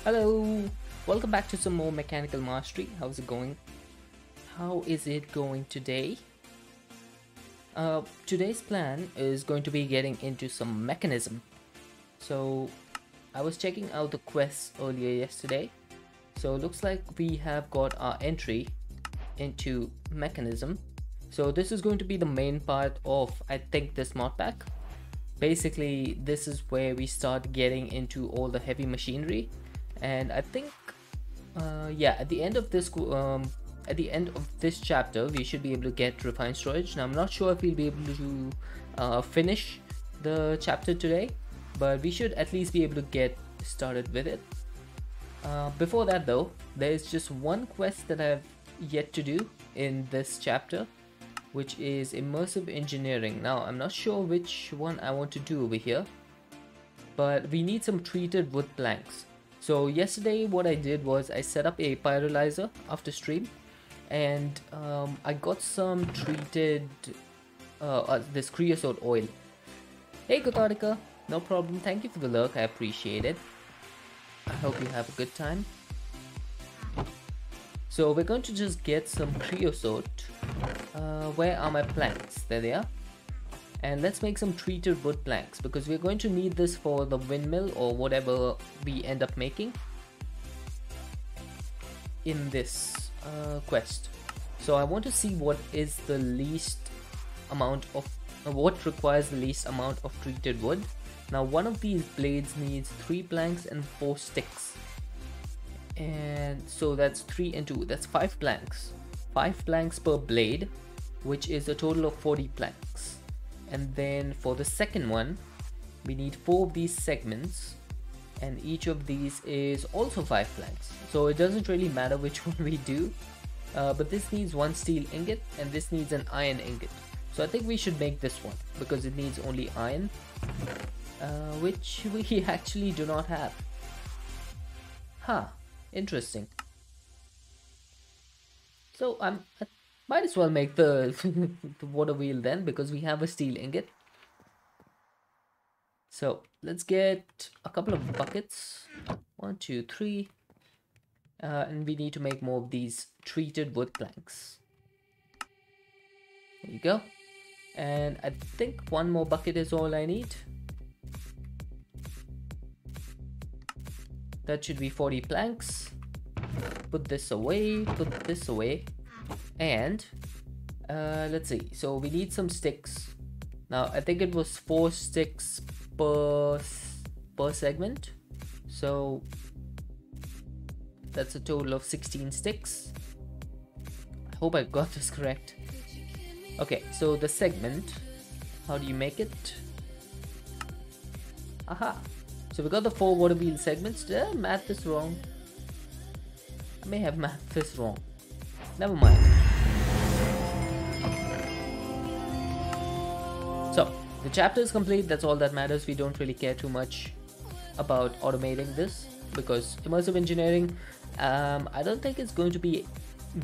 Hello, welcome back to some more Mechanical Mastery. How's it going? How is it going today? Today's plan is going to be getting into some mechanism. So, I was checking out the quests earlier yesterday. So, looks like we have got our entry into mechanism. So, this is going to be the main part of, I think, this mod pack. Basically, this is where we start getting into all the heavy machinery, and I think yeah, at the end of this chapter we should be able to get refined storage. Now I'm not sure if we'll be able to finish the chapter today, but we should at least be able to get started with it. Before that though, there's just one quest that I've yet to do in this chapter, which is immersive engineering. Now I'm not sure which one I want to do over here, but we need some treated wood planks. So yesterday what I did was I set up a pyrolyzer after stream, and I got some treated this creosote oil. Hey Katharika, no problem, thank you for the lurk, I appreciate it. I hope you have a good time. So we're going to just get some creosote. Where are my planks? There they are. And let's make some treated wood planks, because we're going to need this for the windmill or whatever we end up making in this quest. So I want to see what is the least amount of what requires the least amount of treated wood. Now one of these blades needs 3 planks and 4 sticks, and so that's 3 and 2, that's 5 planks. 5 planks per blade, which is a total of 40 planks. And then for the second one we need 4 of these segments, and each of these is also 5 planks, so it doesn't really matter which one we do, but this needs 1 steel ingot and this needs an iron ingot. So I think we should make this one because it needs only iron, which we actually do not have. Interesting. So I might as well make the, the water wheel then, because we have a steel ingot. So let's get a couple of buckets. 1, 2, 3. And we need to make more of these treated wood planks. There you go. And I think 1 more bucket is all I need. That should be 40 planks. Put this away, put this away. And let's see, so we need some sticks. Now I think it was 4 sticks per segment, so that's a total of 16 sticks. I hope I got this correct. Okay, so the segment, how do you make it? Aha, so we got the 4 water wheel segments. Did I math this wrong? I may have mathed this wrong, never mind. So the chapter is complete, that's all that matters. We don't really care too much about automating this, because immersive engineering, I don't think it's going to be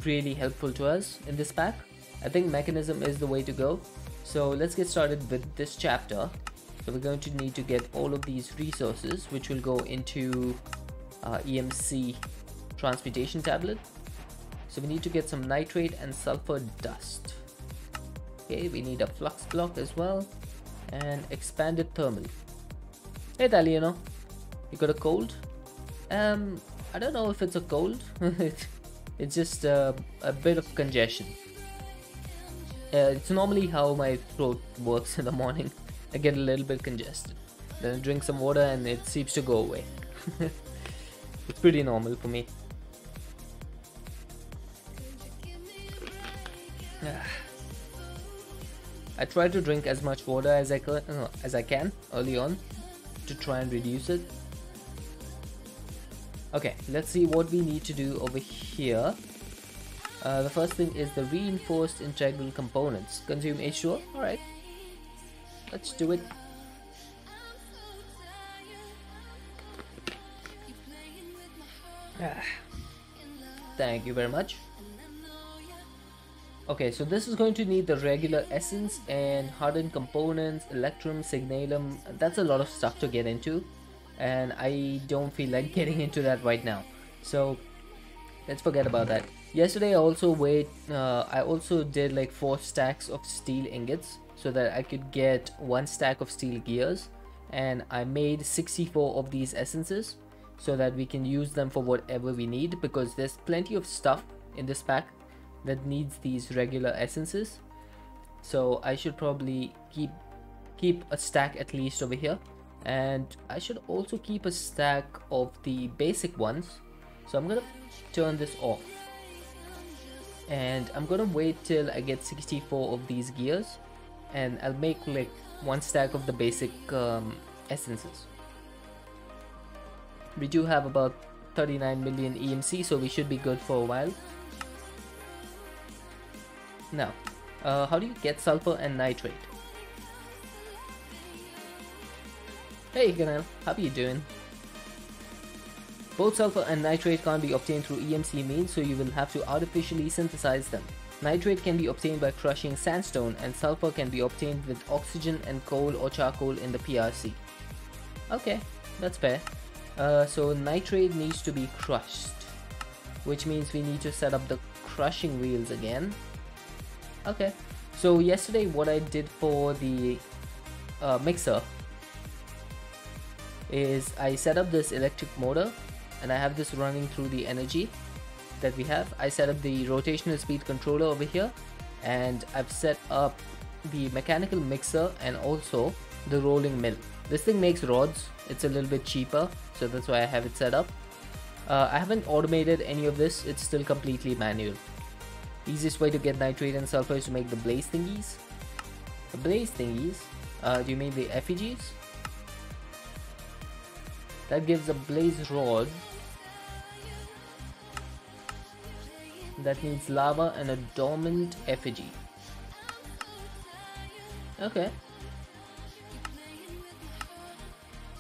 really helpful to us in this pack. I think mechanism is the way to go. So let's get started with this chapter. So we're going to need to get all of these resources, which will go into EMC transmutation tablet. So we need to get some nitrate and sulfur dust. Okay, we need a flux block as well, and expanded thermal. Hey Taliano, you got a cold? I don't know if it's a cold. It's just a bit of congestion. It's normally how my throat works in the morning. I get a little bit congested, then I drink some water and it seems to go away. It's pretty normal for me. I try to drink as much water as I can early on to try and reduce it. Okay, let's see what we need to do over here. The first thing is the reinforced integral components. Consume H2O. Alright, let's do it. Thank you very much. Okay, so this is going to need the regular essence and hardened components, electrum, signalum. That's a lot of stuff to get into. and I don't feel like getting into that right now. So let's forget about that. Yesterday I also did like 4 stacks of steel ingots so that I could get 1 stack of steel gears, and I made 64 of these essences so that we can use them for whatever we need, because there's plenty of stuff in this pack that needs these regular essences. So I should probably keep a stack at least over here, and I should also keep a stack of the basic ones. So I'm gonna turn this off, and I'm gonna wait till I get 64 of these gears, and I'll make like 1 stack of the basic essences. We do have about 39 million EMC, so we should be good for a while. Now, how do you get sulfur and nitrate? Hey Ganel, how are you doing? Both sulfur and nitrate can't be obtained through EMC means, so you will have to artificially synthesize them. Nitrate can be obtained by crushing sandstone, and sulfur can be obtained with oxygen and coal or charcoal in the PRC. Okay, that's fair. So nitrate needs to be crushed, which means we need to set up the crushing wheels again. Okay, so yesterday what I did for the mixer is I set up this electric motor, and I have this running through the energy that we have. I set up the rotational speed controller over here, and I've set up the mechanical mixer and also the rolling mill. This thing makes rods. It's a little bit cheaper, so that's why I have it set up. I haven't automated any of this. It's still completely manual. Easiest way to get nitrate and sulfur is to make the blaze thingies. The blaze thingies? Do you mean the effigies? That gives a blaze rod that needs lava and a dormant effigy. Okay.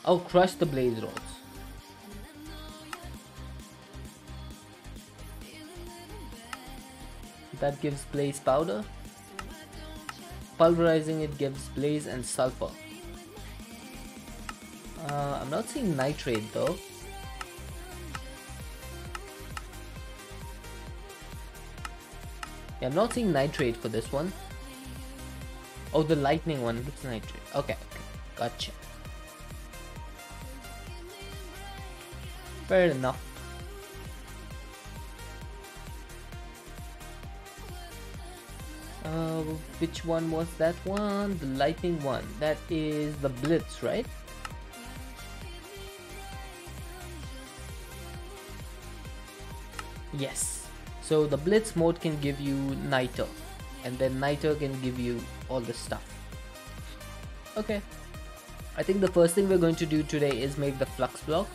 Oh, crush the blaze rods. That gives blaze powder. Pulverizing it gives blaze and sulfur. I'm not seeing nitrate though. Yeah, I'm not seeing nitrate for this one. Oh, the lightning one looks nitrate. Okay, gotcha. Fair enough. Which one was that one? The lightning one. That is the blitz, right? Yes. So the blitz mode can give you niter, and then niter can give you all the stuff. Okay. I think the first thing we're going to do today is make the flux block.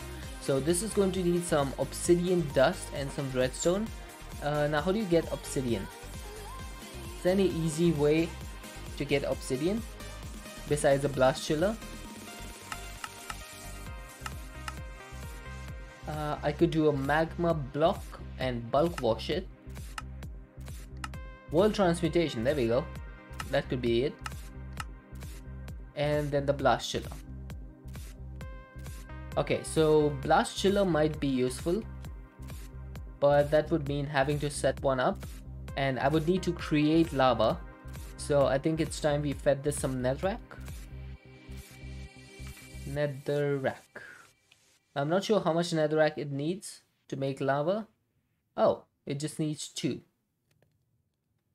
So this is going to need some obsidian dust and some redstone. Now how do you get obsidian? Is there any easy way to get obsidian besides a blast chiller? I could do a magma block and bulk wash it. World transmutation, there we go. That could be it. And then the blast chiller. Okay, so blast chiller might be useful, but that would mean having to set one up, and I would need to create lava. So I think it's time we fed this some netherrack. Netherrack. I'm not sure how much netherrack it needs to make lava. Oh, it just needs 2.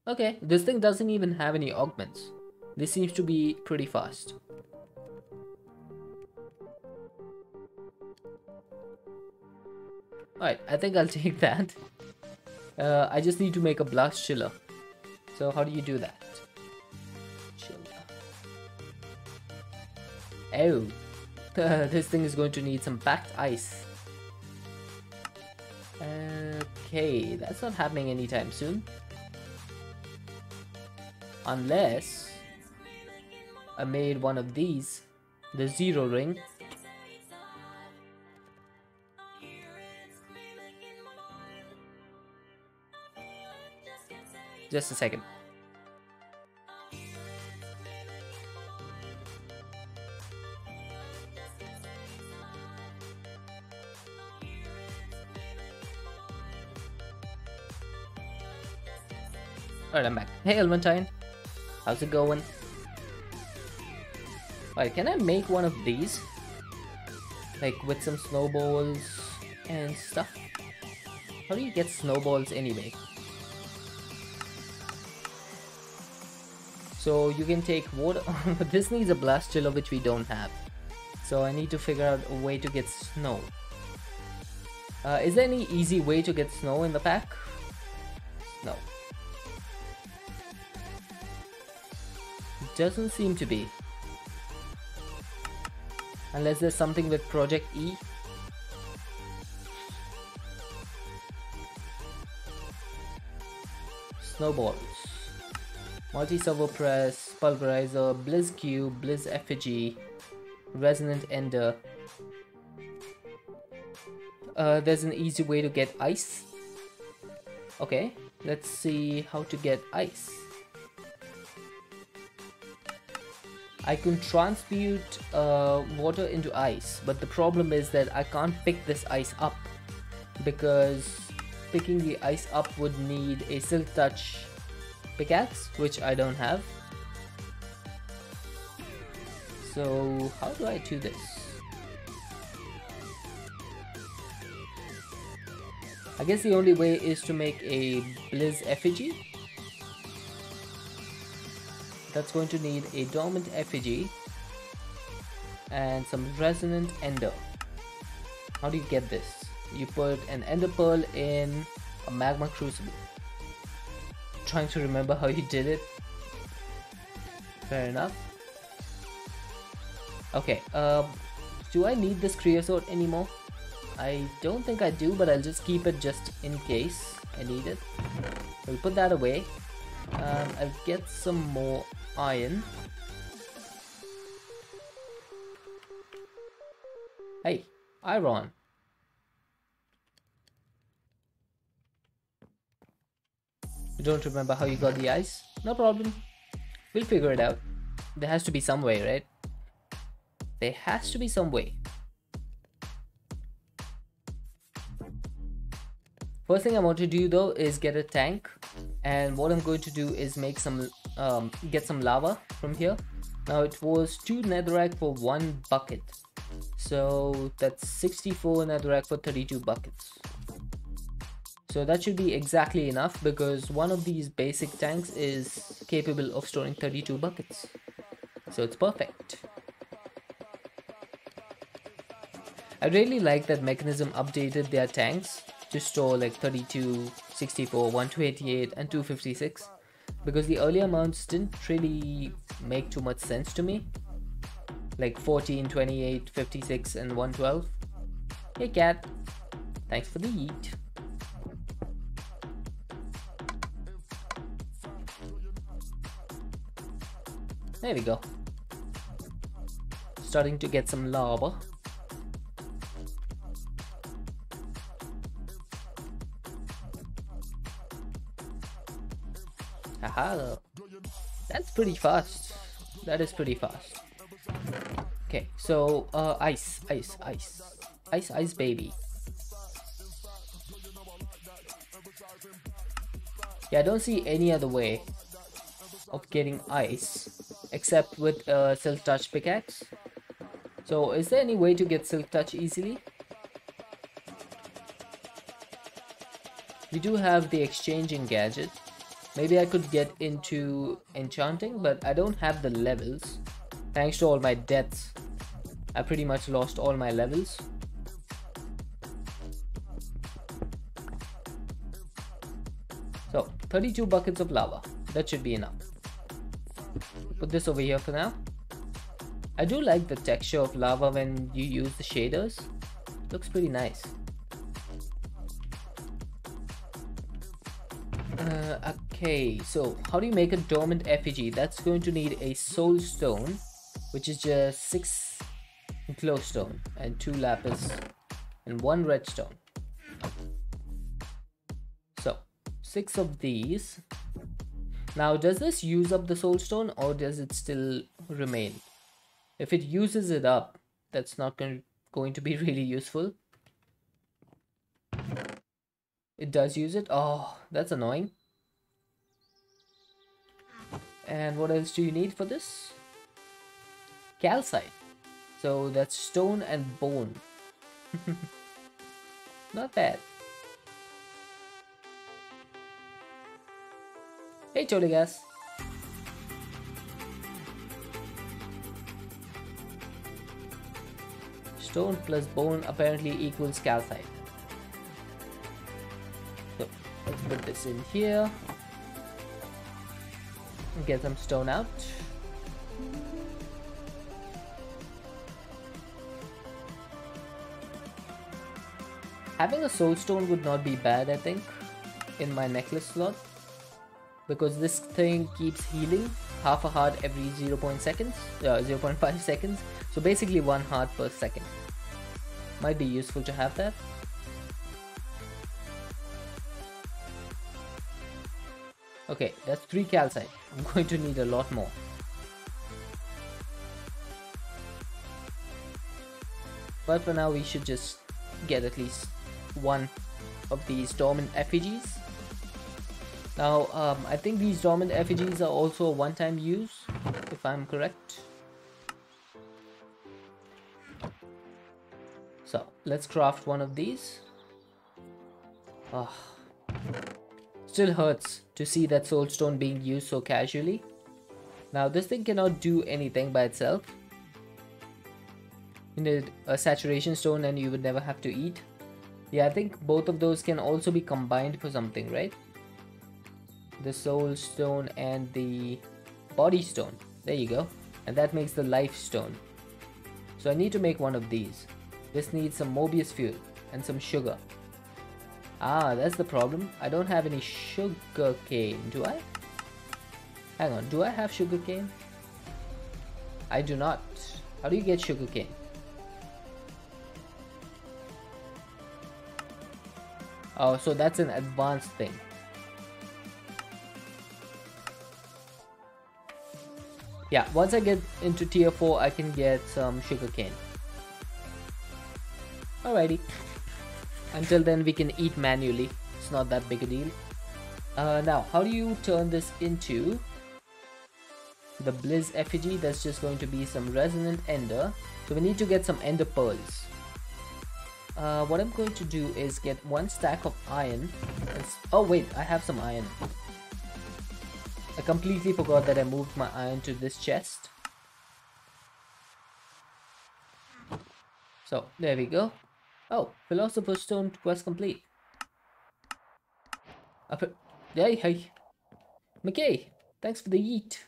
Okay, this thing doesn't even have any augments. This seems to be pretty fast. Alright, I think I'll take that. I just need to make a blast chiller. So how do you do that? Chiller. Oh, this thing is going to need some packed ice. Okay, that's not happening anytime soon. Unless I made one of these, the 0 ring. Just a second. Alright, I'm back. Hey, Elmentine. How's it going? Alright, can I make one of these? Like, with some snowballs and stuff? How do you get snowballs anyway? So, you can take water... But this needs a blast chiller, which we don't have. So, I need to figure out a way to get snow. Is there any easy way to get snow in the pack? No. Doesn't seem to be. Unless there's something with Project E. Snowballs. Multi-servo press, pulverizer, Blizz Cube, Blizz Effigy, Resonant Ender. There's an easy way to get ice. Okay, let's see how to get ice. I can transmute water into ice, but the problem is that I can't pick this ice up because picking the ice up would need a Silk Touch pickaxe, which I don't have. So how do I do this? I guess the only way is to make a Blizz Effigy. That's going to need a Dormant Effigy and some Resonant Ender. How do you get this? You put an Ender Pearl in a Magma Crucible. Trying to remember how you did it. Fair enough. Okay, do I need this Creosote anymore? I don't think I do, but I'll just keep it just in case I need it. We'll put that away. I'll get some more iron. Hey, iron. You don't remember how you got the ice? No problem. We'll figure it out. There has to be some way, right? There has to be some way. First thing I want to do though is get a tank, and what I'm going to do is make some get some lava from here. Now it was 2 netherrack for 1 bucket, so that's 64 netherrack for 32 buckets. So that should be exactly enough because one of these basic tanks is capable of storing 32 buckets, so it's perfect. I really like that Mekanism updated their tanks to store like 32, 64, 128 and 256 because the earlier amounts didn't really make too much sense to me, like 14, 28, 56 and 112. Hey cat, thanks for the yeet. There we go. Starting to get some lava. Haha, that's pretty fast. That is pretty fast. Okay, so ice, baby. Yeah, I don't see any other way of getting ice except with a Silk Touch pickaxe. So is there any way to get Silk Touch easily? We do have the exchanging gadget. Maybe I could get into enchanting, but I don't have the levels. Thanks to all my deaths, I pretty much lost all my levels. So 32 buckets of lava, that should be enough. Put this over here for now. I do like the texture of lava when you use the shaders. Looks pretty nice. Okay, so how do you make a Dormant Effigy? That's going to need a Soul Stone, which is just 6 Glowstone and 2 Lapis and 1 Redstone. So 6 of these. Now does this use up the Soul Stone or does it still remain? If it uses it up, that's not going to be really useful. It does use it. Oh, that's annoying. And what else do you need for this? Calcite. So that's stone and bone. Not bad. Hey, Choligas. Stone plus bone apparently equals calcite. So let's put this in here. Get some stone out. Having a soul stone would not be bad, I think, in my necklace slot, because this thing keeps healing half a heart every 0.5 seconds, so basically 1 heart per second. Might be useful to have that. Okay, that's 3 calcite. I'm going to need a lot more. But for now we should just get at least 1 of these dormant effigies. Now I think these dormant effigies are also a one-time use, if I'm correct. So let's craft 1 of these. Still hurts to see that soul stone being used so casually. Now this thing cannot do anything by itself. You need a saturation stone and you would never have to eat. Yeah, I think both of those can also be combined for something, right? The soul stone and the body stone. There you go. And that makes the life stone. So I need to make 1 of these. This needs some Mobius fuel and some sugar. Ah, that's the problem. I don't have any sugar cane, do I? Hang on, do I have sugar cane? I do not. How do you get sugar cane? Oh, so that's an advanced thing. Yeah, once I get into tier 4, I can get some sugar cane. Alrighty. Until then, we can eat manually. It's not that big a deal. Now, how do you turn this into the Blizz effigy? That's just going to be some resonant ender. So we need to get some ender pearls. What I'm going to do is get 1 stack of iron. Oh wait, I have some iron. I completely forgot that I moved my iron to this chest. So there we go. Oh, Philosopher's Stone quest complete. Hey, McKay, thanks for the yeet.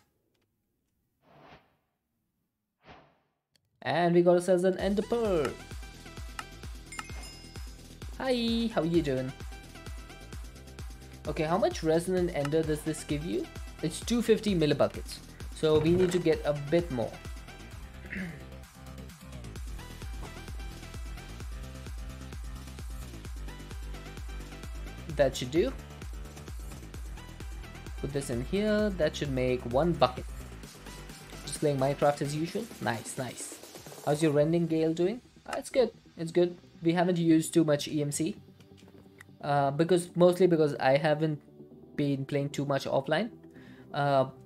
And we got ourselves an ender pearl. Hi, how you doing? Okay, how much resonant ender does this give you? It's 250 millibuckets. So we need to get a bit more. That should do. Put this in here. That should make 1 bucket. Just playing Minecraft as usual. Nice, nice. How's your rending Gale doing? It's good. It's good. We haven't used too much EMC. Mostly because I haven't been playing too much offline.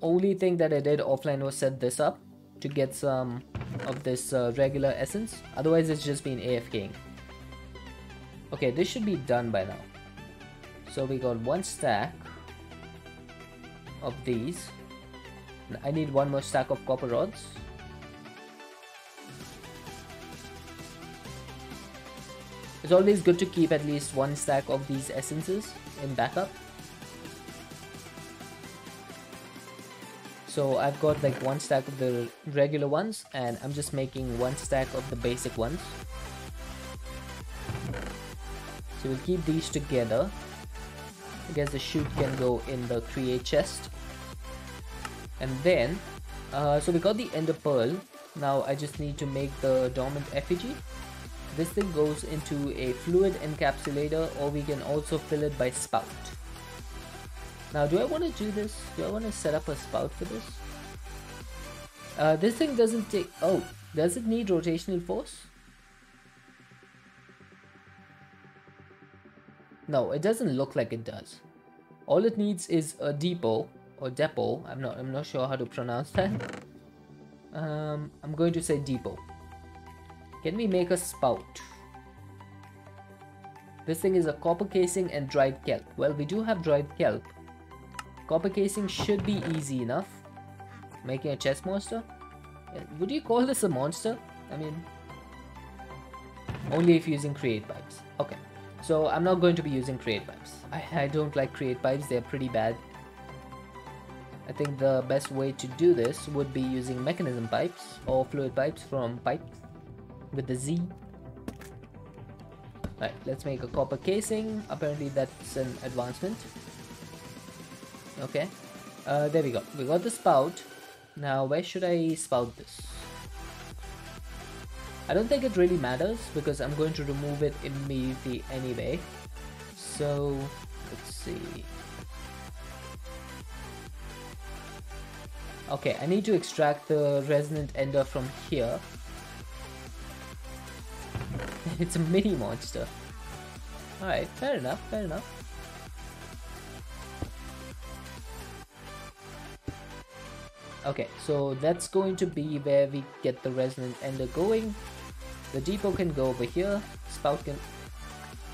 Only thing that I did offline was set this up to get some of this regular essence. Otherwise it's just been AFKing. Okay, this should be done by now. So we got 1 stack of these. I need 1 more stack of copper rods. It's always good to keep at least 1 stack of these essences in backup. So I've got like 1 stack of the regular ones and I'm just making 1 stack of the basic ones. So we'll keep these together. I guess the chute can go in the create chest. And then, so we got the ender pearl. Now I just need to make the dormant effigy. This thing goes into a fluid encapsulator, or we can also fill it by spout. Now do I want to do this? Do I want to set up a spout for this? This thing doesn't take... Oh, does it need rotational force? No, it doesn't look like it does. All it needs is a depot or depot. I'm not sure how to pronounce that. I'm going to say depot. Can we make a spout? This thing is a copper casing and dried kelp. Well, we do have dried kelp. Copper casing should be easy enough. Making a chest monster? Would you call this a monster? I mean, only if using create pipes. Okay, so I'm not going to be using create pipes. I don't like create pipes, they're pretty bad. I think the best way to do this would be using mechanism pipes or fluid pipes from pipes with the Z. Right, let's make a copper casing. Apparently that's an advancement. Okay, there we go. We got the spout. Now where should I spout this? I don't think it really matters because I'm going to remove it immediately anyway. So let's see. Okay, I need to extract the resonant ender from here. It's a mini monster. Alright, fair enough, fair enough. Okay, so that's going to be where we get the resonant ender going. The depot can go over here. Spout can...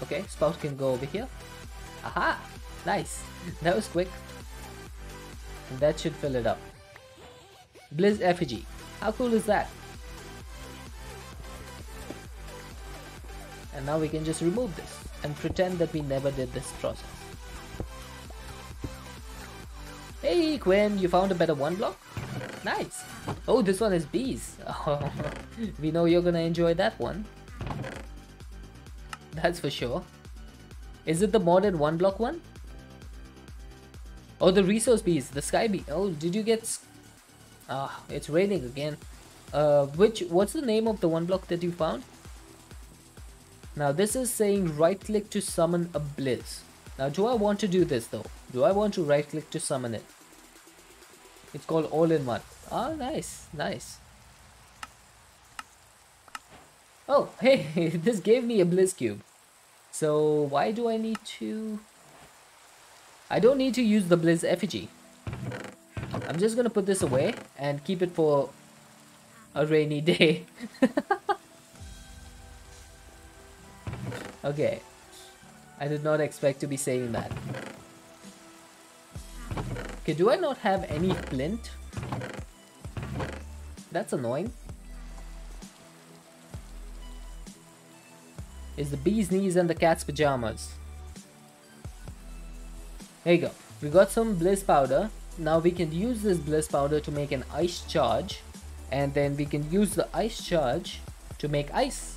Okay, spout can go over here. Aha! Nice! That was quick. And that should fill it up. Blizz effigy. How cool is that? And now we can just remove this and pretend that we never did this process. Hey Quinn, you found a better one block? Nice! Oh, this one is bees. Oh, we know you're gonna enjoy that one. That's for sure. Is it the modded one block one? Oh, the resource bees, the sky bee. Oh, did you get... Ah, it's raining again. What's the name of the one block that you found? Now this is saying right click to summon a blizz. Now do I want to do this though? Do I want to right click to summon it? It's called all-in-one. Oh, nice, nice. Oh, hey, this gave me a blizz cube. So why do I need to... I don't need to use the blizz effigy. I'm just gonna put this away and keep it for a rainy day. Okay, I did not expect to be saying that. Okay, do I not have any flint? That's annoying. It's the bee's knees and the cat's pajamas. There you go. We got some blizz powder. Now we can use this blizz powder to make an ice charge. And then we can use the ice charge to make ice.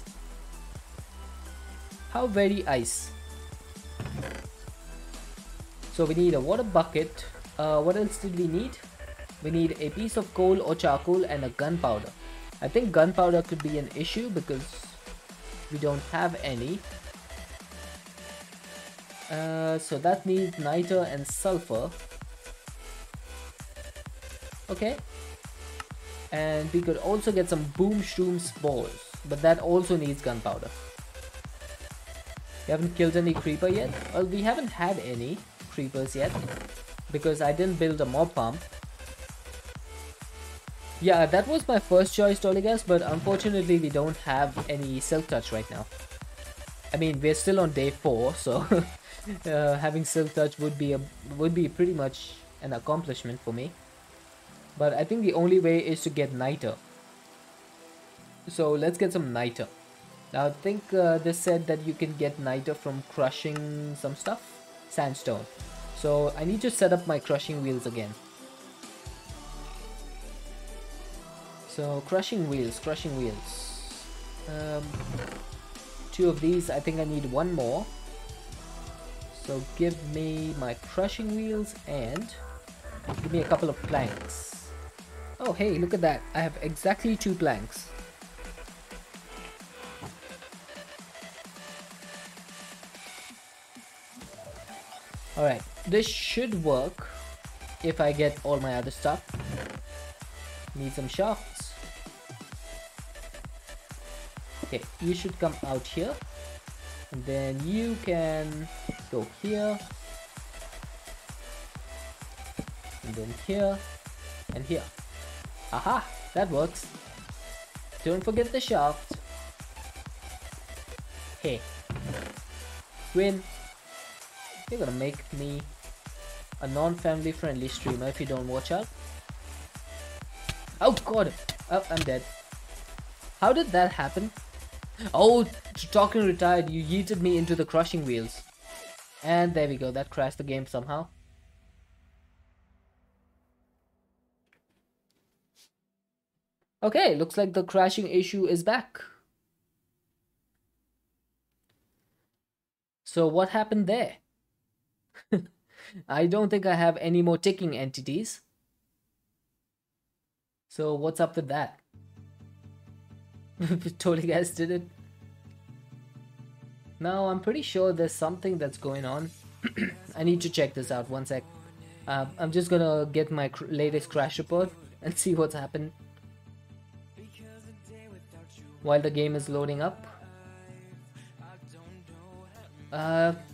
How very ice. So we need a water bucket. What else did we need? We need a piece of coal or charcoal and a gunpowder. I think gunpowder could be an issue because we don't have any. So that needs niter and sulfur. Okay. And we could also get some boomshroom spores, but that also needs gunpowder. We haven't killed any creeper yet. Well, we haven't had any creepers yet because I didn't build a mob farm. Yeah, that was my first choice, Toligas, but unfortunately we don't have any silk touch right now. I mean, we're still on day 4, so having silk touch would be pretty much an accomplishment for me. But I think the only way is to get niter. So let's get some niter. Now I think this said that you can get niter from crushing some stuff, sandstone. So I need to set up my crushing wheels again. So crushing wheels. 2 of these. I think I need 1 more. So give me my crushing wheels and give me a couple of planks. Oh hey, look at that. I have exactly 2 planks. Alright, this should work if I get all my other stuff. Need some shafts. Okay, you should come out here. And then you can go here. And then here and here. Aha, that works. Don't forget the shaft. Hey, Quinn, you're gonna make me a non-family friendly streamer if you don't watch out. Oh god, oh, I'm dead. How did that happen? Oh, talking retired, you yeeted me into the crushing wheels. And there we go, that crashed the game somehow. Okay, looks like the crashing issue is back. So what happened there? I don't think I have any more ticking entities. So what's up with that? Totally guys did it. Now I'm pretty sure there's something that's going on. I need to check this out, one sec. I'm just gonna get my latest crash report and see what's happened while the game is loading up.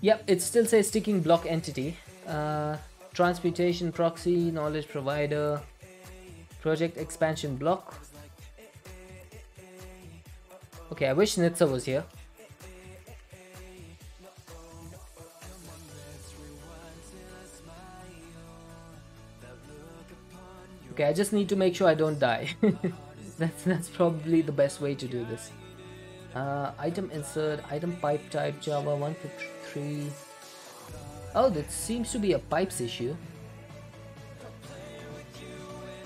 Yep, it still says sticking block entity. Transmutation proxy, knowledge provider, project expansion block. Okay, I wish Nitsa was here. Okay, I just need to make sure I don't die. That's probably the best way to do this. Item insert, item pipe type, Java 153. Oh, that seems to be a pipes issue.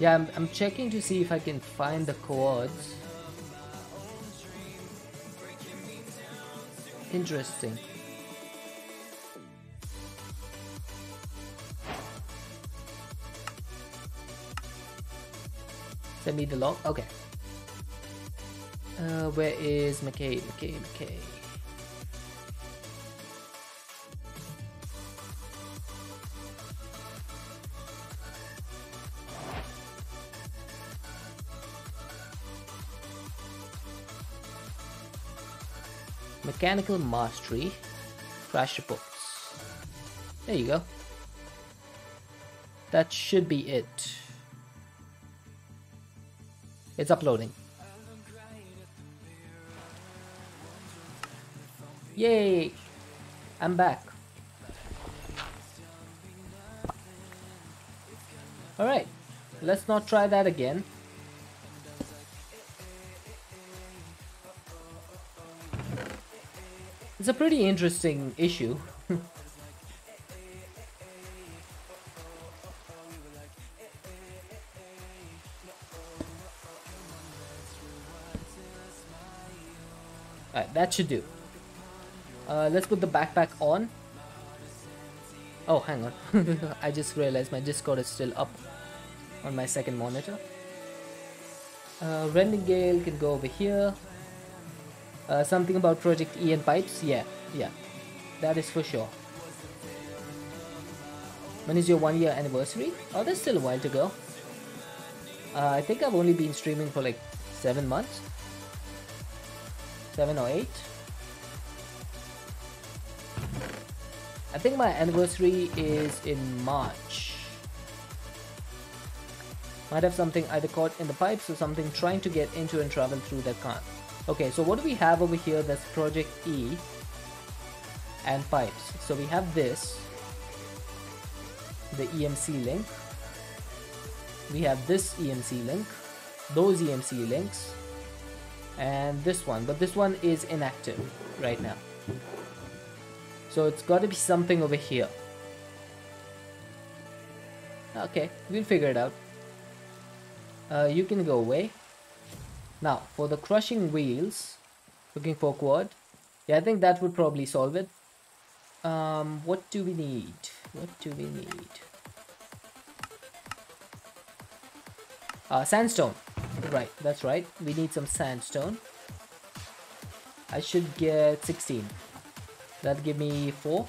Yeah, I'm checking to see if I can find the coords. Interesting. Send me the log. Okay. Where is McKay? McKay. Mechanical mastery. Crash reports. There you go. That should be it. It's uploading. Yay! I'm back. Alright, let's not try that again. It's a pretty interesting issue. Alright, that should do. Let's put the backpack on. Oh, hang on. I just realized my Discord is still up on my second monitor. Rendingale can go over here. Something about Project E and pipes. Yeah. That is for sure. When is your 1 year anniversary? Oh, there's still a while to go. I think I've only been streaming for like 7 months. 7 or 8. I think my anniversary is in March. Might have something either caught in the pipes or something trying to get into and travel through that can't. Okay, so what do we have over here that's Project E and pipes? So we have this, the EMC link. We have this EMC link, those EMC links, and this one, but this one is inactive right now. So it's got to be something over here. Okay, we'll figure it out. You can go away. Now, for the crushing wheels, looking for quad. Yeah, I think that would probably solve it. What do we need? Sandstone. Right, that's right. We need some sandstone. I should get 16. That'll give me 4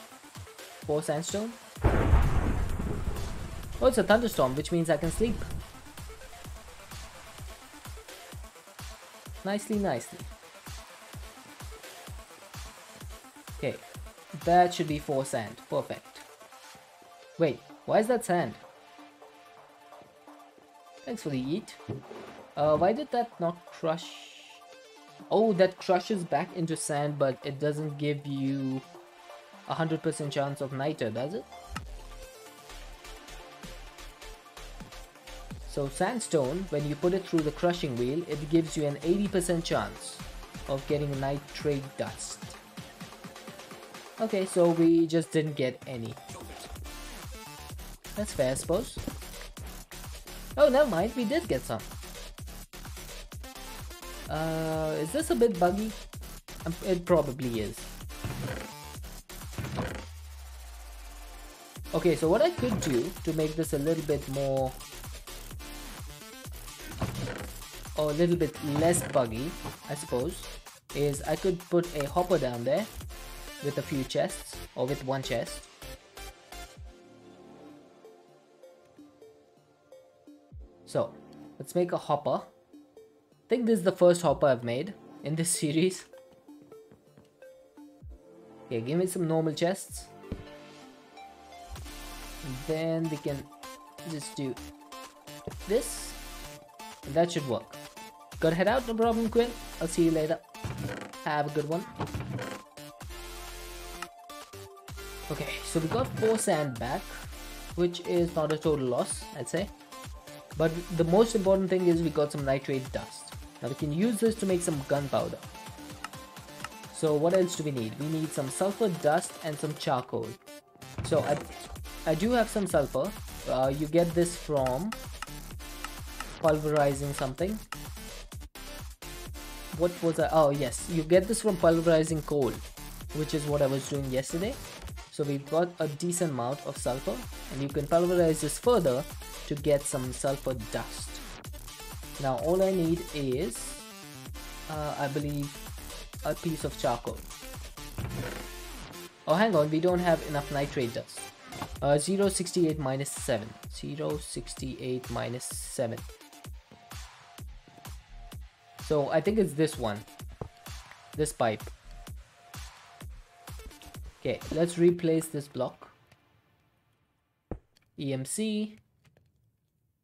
sandstone. Oh, it's a thunderstorm, which means I can sleep. Nicely. Okay, that should be 4 sand. Perfect. Wait, why is that sand? Thanks for the eat. Why did that not crush? Oh, that crushes back into sand, but it doesn't give you 100% chance of niter, does it? So sandstone, when you put it through the crushing wheel, it gives you an 80% chance of getting nitrate dust. Okay, so we just didn't get any. That's fair, I suppose. Oh, never mind, we did get some. Is this a bit buggy? It probably is. Okay, so what I could do to make this a little bit more, or a little bit less buggy, I suppose, is I could put a hopper down there with a few chests, or with one chest. So, let's make a hopper. I think this is the first hopper I've made in this series. Okay, give me some normal chests. And then we can just do this. And that should work. Gotta head out, no problem, Quinn. I'll see you later. Have a good one. Okay, so we got 4 sand back, which is not a total loss, I'd say. But the most important thing is we got some nitrate dust. Now we can use this to make some gunpowder. So what else do we need? We need some sulfur dust and some charcoal. So I do have some sulfur. You get this from pulverizing something. What was I? Oh yes, you get this from pulverizing coal, which is what I was doing yesterday. So we've got a decent amount of sulfur, and you can pulverize this further to get some sulfur dust. Now all I need is, I believe, a piece of charcoal. Oh, hang on, we don't have enough nitrate dust. 0.68 minus 7. 0.68 minus 7. So I think it's this one. This pipe. Okay, let's replace this block. EMC.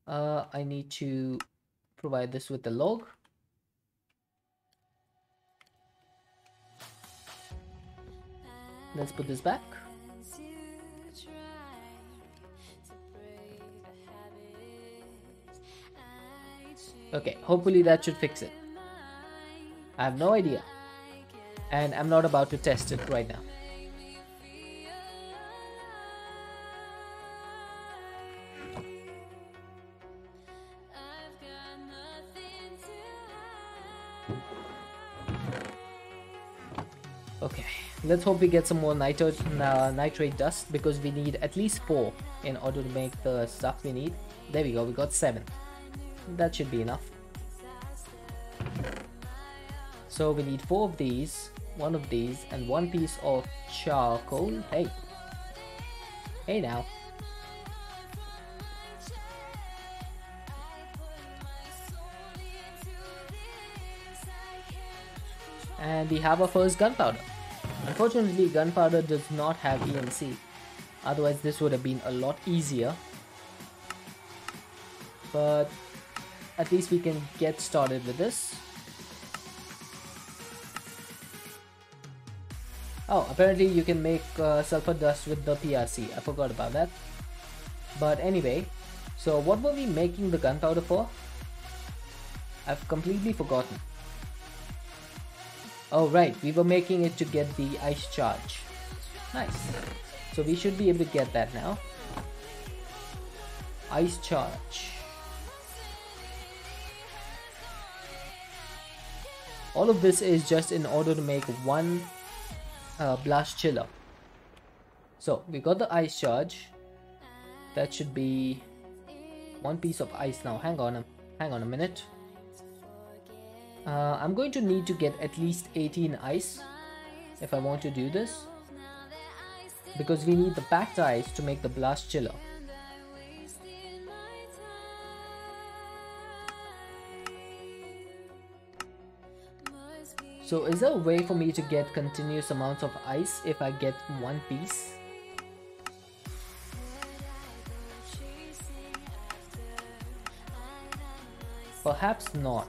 I need to provide this with the log. Let's put this back. Okay, hopefully that should fix it. I have no idea. And I'm not about to test it right now. Okay, let's hope we get some more nitrate dust, because we need at least 4 in order to make the stuff we need. There we go, we got 7. That should be enough. So we need 4 of these, 1 of these, and 1 piece of charcoal. Hey. Hey now. And we have our first gunpowder. Unfortunately, gunpowder does not have EMC. Otherwise, this would have been a lot easier. But at least we can get started with this. Oh, apparently you can make sulfur dust with the PRC. I forgot about that. But anyway, so what were we making the gunpowder for? I've completely forgotten. Oh right, we were making it to get the ice charge. Nice. So we should be able to get that now. Ice charge. All of this is just in order to make one blast chiller. So we got the ice charge. That should be 1 piece of ice now. Hang on a minute. I'm going to need to get at least 18 ice if I want to do this, because we need the packed ice to make the blast chiller. So is there a way for me to get continuous amounts of ice if I get 1 piece? Perhaps not.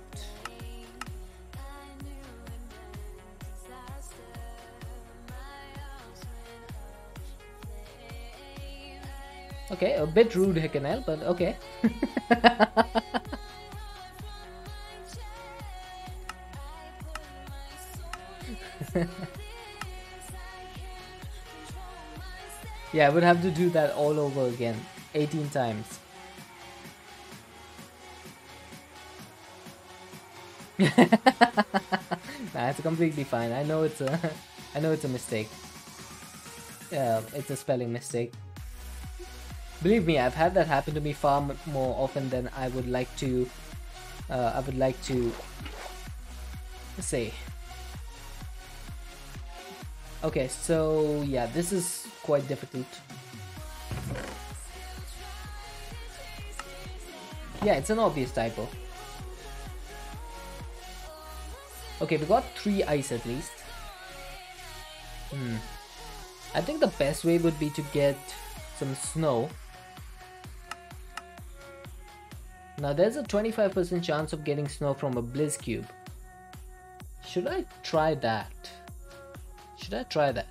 Okay, a bit rude, Hickenel, but okay. Yeah, I would have to do that all over again, 18 times. Nah, it's completely fine. I know it's a, I know it's a mistake. Yeah, it's a spelling mistake. Believe me, I've had that happen to me far more often than I would like to. I would like to say. Okay, so yeah, this is quite difficult. Yeah, it's an obvious typo. Okay, we got 3 ice at least. I think the best way would be to get some snow. Now there's a 25% chance of getting snow from a Blizz Cube. Should I try that? Should I try that?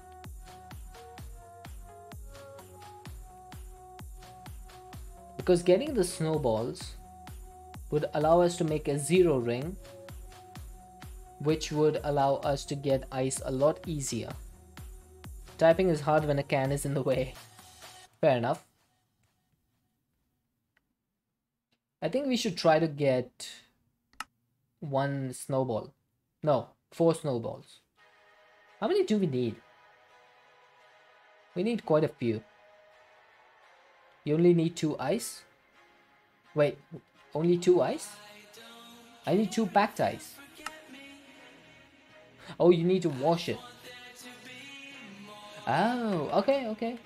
Because getting the snowballs would allow us to make a 0 ring, which would allow us to get ice a lot easier. Typing is hard when a can is in the way. Fair enough. I think we should try to get 1 snowball. No, 4 snowballs. How many do we need? We need quite a few. You only need 2 ice? Wait, only 2 ice? I need 2 packed ice. Oh, you need to wash it. Oh, okay.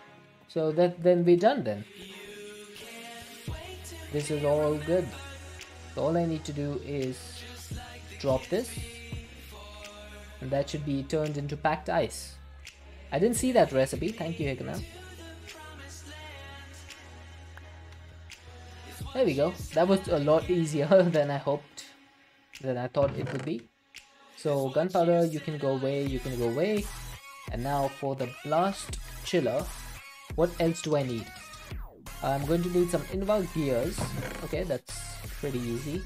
So then we're done then. This is all good. So all I need to do is drop this. And that should be turned into packed ice. I didn't see that recipe. Thank you, Hikana. There we go. That was a lot easier than I hoped, than I thought it would be. So gunpowder, you can go away, you can go away. And now for the blast chiller, what else do I need? I'm going to need some inval gears. Okay, that's pretty easy.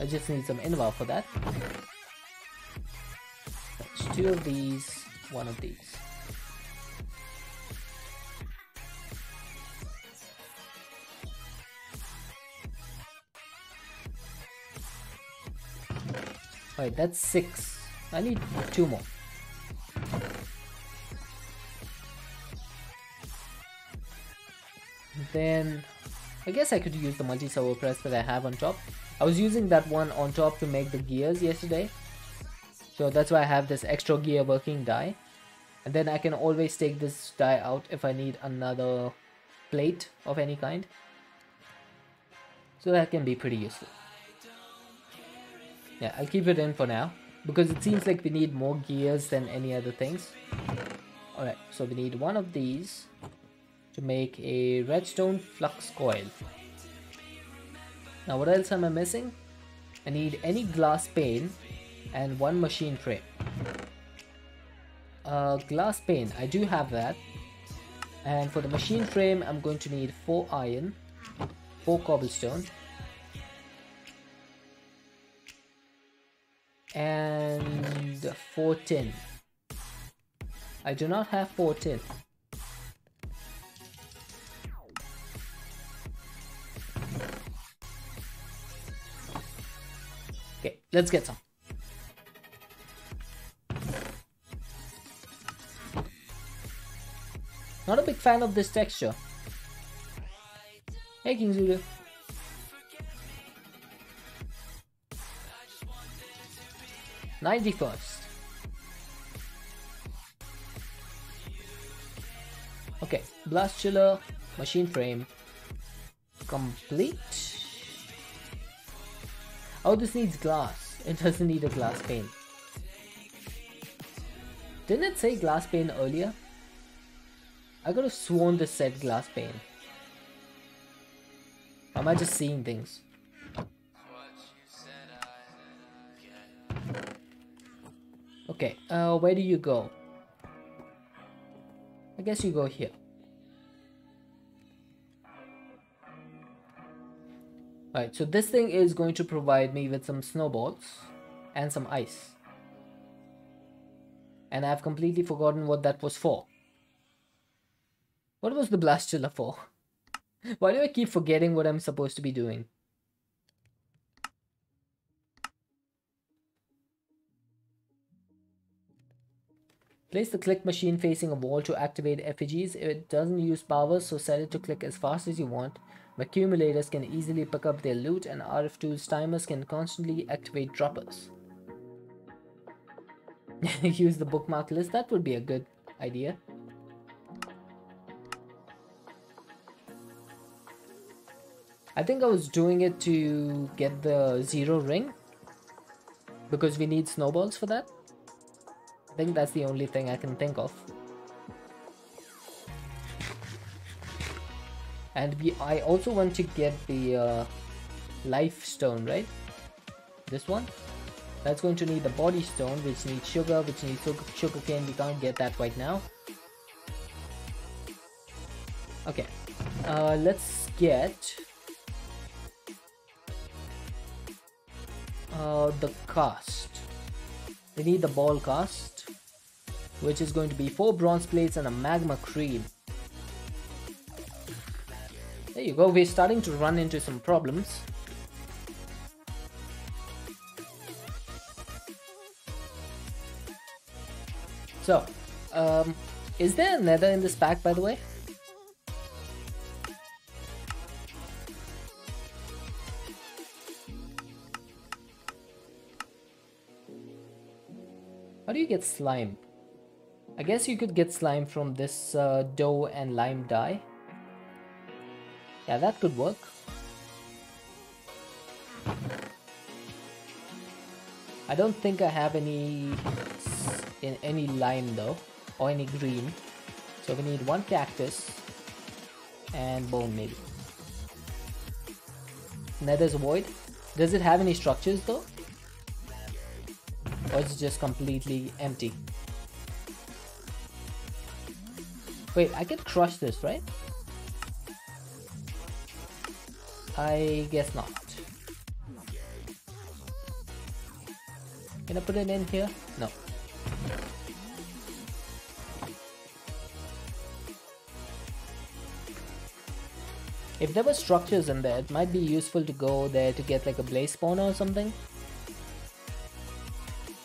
I just need some inval for that. That's 2 of these, 1 of these. Alright, that's 6. I need 2 more. Then I guess I could use the multi-servo press that I have on top. I was using that one on top to make the gears yesterday. So that's why I have this extra gear working die. And then I can always take this die out if I need another plate of any kind. So that can be pretty useful. Yeah, I'll keep it in for now, because it seems like we need more gears than any other things. Alright, so we need 1 of these to make a redstone flux coil. Now what else am I missing? I need any glass pane and 1 machine frame. Glass pane, I do have that. And for the machine frame, I'm going to need 4 iron, 4 cobblestone, and 4 tin. I do not have 4 tin. Okay, let's get some. Not a big fan of this texture. Hey, King Zulu. '91st. Okay, blast chiller, machine frame, complete. Oh, this needs glass. It doesn't need a glass pane. Didn't it say glass pane earlier? I could have sworn this said glass pane. Or am I just seeing things? Okay, where do you go? I guess you go here. Alright, so this thing is going to provide me with some snowballs and some ice. And I've completely forgotten what that was for. What was the blastula for? Why do I keep forgetting what I'm supposed to be doing? Place the click machine facing a wall to activate effigies. It doesn't use power, so set it to click as fast as you want. Accumulators can easily pick up their loot, and RF2's timers can constantly activate droppers. Use the bookmark list. That would be a good idea. I think I was doing it to get the 0 ring because we need snowballs for that. I think that's the only thing I can think of. And I also want to get the life stone, right? This one. That's going to need the body stone, which needs sugar, which needs sugar cane. We can't get that right now. Okay, let's get the cast. We need the ball cast, which is going to be 4 bronze plates and a magma cream. There you go. We're starting to run into some problems. So, is there a nether in this pack, by the way? How do you get slime? I guess you could get slime from this dough and lime dye. Yeah, that could work. I don't think I have any lime though, or any green. So we need 1 cactus and bone maybe. Nether's void. Does it have any structures though? Or is it just completely empty? Wait, I can crush this, right? I guess not. Can I put it in here? No. If there were structures in there, it might be useful to go there to get like a blaze spawner or something.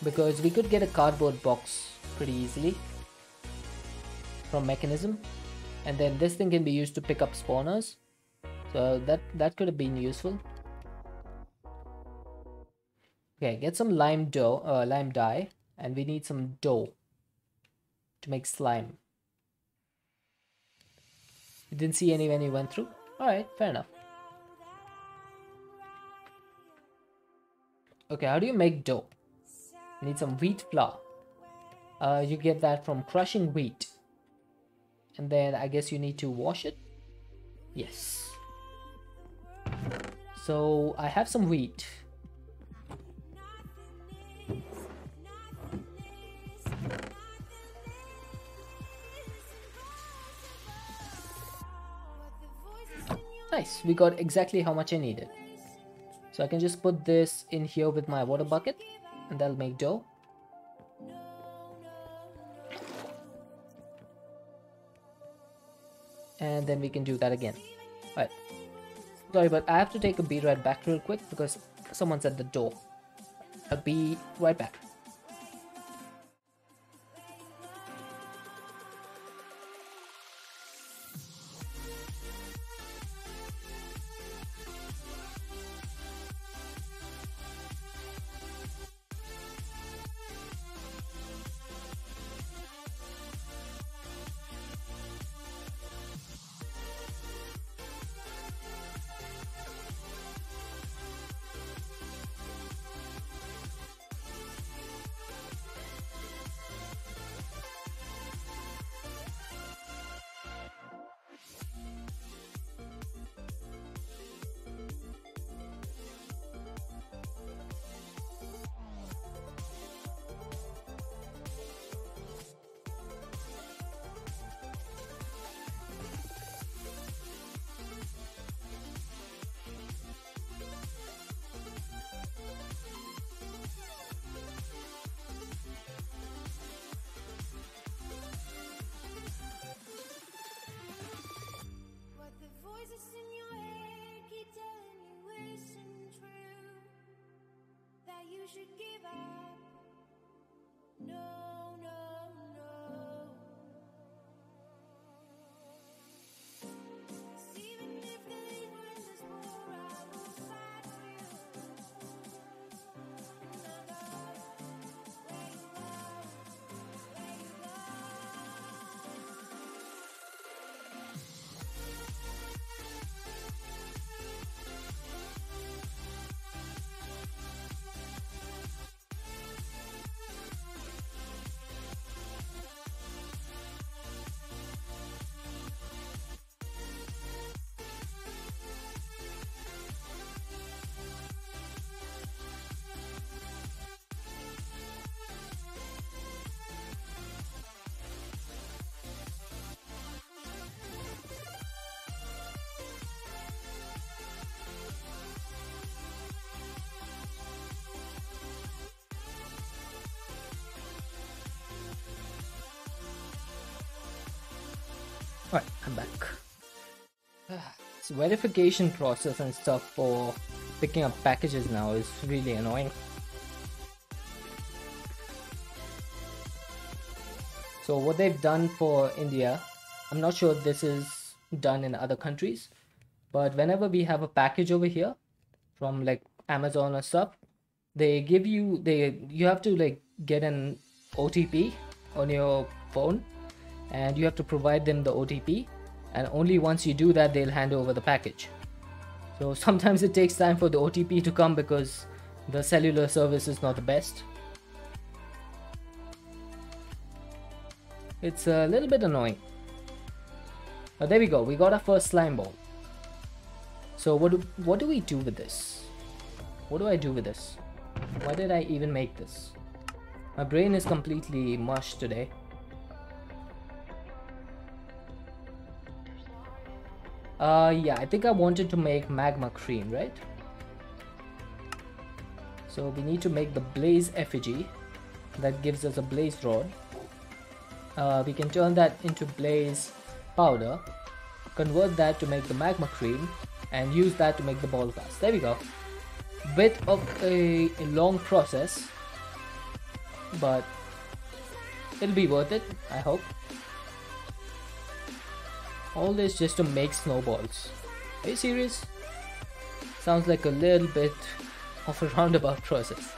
Because we could get a cardboard box pretty easily from Mechanism. And then this thing can be used to pick up spawners. So that could have been useful. Okay, get some lime dye, and we need some dough to make slime. You didn't see any when you went through? Alright, fair enough. Okay, how do you make dough? You need some wheat flour. You get that from crushing wheat. And then I guess you need to wash it. Yes. So I have some wheat. Nice, we got exactly how much I needed. So I can just put this in here with my water bucket and that'll make dough. And then we can do that again. Alright. Sorry, but I have to take a beat right back real quick because someone's at the door. I'll be right back. Alright, I'm back. This verification process and stuff for picking up packages now is really annoying. So what they've done for India, I'm not sure if this is done in other countries, but whenever we have a package over here from like Amazon or stuff, they give you, you have to like get an OTP on your phone, and you have to provide them the OTP, and only once you do that they'll hand over the package. So sometimes it takes time for the OTP to come because the cellular service is not the best. It's a little bit annoying. But there we go, we got our first slime ball. So what do we do with this? What do I do with this? Why did I even make this? My brain is completely mush today. Yeah, I think I wanted to make magma cream, right? So we need to make the blaze effigy. That gives us a blaze rod. We can turn that into blaze powder, convert that to make the magma cream, and use that to make the ball cast. There we go. Bit of a long process, but it'll be worth it, I hope. All this just to make snowballs. Are you serious? Sounds like a little bit of a roundabout process.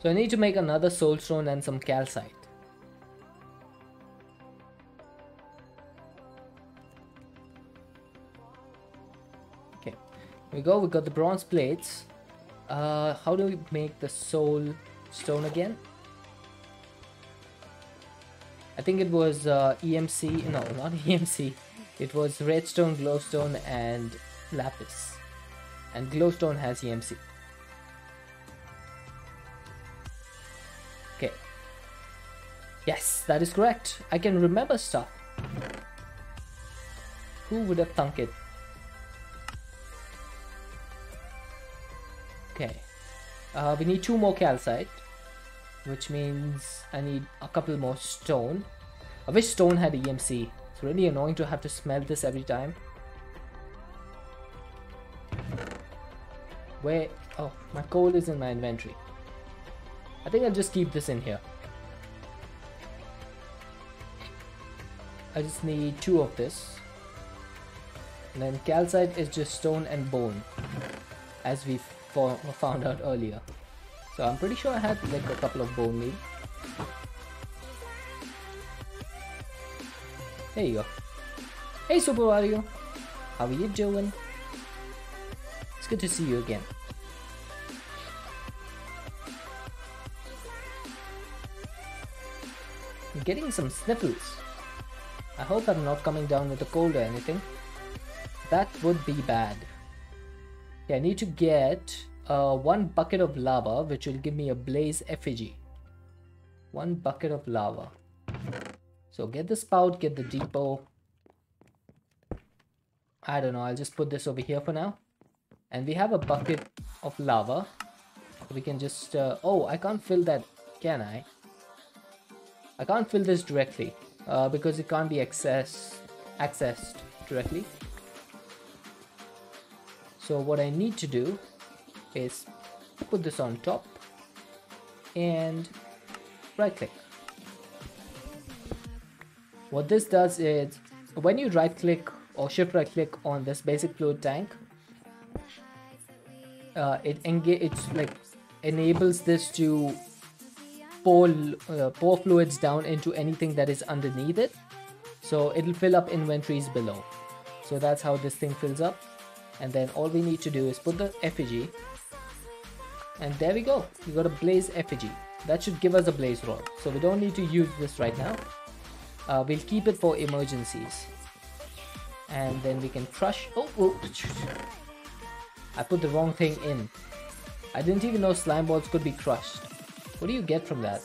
So I need to make another soulstone and some calcite. Okay, here we go, we got the bronze plates. How do we make the soul stone again? I think it was EMC, no, not EMC. It was redstone, glowstone and lapis. And glowstone has EMC. Okay. Yes, that is correct. I can remember stuff. Who would have thunk it? Okay. We need 2 more calcite, which means I need a couple more stone. I wish stone had EMC. It's really annoying to have to smell this every time. Where? Oh, my coal is in my inventory. I think I'll just keep this in here. I just need 2 of this. And then calcite is just stone and bone, as we found out earlier. So I'm pretty sure I had like a couple of bone meal. There you go. Hey Super Mario, how are you doing? It's good to see you again. I'm getting some sniffles. I hope I'm not coming down with a cold or anything. That would be bad. Okay, I need to get 1 bucket of lava, which will give me a blaze effigy. 1 bucket of lava. So get the spout, get the depot. I don't know, I'll just put this over here for now. And we have a bucket of lava. We can just... oh, I can't fill that, can I? I can't fill this directly because it can't be accessed directly. So what I need to do is put this on top and right click. What this does is when you right click or shift right click on this basic fluid tank, it enables this to pour fluids down into anything that is underneath it, so it'll fill up inventories below. So that's how this thing fills up, and then all we need to do is put the effigy, and there we go, we got a blaze effigy. That should give us a blaze rod, so we don't need to use this right now. We'll keep it for emergencies, and then we can crush. Oh, I put the wrong thing in. I didn't even know slime balls could be crushed. What do you get from that?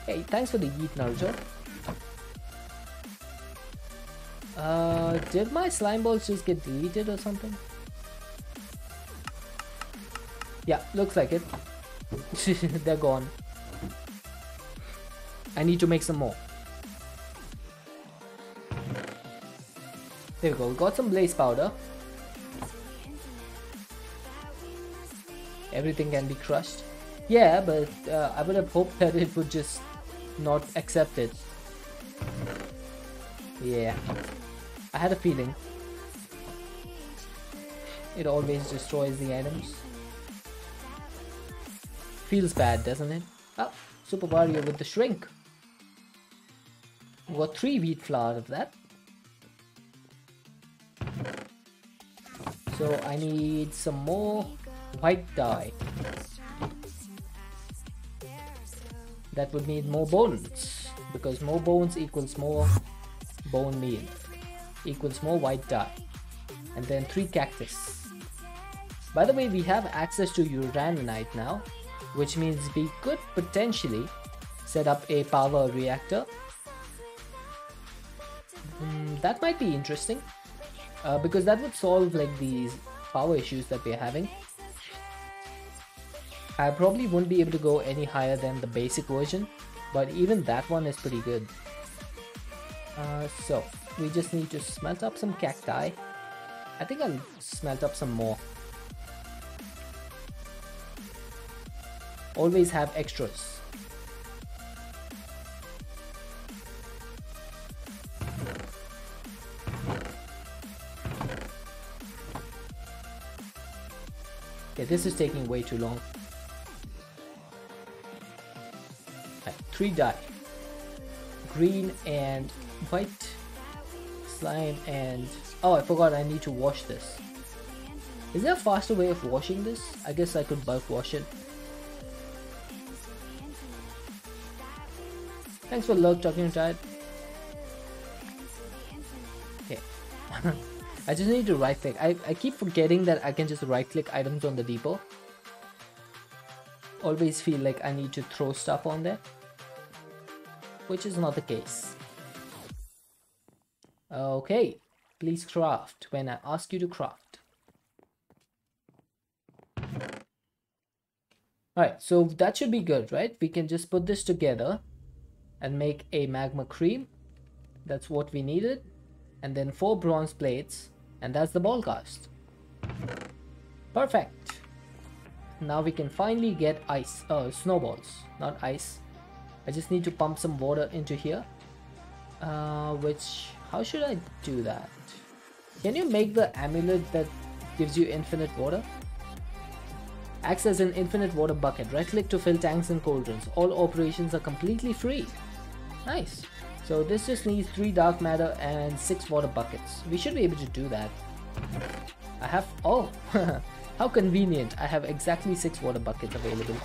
Hey, thanks for the yeet, Naruto. Did my slime balls just get deleted or something? Yeah, looks like it. They're gone. I need to make some more. There we go. We got some blaze powder. Everything can be crushed. Yeah, but I would have hoped that it would just not accept it. Yeah, I had a feeling. It always destroys the items. Feels bad, doesn't it? Oh, Super Mario with the shrink. We got 3 wheat flour of that. So I need some more white dye. That would need more bones, because more bones equals more bone meal, equals more white dye, and then 3 cactus. By the way, we have access to uraninite now, which means we could potentially set up a power reactor. That might be interesting, because that would solve like these power issues that we're having. I probably won't be able to go any higher than the basic version, but even that one is pretty good. So we just need to smelt up some cacti. I think I'll smelt up some more. Always have extras. Okay, this is taking way too long. 3 dye. Green and white. Slime and... oh, I forgot I need to wash this. Is there a faster way of washing this? I guess I could bulk wash it. Thanks for love, talking tide. Okay. I just need to right click. I keep forgetting that I can just right click items on the depot. Always feel like I need to throw stuff on there, which is not the case. Okay, please craft when I ask you to craft. Alright, so that should be good, right? We can just put this together and make a magma cream. That's what we needed. And then 4 bronze plates, and that's the ball cast. Perfect. Now we can finally get ice, snowballs, not ice. I just need to pump some water into here. How should I do that? Can you make the amulet that gives you infinite water? Acts as an infinite water bucket. Right click to fill tanks and cauldrons. All operations are completely free. Nice. So this just needs 3 dark matter and 6 water buckets. We should be able to do that. I have, oh, how convenient. I have exactly 6 water buckets available.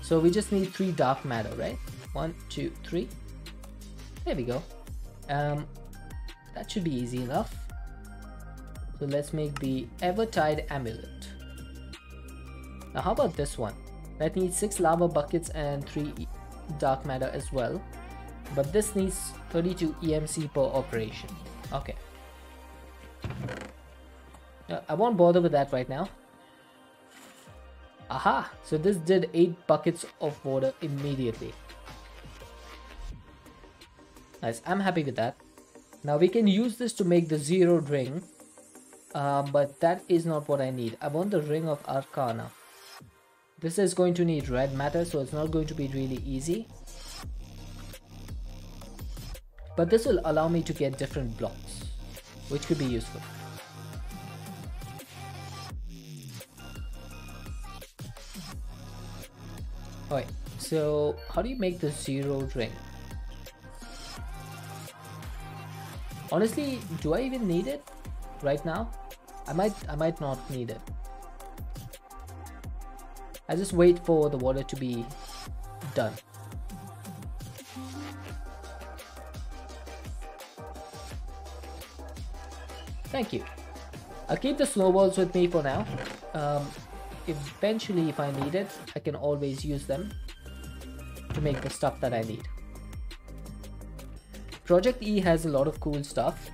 So we just need 3 dark matter, right? 1, 2, 3. There we go. That should be easy enough. So let's make the Evertide amulet. Now how about this one? That needs 6 lava buckets and 3 dark matter as well. But this needs 32 EMC per operation. Okay. I won't bother with that right now. Aha! So this did 8 buckets of water immediately. Nice, I'm happy with that. Now we can use this to make the zeroed ring. But that is not what I need. I want the Ring of Arcana. This is going to need red matter, so it's not going to be really easy. But this will allow me to get different blocks, which could be useful. Alright, so how do you make the zeroed ring? Honestly, do I even need it right now? I might not need it. I just wait for the water to be done. Thank you. I'll keep the snowballs with me for now. Eventually, if I need it, I can always use them to make the stuff that I need. Project E has a lot of cool stuff,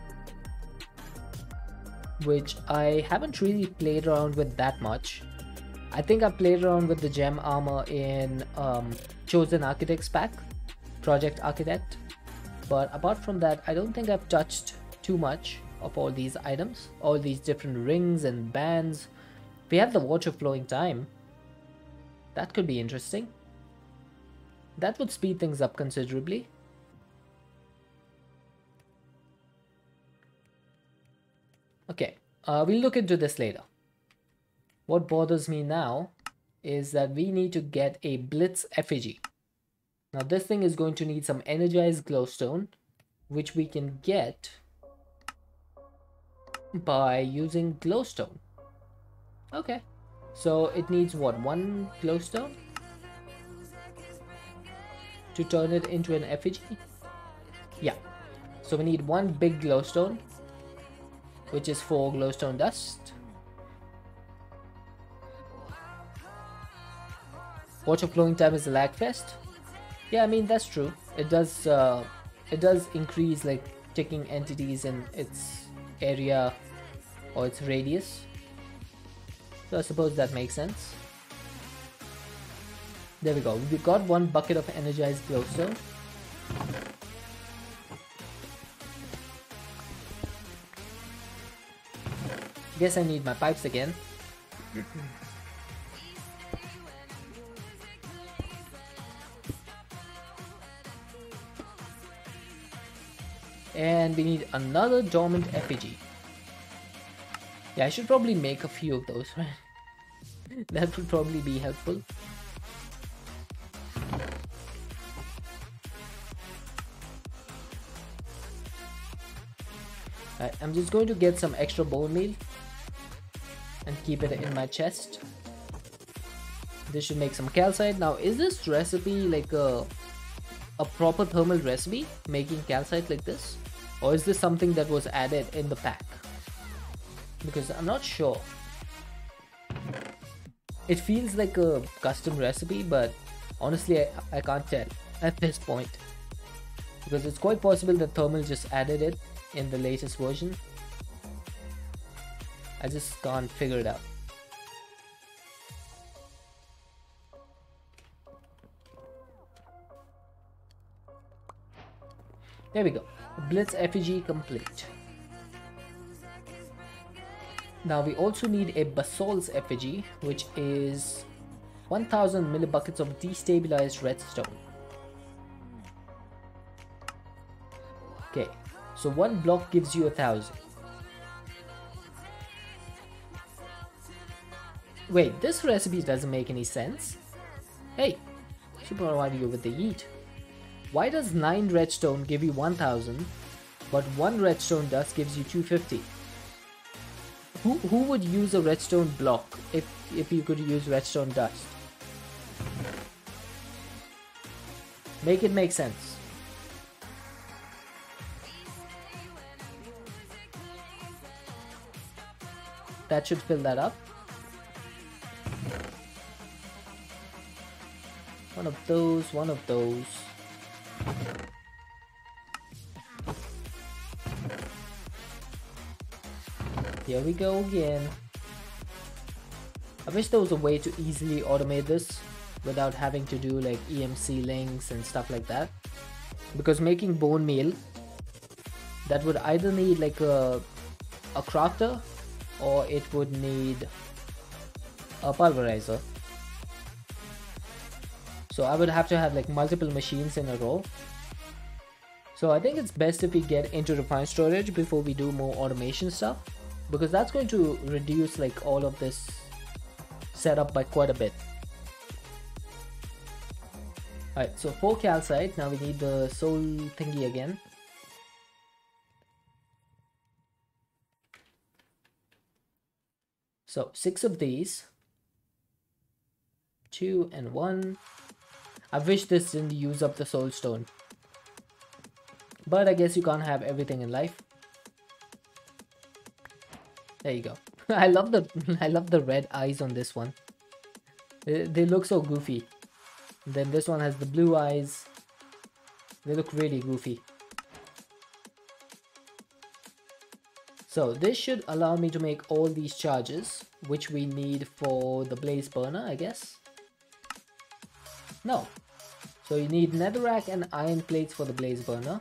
which I haven't really played around with that much. I think I played around with the gem armor in Chosen Architects pack, Project Architect. But apart from that, I don't think I've touched too much of all these items, all these different rings and bands. We have the Watch of Flowing Time. That could be interesting. That would speed things up considerably. Okay, we'll look into this later. What bothers me now is that we need to get a Blitz effigy. Now this thing is going to need some energized glowstone, which we can get by using glowstone. Okay, so it needs what, 1 glowstone to turn it into an effigy? Yeah, so we need 1 big glowstone, which is 4 glowstone dust. Watch of Flowing Time is a lag fest. Yeah, I mean, that's true. It does increase like ticking entities in its area or its radius. So I suppose that makes sense. There we go. We got 1 bucket of energized glowstone. Guess I need my pipes again. And we need another dormant effigy. Yeah, I should probably make a few of those, right? That would probably be helpful. Alright, I'm just going to get some extra bone meal and keep it in my chest. This should make some calcite. Now, is this recipe like a proper thermal recipe, making calcite like this? Or is this something that was added in the pack? Because I'm not sure. It feels like a custom recipe, but honestly I can't tell at this point. Because it's quite possible that Thermal just added it in the latest version. I just can't figure it out. There we go. Blitz effigy complete. Now we also need a Basal's effigy, which is 1000 millibuckets of destabilized redstone. Okay, so 1 block gives you 1000. Wait, this recipe doesn't make any sense. Hey, Super Mario with the yeet. Why does 9 redstone give you 1000, but 1 redstone dust gives you 250? Who would use a redstone block if you could use redstone dust? Make it make sense. That should fill that up. One of those, one of those. Here we go again. I wish there was a way to easily automate this without having to do like EMC links and stuff like that. Because making bone meal, that would either need like a crafter or it would need a pulverizer. So I would have to have like multiple machines in a row. So I think it's best if we get into refined storage before we do more automation stuff, because that's going to reduce like all of this setup by quite a bit. Alright, so 4 calcite. Now we need the soul thingy again. So 6 of these. 2 and 1. I wish this didn't use up the soul stone, but I guess you can't have everything in life. There you go. I love the red eyes on this one. They look so goofy. Then this one has the blue eyes. They look really goofy. So this should allow me to make all these charges, which we need for the blaze burner, I guess. No. So you need netherrack and iron plates for the blaze burner.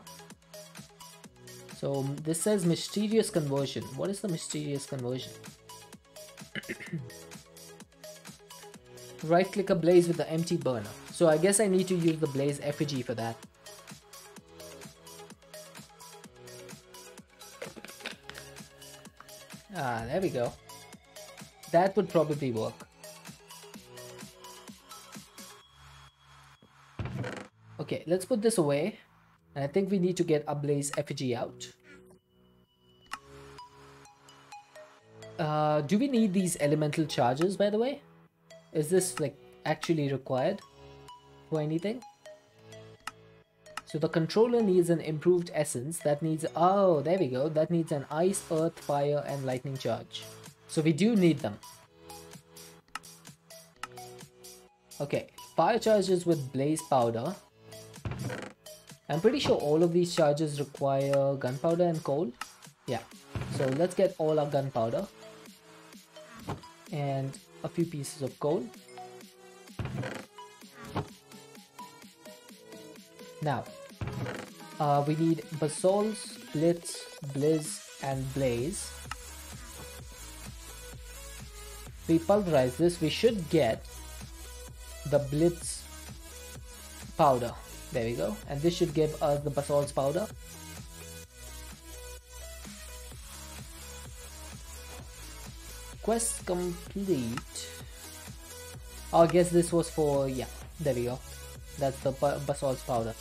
So this says mysterious conversion. What is the mysterious conversion? Right click a blaze with the empty burner. So I guess I need to use the blaze effigy for that. Ah, there we go. That would probably work. Okay, let's put this away. And I think we need to get a blaze effigy out. Do we need these elemental charges, by the way? Is this like actually required for anything? So the controller needs an improved essence that needs, oh, there we go. That needs an ice, earth, fire, and lightning charge. So we do need them. Okay, fire charges with blaze powder. I'm pretty sure all of these charges require gunpowder and coal. Yeah, so let's get all our gunpowder and a few pieces of coal. Now, we need basalts, blitz, blizz, and blaze. We pulverize this, we should get the blitz powder. There we go. And this should give us the basalts powder. Quest complete. Oh, I guess this was for, yeah, there we go. That's the basalts powder.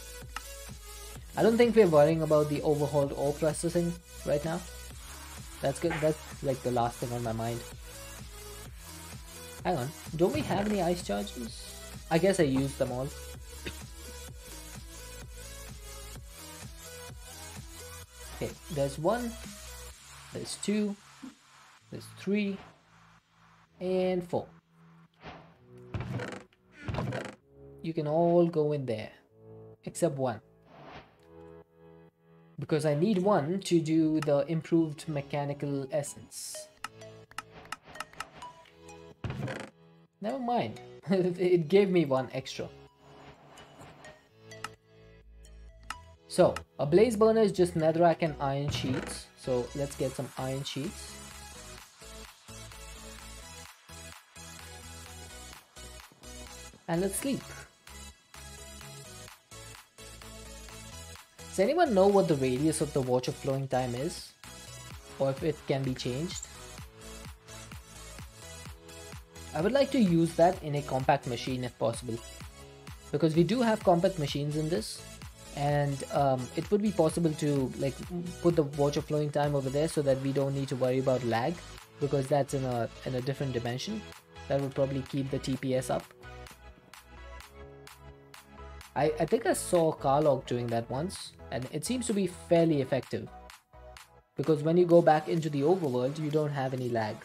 I don't think we're worrying about the overhauled ore processing right now. That's good. That's like the last thing on my mind. Hang on. Don't we have any ice charges? I guess I used them all. Okay, there's 1, there's 2, there's 3, and 4. You can all go in there, except 1. Because I need 1 to do the improved mechanical essence. Never mind, it gave me 1 extra. So, a blaze burner is just netherrack and iron sheets. So, let's get some iron sheets. And let's sleep. Does anyone know what the radius of the watch of flowing time is? Or if it can be changed? I would like to use that in a compact machine if possible. Because we do have compact machines in this. And it would be possible to like put the watch of flowing time over there so that we don't need to worry about lag, because that's in a different dimension. That would probably keep the TPS up. I think I saw Karlach doing that once, and it seems to be fairly effective. Because when you go back into the overworld, you don't have any lag.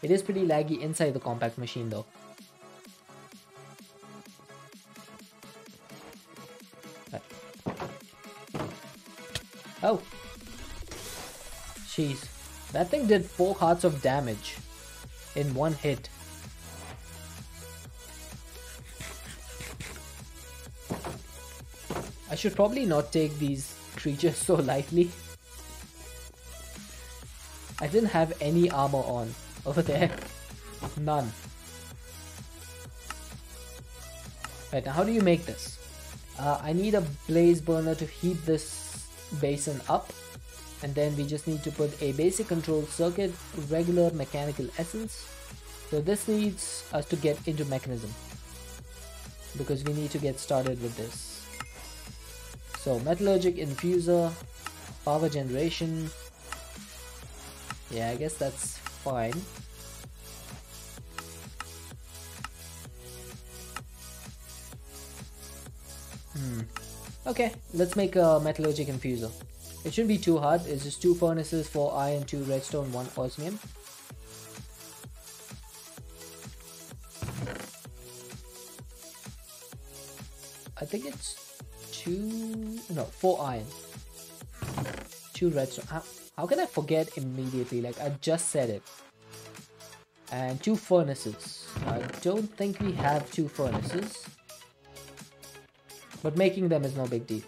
It is pretty laggy inside the compact machine though. Oh, jeez, that thing did 4 hearts of damage in 1 hit. I should probably not take these creatures so lightly. I didn't have any armor on over there. None. Right, now how do you make this? I need a blaze burner to heat this basin up, and then we just need to put a basic control circuit, regular mechanical essence. So this needs us to get into mechanism, because we need to get started with this. So metallurgic infuser, power generation. Yeah, I guess that's fine. Okay, let's make a metallurgic infuser. It shouldn't be too hard. It's just 2 furnaces, 4 iron, 2 redstone, 1 osmium. I think it's 4 iron, 2 redstone. How can I forget immediately? Like, I just said it. And 2 furnaces. I don't think we have 2 furnaces. But making them is no big deal.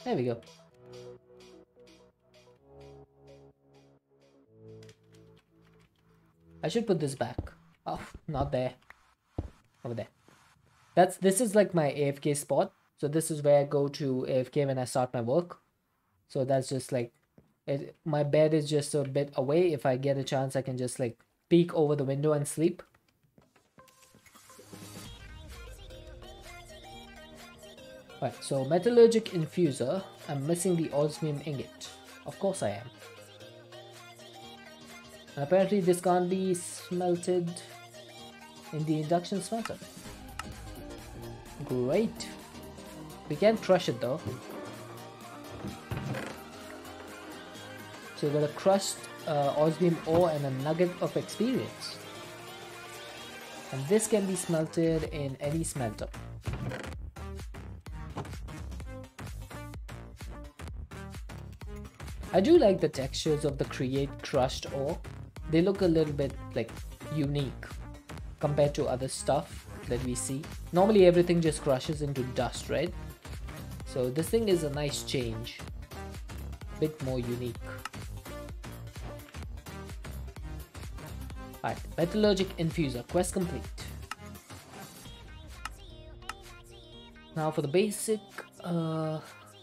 There we go. I should put this back. Oh, not there. Over there. This is like my AFK spot. So this is where I go to AFK when I start my work. So that's just like my bed is just a bit away. If I get a chance, I can just like peek over the window and sleep. Right, so metallurgic infuser. I'm missing the osmium ingot. Of course I am. And apparently this can't be smelted in the induction smelter. Great. We can crush it though. So we got a crushed osmium ore and a nugget of experience. And this can be smelted in any smelter. I do like the textures of the create crushed ore. They look a little bit like unique compared to other stuff that we see. Normally everything just crushes into dust, right? So this thing is a nice change. Bit more unique. Alright, metallurgic infuser, quest complete. Now for the basic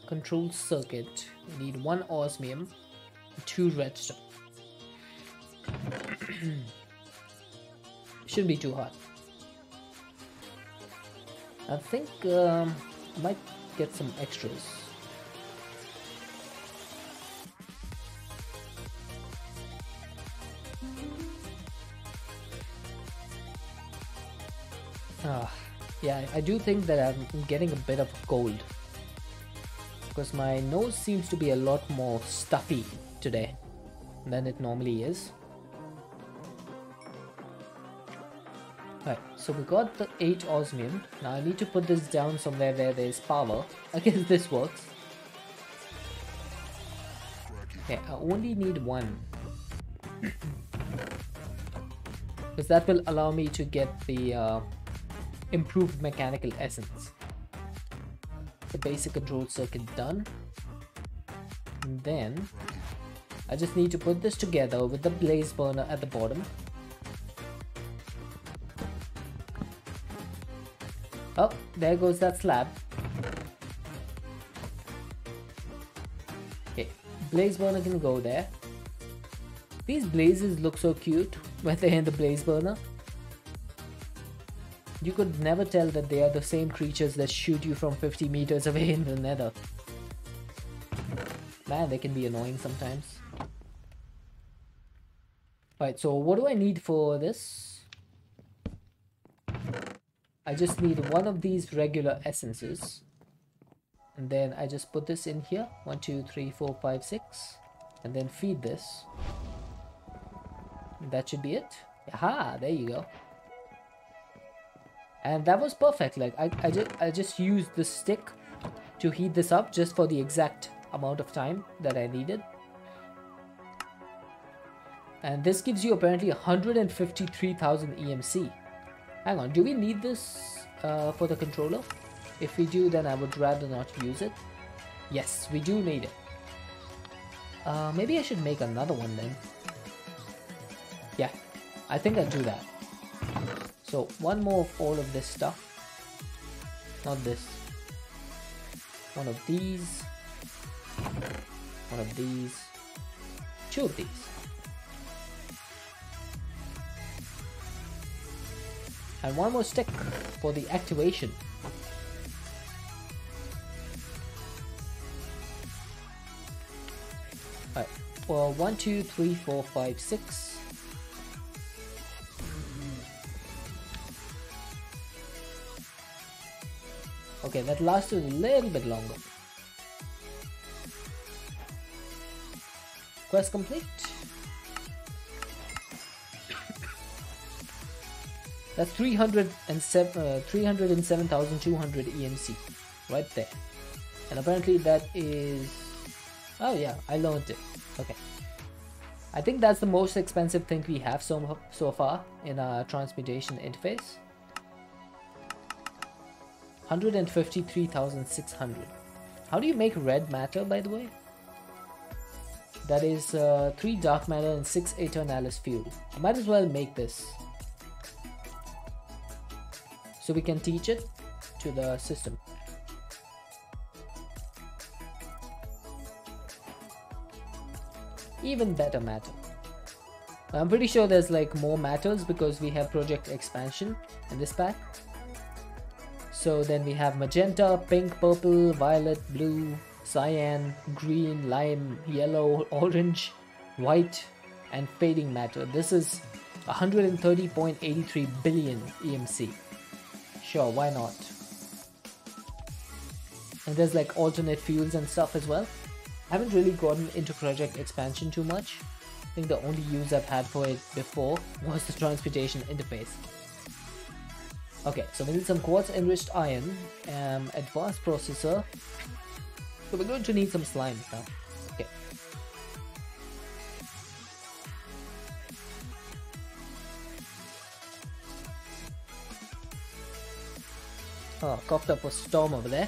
control circuit, we need 1 osmium, 2 redstone. Shouldn't be too hard. I think I might get some extras. Yeah, I do think that I'm getting a bit of a cold because my nose seems to be a lot more stuffy today than it normally is. Right, so we got the 8 osmium. Now I need to put this down somewhere where there's power. I guess this works. Okay, I only need 1. Because that will allow me to get the improved mechanical essence. The basic control circuit done. And then I just need to put this together with the blaze burner at the bottom. Oh, there goes that slab. Okay, blaze burner can go there. These blazes look so cute when they're in the blaze burner. You could never tell that they are the same creatures that shoot you from 50 meters away in the nether. Man, they can be annoying sometimes. Right, so what do I need for this? I just need 1 of these regular essences. And then I just put this in here. 1, 2, 3, 4, 5, 6. And then feed this. And that should be it. Aha, there you go. And that was perfect. Like I just used the stick to heat this up just for the exact amount of time that I needed. And this gives you apparently 153,000 EMC. Hang on, do we need this for the controller? If we do, then I would rather not use it. Yes, we do need it. Maybe I should make another one then. Yeah, I think I'll do that. So 1 more of all of this stuff. Not this. 1 of these. 1 of these. 2 of these. And 1 more stick for the activation. Alright, well 1, 2, 3, 4, 5, 6. Okay, that lasted a little bit longer. Quest complete. That's 307,200 EMC right there. And apparently that is, oh yeah, I learned it. Okay, I think that's the most expensive thing we have so far in our transmutation interface. 153,600. How do you make red matter, by the way? That is 3 dark matter and 6 Aeternalis fuel. I might as well make this so we can teach it to the system. Even better matter. I'm pretty sure there's like more matters because we have project expansion in this pack. So then we have magenta, pink, purple, violet, blue, cyan, green, lime, yellow, orange, white, and fading matter. This is 130.83 billion EMC. Sure, why not? And there's like alternate fuels and stuff as well. I haven't really gotten into project expansion too much. I think the only use I've had for it before was the transmutation interface. Okay, so we need some quartz enriched iron, advanced processor. So we're going to need some slimes now. Okay. Oh, coughed up a storm over there.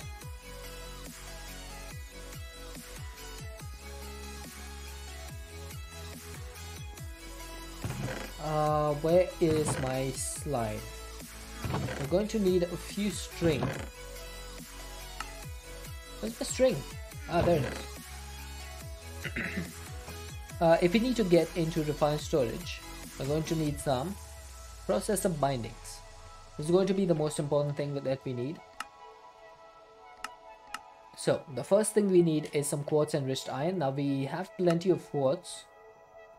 Where is my slime? We're going to need a few string. Where's the string? Ah, there it is. If we need to get into refined storage, we're going to need some processor bindings. This is going to be the most important thing that we need. So the first thing we need is some quartz enriched iron. Now we have plenty of quartz.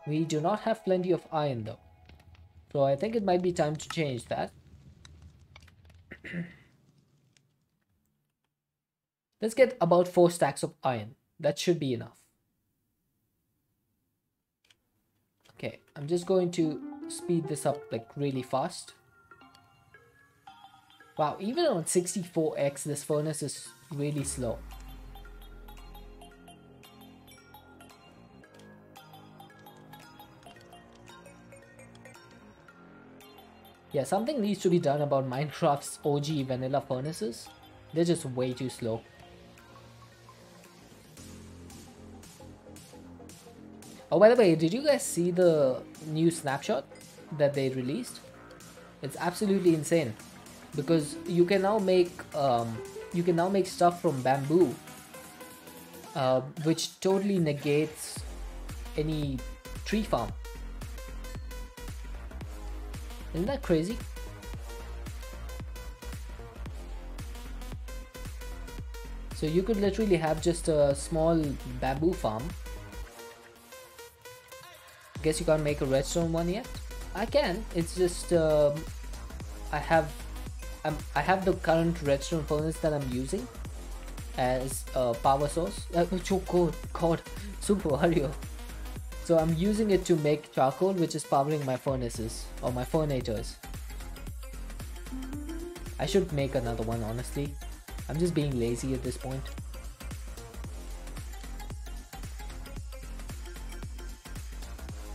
We do not have plenty of iron though. So I think it might be time to change that. Let's get about 4 stacks of iron. That should be enough. Okay, I'm just going to speed this up like really fast. Wow, even on 64x this furnace is really slow. Yeah, something needs to be done about Minecraft's OG vanilla furnaces. They're just way too slow. Oh, by the way, did you guys see the new snapshot that they released? It's absolutely insane because you can now make stuff from bamboo, which totally negates any tree farm. Isn't that crazy? So you could literally have just a small bamboo farm. Guess you can't make a redstone one yet. I can. It's just I have the current redstone furnace that I'm using as a power source. Oh God, Super Mario. So I'm using it to make charcoal, which is powering my furnaces or my furnators. I should make another one, honestly. I'm just being lazy at this point.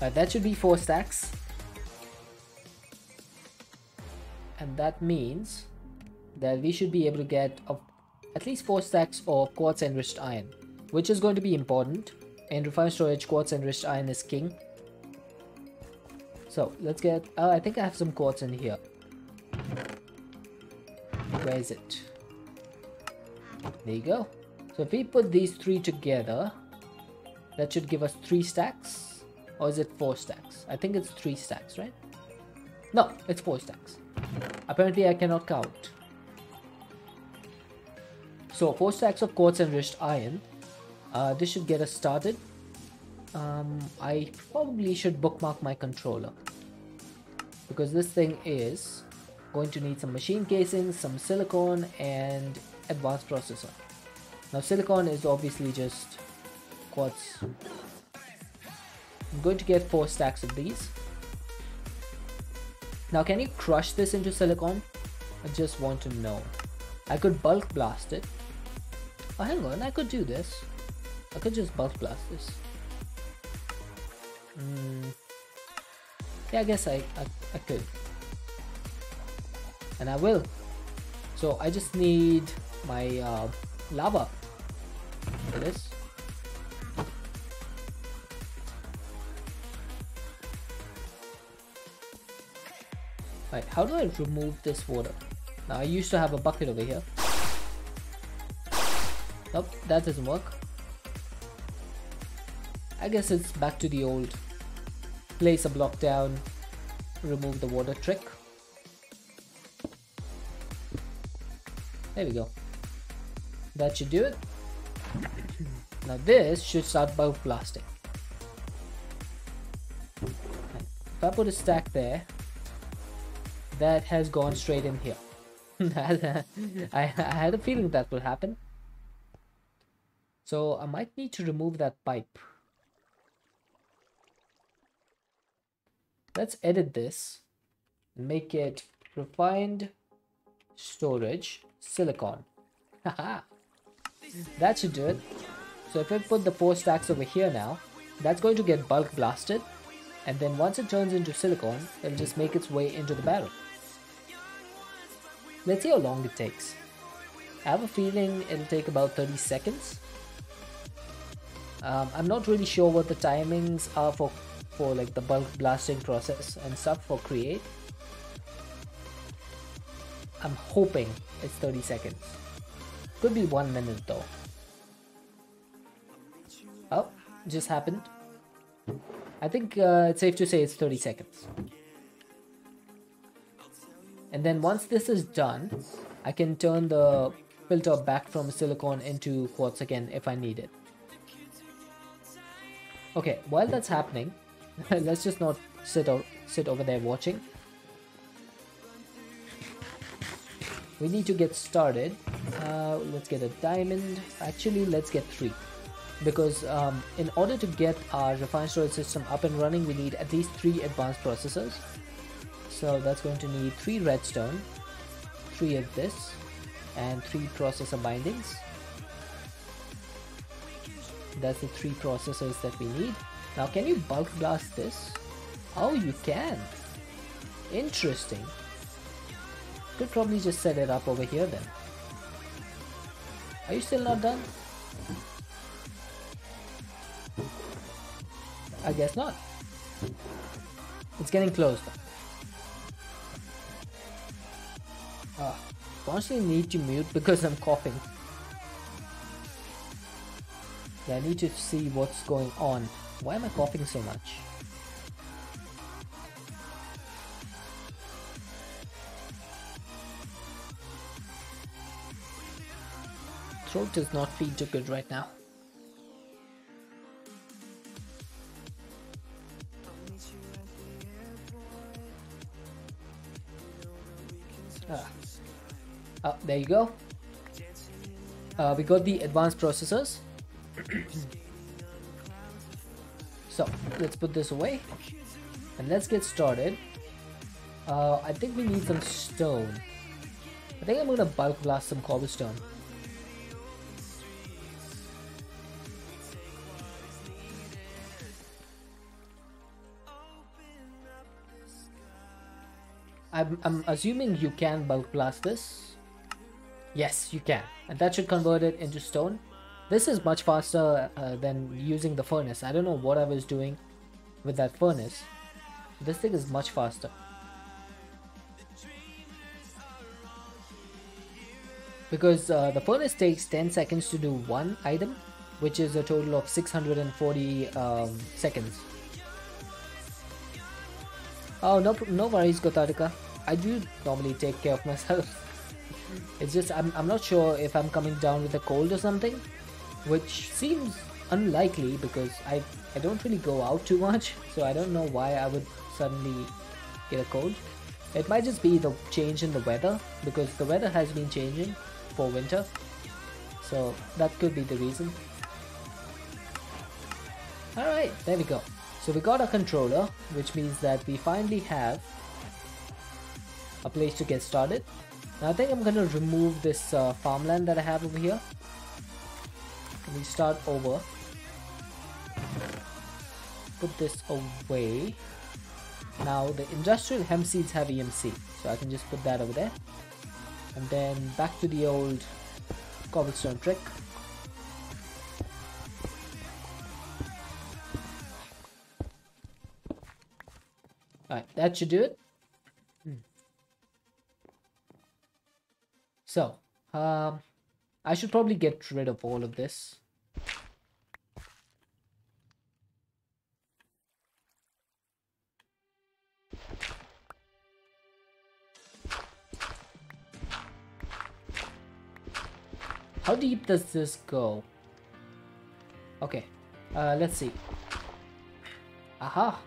That should be 4 stacks. And that means that we should be able to get at least 4 stacks of quartz enriched iron, which is going to be important. In refined storage, quartz enriched iron is king. So let's get, I think I have some quartz in here. Where is it? There you go. So if we put these 3 together, that should give us 3 stacks. Or is it 4 stacks? I think it's 3 stacks, right? No, it's 4 stacks. Apparently I cannot count. So 4 stacks of quartz enriched iron. This should get us started. I probably should bookmark my controller because this thing is going to need some machine casings, some silicon, and advanced processor. Now silicon is obviously just quartz. I'm going to get 4 stacks of these. Now can you crush this into silicon? I just want to know. I could bulk blast it. Oh, hang on, I could do this. I could just bulk blast this. Yeah, I guess I could. And I will. So I just need my lava for this. Right, how do I remove this water? Now I used to have a bucket over here. Nope, that doesn't work. I guess it's back to the old place a block down, remove the water trick. There we go. That should do it. Now this should start bulk blasting. If I put a stack there, that has gone straight in here. I had a feeling that would happen. So I might need to remove that pipe. Let's edit this and make it refined storage silicon. Haha. That should do it. So if I put the 4 stacks over here now, that's going to get bulk blasted, and then once it turns into silicon, it'll just make its way into the barrel. Let's see how long it takes. I have a feeling it'll take about 30 seconds. I'm not really sure what the timings are for like the bulk blasting process and stuff for create. I'm hoping it's 30 seconds. Could be 1 minute though. Oh, just happened. I think it's safe to say it's 30 seconds. And then once this is done, I can turn the filter back from silicone into quartz again if I need it. Okay, while that's happening, let's just not sit over there watching. We need to get started. Let's get a diamond. Actually, let's get 3. Because in order to get our refined storage system up and running, we need at least 3 advanced processors. So that's going to need 3 redstone, 3 of this, and 3 processor bindings. That's the 3 processors that we need. Now can you bulk blast this? Oh, you can. Interesting. Could probably just set it up over here then. Are you still not done? I guess not. It's getting close though. Constantly need to mute because I'm coughing. Yeah, I need to see what's going on. Why am I coughing so much? Throat does not feel too good right now. Oh, there you go. We got the advanced processors. So let's put this away and let's get started. I think we need some stone. I think I'm gonna bulk blast some cobblestone. I'm assuming you can bulk blast this. Yes, you can, and that should convert it into stone. This is much faster than using the furnace. I don't know what I was doing with that furnace. This thing is much faster. Because the furnace takes 10 seconds to do one item, which is a total of 640 seconds. Oh, no worries, Gotarika. I do normally take care of myself. It's just I'm not sure if I'm coming down with a cold or something, which seems unlikely because I don't really go out too much, so I don't know why I would suddenly get a cold. It might just be the change in the weather, because the weather has been changing for winter, so that could be the reason. Alright, there we go. So we got a controller, which means that we finally have a place to get started. Now I think I'm gonna remove this farmland that I have over here. We start over. Put this away. Now the industrial hemp seeds have EMC, so I can just put that over there. And then back to the old cobblestone trick. Alright, that should do it. So, I should probably get rid of all of this. How deep does this go? Okay, let's see. Aha!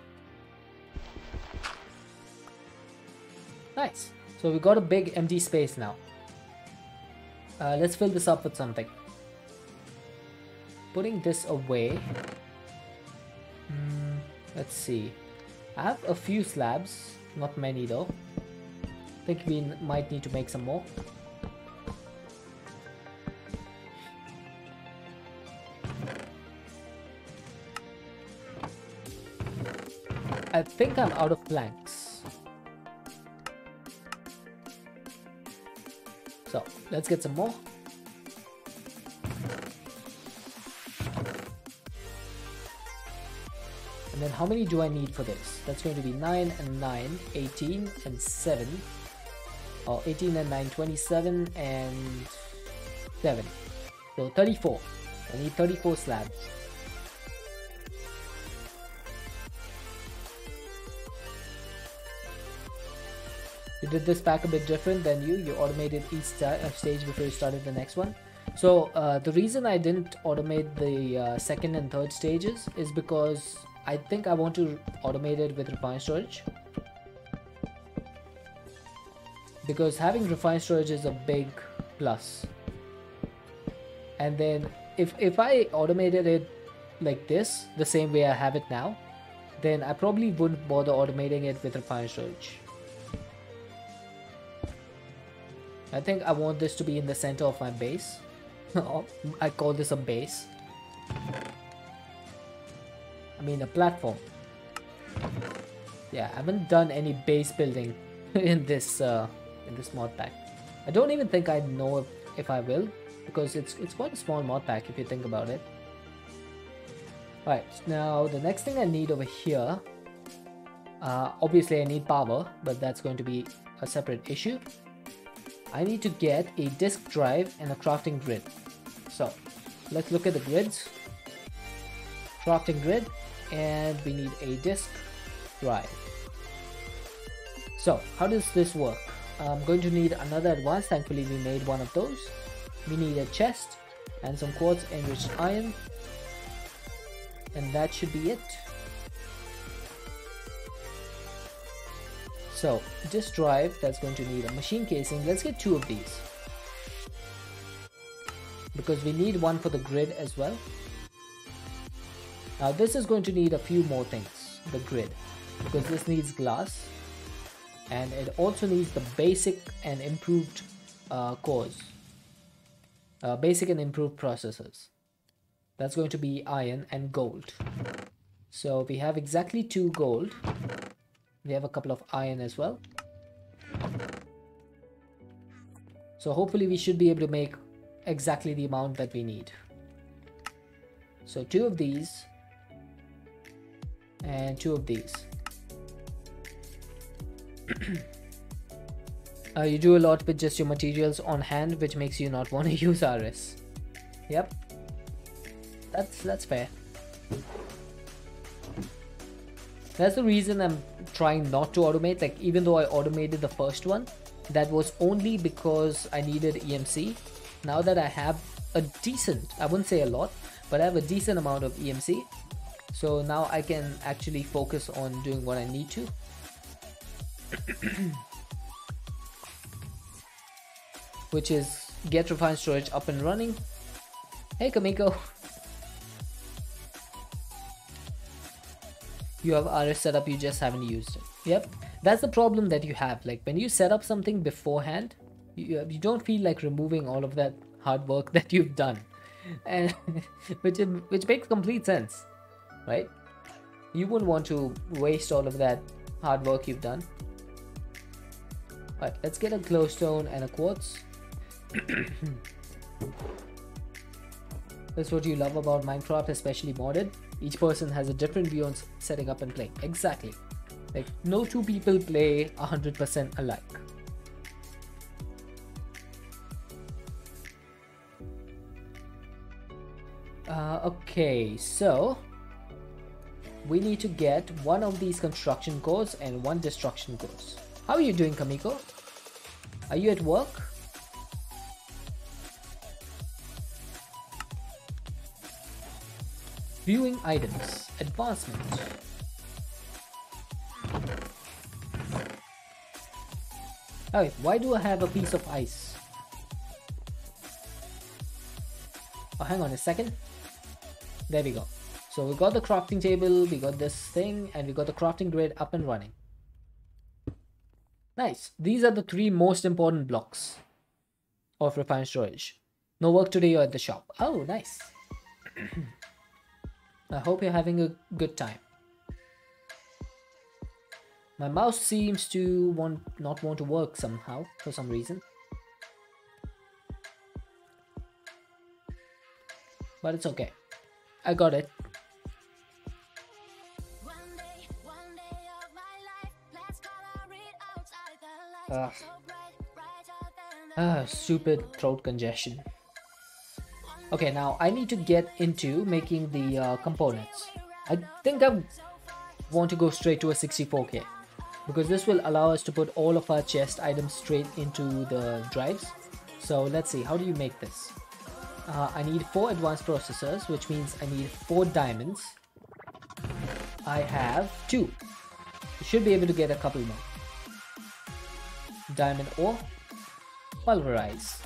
Nice. So we got a big empty space now. Let's fill this up with something. Putting this away. Let's see. I have a few slabs, not many though. I think we might need to make some more. I think I'm out of planks. So let's get some more. And then how many do I need for this? That's going to be 9 and 9, 18 and 7. Or 18 and 9, 27 and 7. So 34. I need 34 slabs. You did this pack a bit different than you automated each stage before you started the next one. So the reason I didn't automate the second and third stages is because I think I want to automate it with refined storage. Because having refined storage is a big plus. And then if I automated it like this, the same way I have it now, then I probably wouldn't bother automating it with refined storage. I think I want this to be in the center of my base. I call this a base. I mean a platform. Yeah, I haven't done any base building in this mod pack. I don't even think I know if I will, because it's quite a small mod pack if you think about it. Alright, now the next thing I need over here, obviously I need power, but that's going to be a separate issue. I need to get a disk drive and a crafting grid. So let's look at the grids. Crafting grid, and we need a disk drive. So how does this work? I'm going to need another advanced. Thankfully we made one of those. We need a chest and some quartz enriched iron, and that should be it. So disk drive, that's going to need a machine casing. Let's get 2 of these, because we need one for the grid as well. Now this is going to need a few more things, the grid, because this needs glass, and it also needs the basic and improved cores, basic and improved processors. That's going to be iron and gold. So we have exactly 2 gold. We have a couple of iron as well. So hopefully we should be able to make exactly the amount that we need. So 2 of these and 2 of these. You do a lot with just your materials on hand, which makes you not want to use RS. Yep, that's fair. That's the reason I'm trying not to automate. Like, even though I automated the first one, that was only because I needed EMC. Now that I have a decent, I wouldn't say a lot, but I have a decent amount of EMC, so now I can actually focus on doing what I need to. Which is get refined storage up and running. Hey Kamiko, you have RS set up, you just haven't used it. Yep, That's the problem that you have. Like when you set up something beforehand, you don't feel like removing all of that hard work that you've done, and which makes complete sense, right? You wouldn't want to waste all of that hard work you've done. Alright, let's get a glowstone and a quartz. That's what you love about Minecraft, especially modded. Each person has a different view on setting up and playing. Exactly. Like, no two people play 100% alike. Okay, so we need to get one of these construction cores and one destruction cores. How are you doing, Kamiko? Are you at work? Viewing items. Advancement. Alright, why do I have a piece of ice? Oh, hang on a second. There we go. So we got the crafting table, we got this thing, and we got the crafting grid up and running. Nice. These are the 3 most important blocks of refined storage. No work today, you're at the shop. Oh, nice. I hope you're having a good time. My mouse seems to not want to work somehow, for some reason. But it's okay. I got it. Stupid throat congestion. Okay, now I need to get into making the components. I think I want to go straight to a 64K because this will allow us to put all of our chest items straight into the drives. So let's see, how do you make this? I need 4 advanced processors, which means I need 4 diamonds. I have 2. You should be able to get a couple more. Diamond ore, pulverize.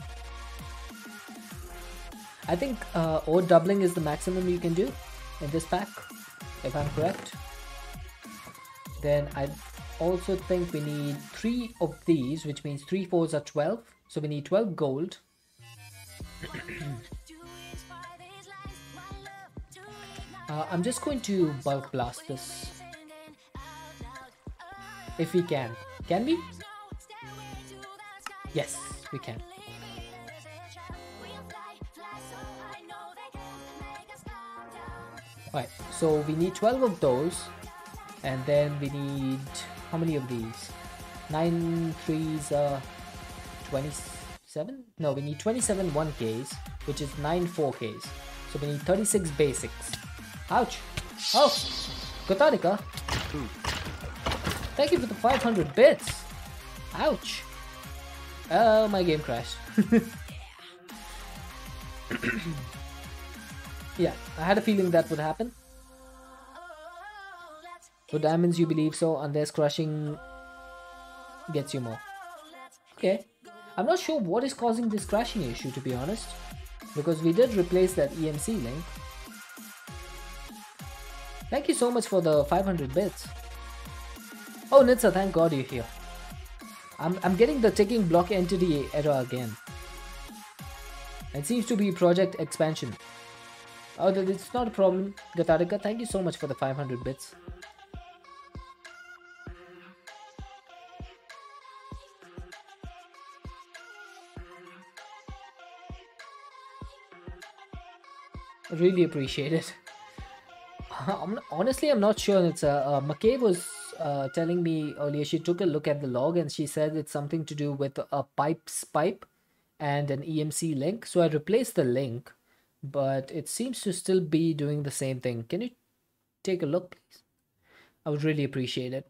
I think ore doubling is the maximum you can do in this pack, if I'm correct. Then I also think we need 3 of these, which means 3 4s are 12. So we need 12 gold. I'm just going to bulk blast this. If we can. Can we? Yes, we can. Alright, so we need 12 of those. And then we need... how many of these? 9 3s, 27? No, we need 27 1Ks, which is 9 4Ks. So we need 36 basics. Ouch! Oh! Gotarika! Thank you for the 500 bits! Ouch! Oh, my game crashed. Yeah, I had a feeling that would happen. For diamonds, you believe so, unless crushing gets you more. Okay. I'm not sure what is causing this crashing issue, to be honest. Because we did replace that EMC link. Thank you so much for the 500 bits. Oh, Nitsa, thank God you're here. I'm getting the ticking block entity error again. It seems to be project expansion. Oh, it's not a problem. Gatarika, thank you so much for the 500 bits. Really appreciate it. Honestly, I'm not sure. It's McKay was telling me earlier. She took a look at the log and she said it's something to do with a pipe and an EMC link. So I replaced the link, but it seems to still be doing the same thing. Can you take a look, please? I would really appreciate it.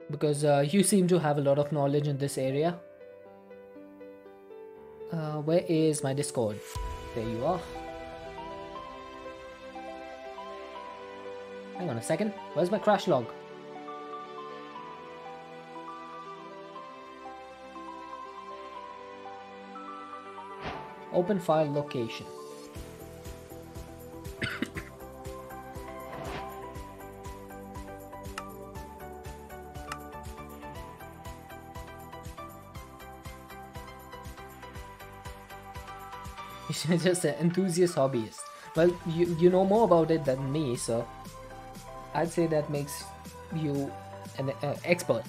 Because you seem to have a lot of knowledge in this area. Where is my Discord? There you are. Hang on a second. Where's my crash log? Open file location. You're just an enthusiast hobbyist. Well, you know more about it than me, so I'd say that makes you an expert.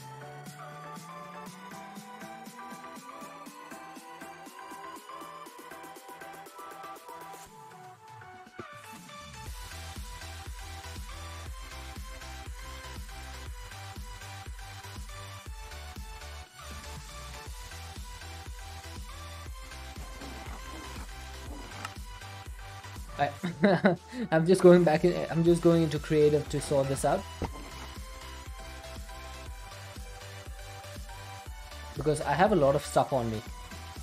I, I'm just going back in, I'm just going into creative to sort this out, because I have a lot of stuff on me.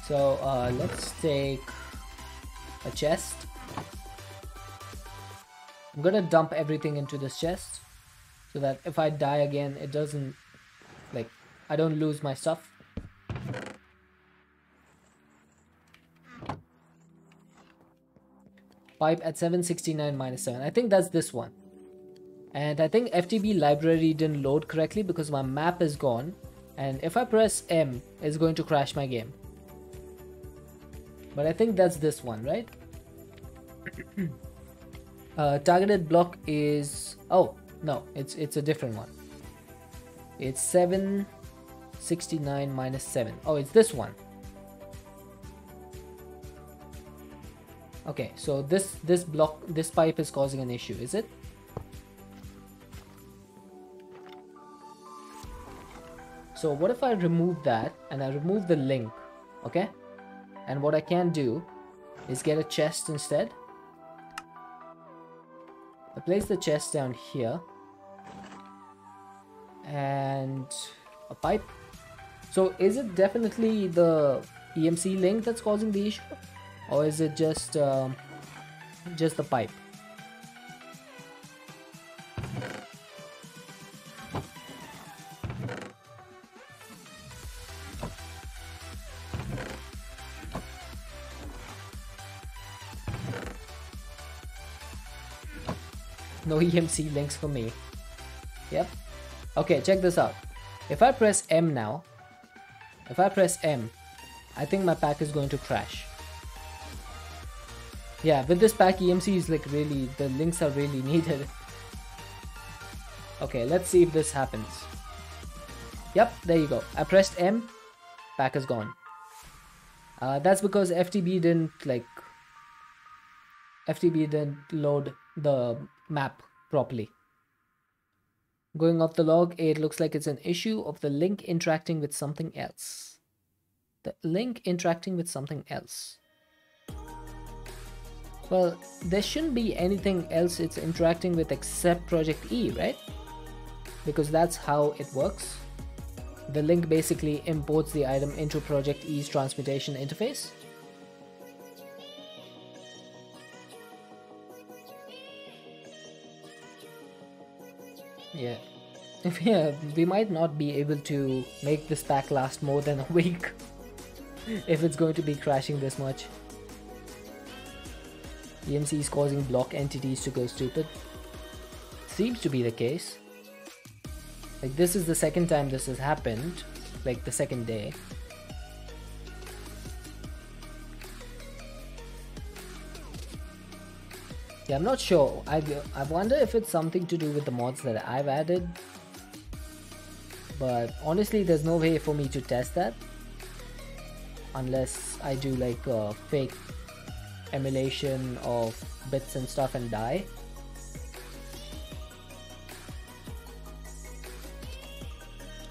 So let's take a chest. I'm gonna dump everything into this chest so that if I die again, it doesn't, like, I don't lose my stuff. Pipe at 769 minus 7. I think that's this one. And I think FTB library didn't load correctly because my map is gone. And if I press M, it's going to crash my game. But I think that's this one, right? Targeted block is... Oh, no, it's a different one. It's 769 minus 7. Oh, it's this one. Okay, so this pipe is causing an issue, is it? So what if I remove that and I remove the link, okay? And what I can do is get a chest instead. I place the chest down here and a pipe. So is it definitely the EMC link that's causing the issue? Or is it just the pipe? No EMC links for me. Yep. Okay, check this out. If I press M now, I think my pack is going to crash. Yeah, with this pack, EMC is like really, the links are really needed. Okay, let's see if this happens. Yep, there you go. I pressed M, pack is gone. That's because FTB didn't load the map properly. Going off the log, it looks like it's an issue of the link interacting with something else. The link interacting with something else. Well, there shouldn't be anything else it's interacting with except Project E, right? Because that's how it works. The link basically imports the item into Project E's transmutation interface. Yeah. Yeah, we might not be able to make this pack last more than a week if it's going to be crashing this much. EMC is causing block entities to go stupid. Seems to be the case. Like, this is the second time this has happened, like the second day. Yeah, I'm not sure. I wonder if it's something to do with the mods that I've added. But honestly, there's no way for me to test that unless I do like a fake emulation of bits and stuff and die.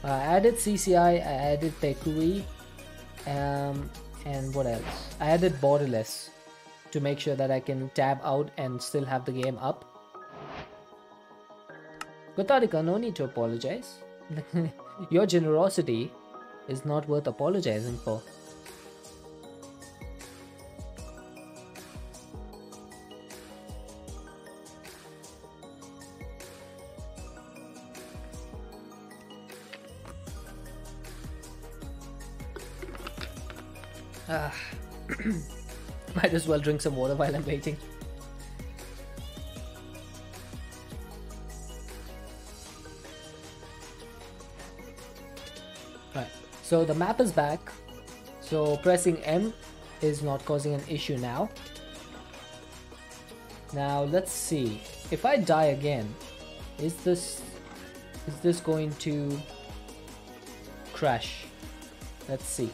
I added CCI, I added Pekui, and what else? I added Borderless to make sure that I can tab out and still have the game up. Gotarika, no need to apologize. Your generosity is not worth apologizing for. Might as well drink some water while I'm waiting. Right, so the map is back. So pressing M is not causing an issue now. Now let's see. If I die again, is this going to crash? Let's see.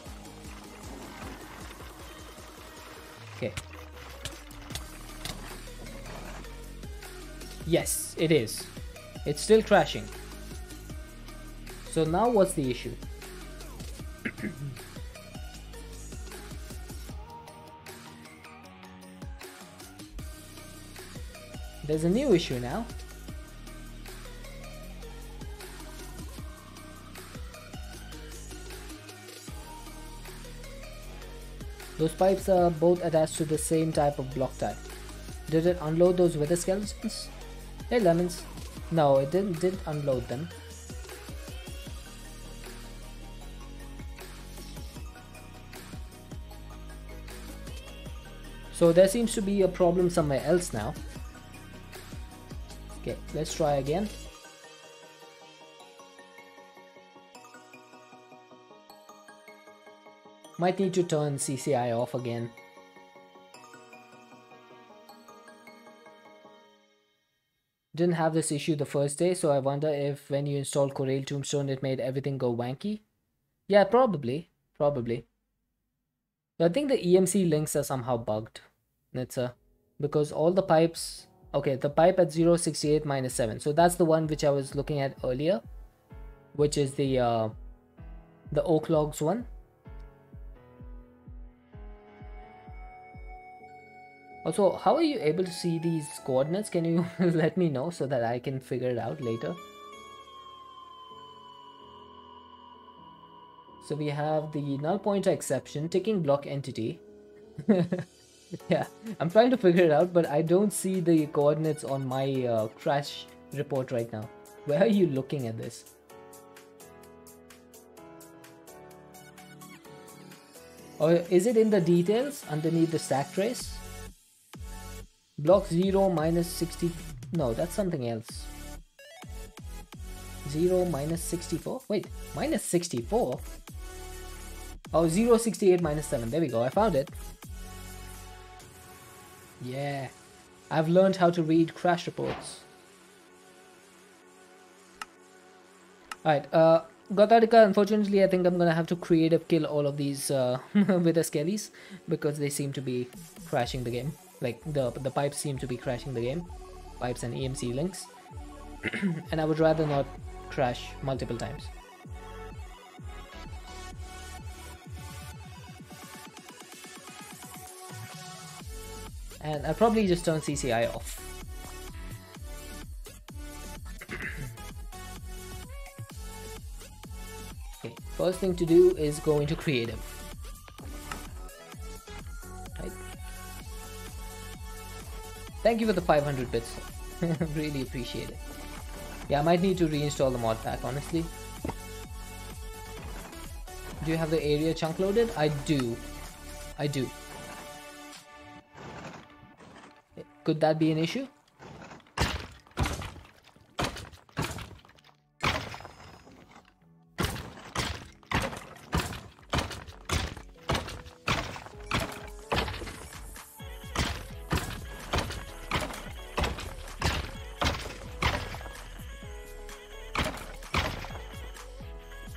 Okay. Yes, it is. It's still crashing. So now what's the issue? There's a new issue now. Those pipes are both attached to the same type of block type. Did it unload those wither skeletons? Hey lemons. No, it didn't unload them. So there seems to be a problem somewhere else now. Okay, let's try again. Might need to turn CCI off again. Didn't have this issue the first day, so I wonder if when you installed Corel Tombstone it made everything go wanky. Yeah, probably. But I think the EMC links are somehow bugged. Because all the pipes... Okay, the pipe at 068 minus 7. So that's the one which I was looking at earlier, which is the oak logs one. Also, how are you able to see these coordinates? Can you let me know so that I can figure it out later? So we have the null pointer exception, ticking block entity. Yeah, I'm trying to figure it out, but I don't see the coordinates on my crash report right now. Where are you looking at this? Or is it in the details underneath the stack trace? Block 0 minus 60... No, that's something else. 0 minus 64? Wait, minus 64? Oh, 068 minus 7. There we go, I found it. Yeah, I've learned how to read crash reports. Alright, Gotharika, unfortunately I think I'm gonna have to creative kill all of these wither skellies because they seem to be crashing the game. Like, the pipes seem to be crashing the game. Pipes and EMC links. And I would rather not crash multiple times. And I'll probably just turn CCI off. Okay, first thing to do is go into creative. Right. Thank you for the 500 bits. Really appreciate it. Yeah, I might need to reinstall the mod pack, honestly. Do you have the area chunk loaded? I do. Could that be an issue?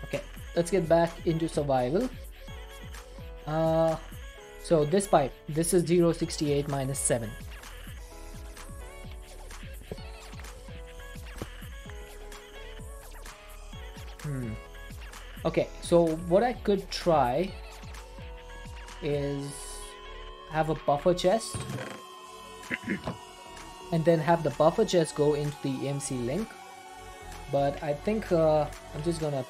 Okay, let's get back into survival. So this pipe, this is 068 minus 7. Okay, so what I could try is have a buffer chest and then have the buffer chest go into the EMC link. But I think I'm just gonna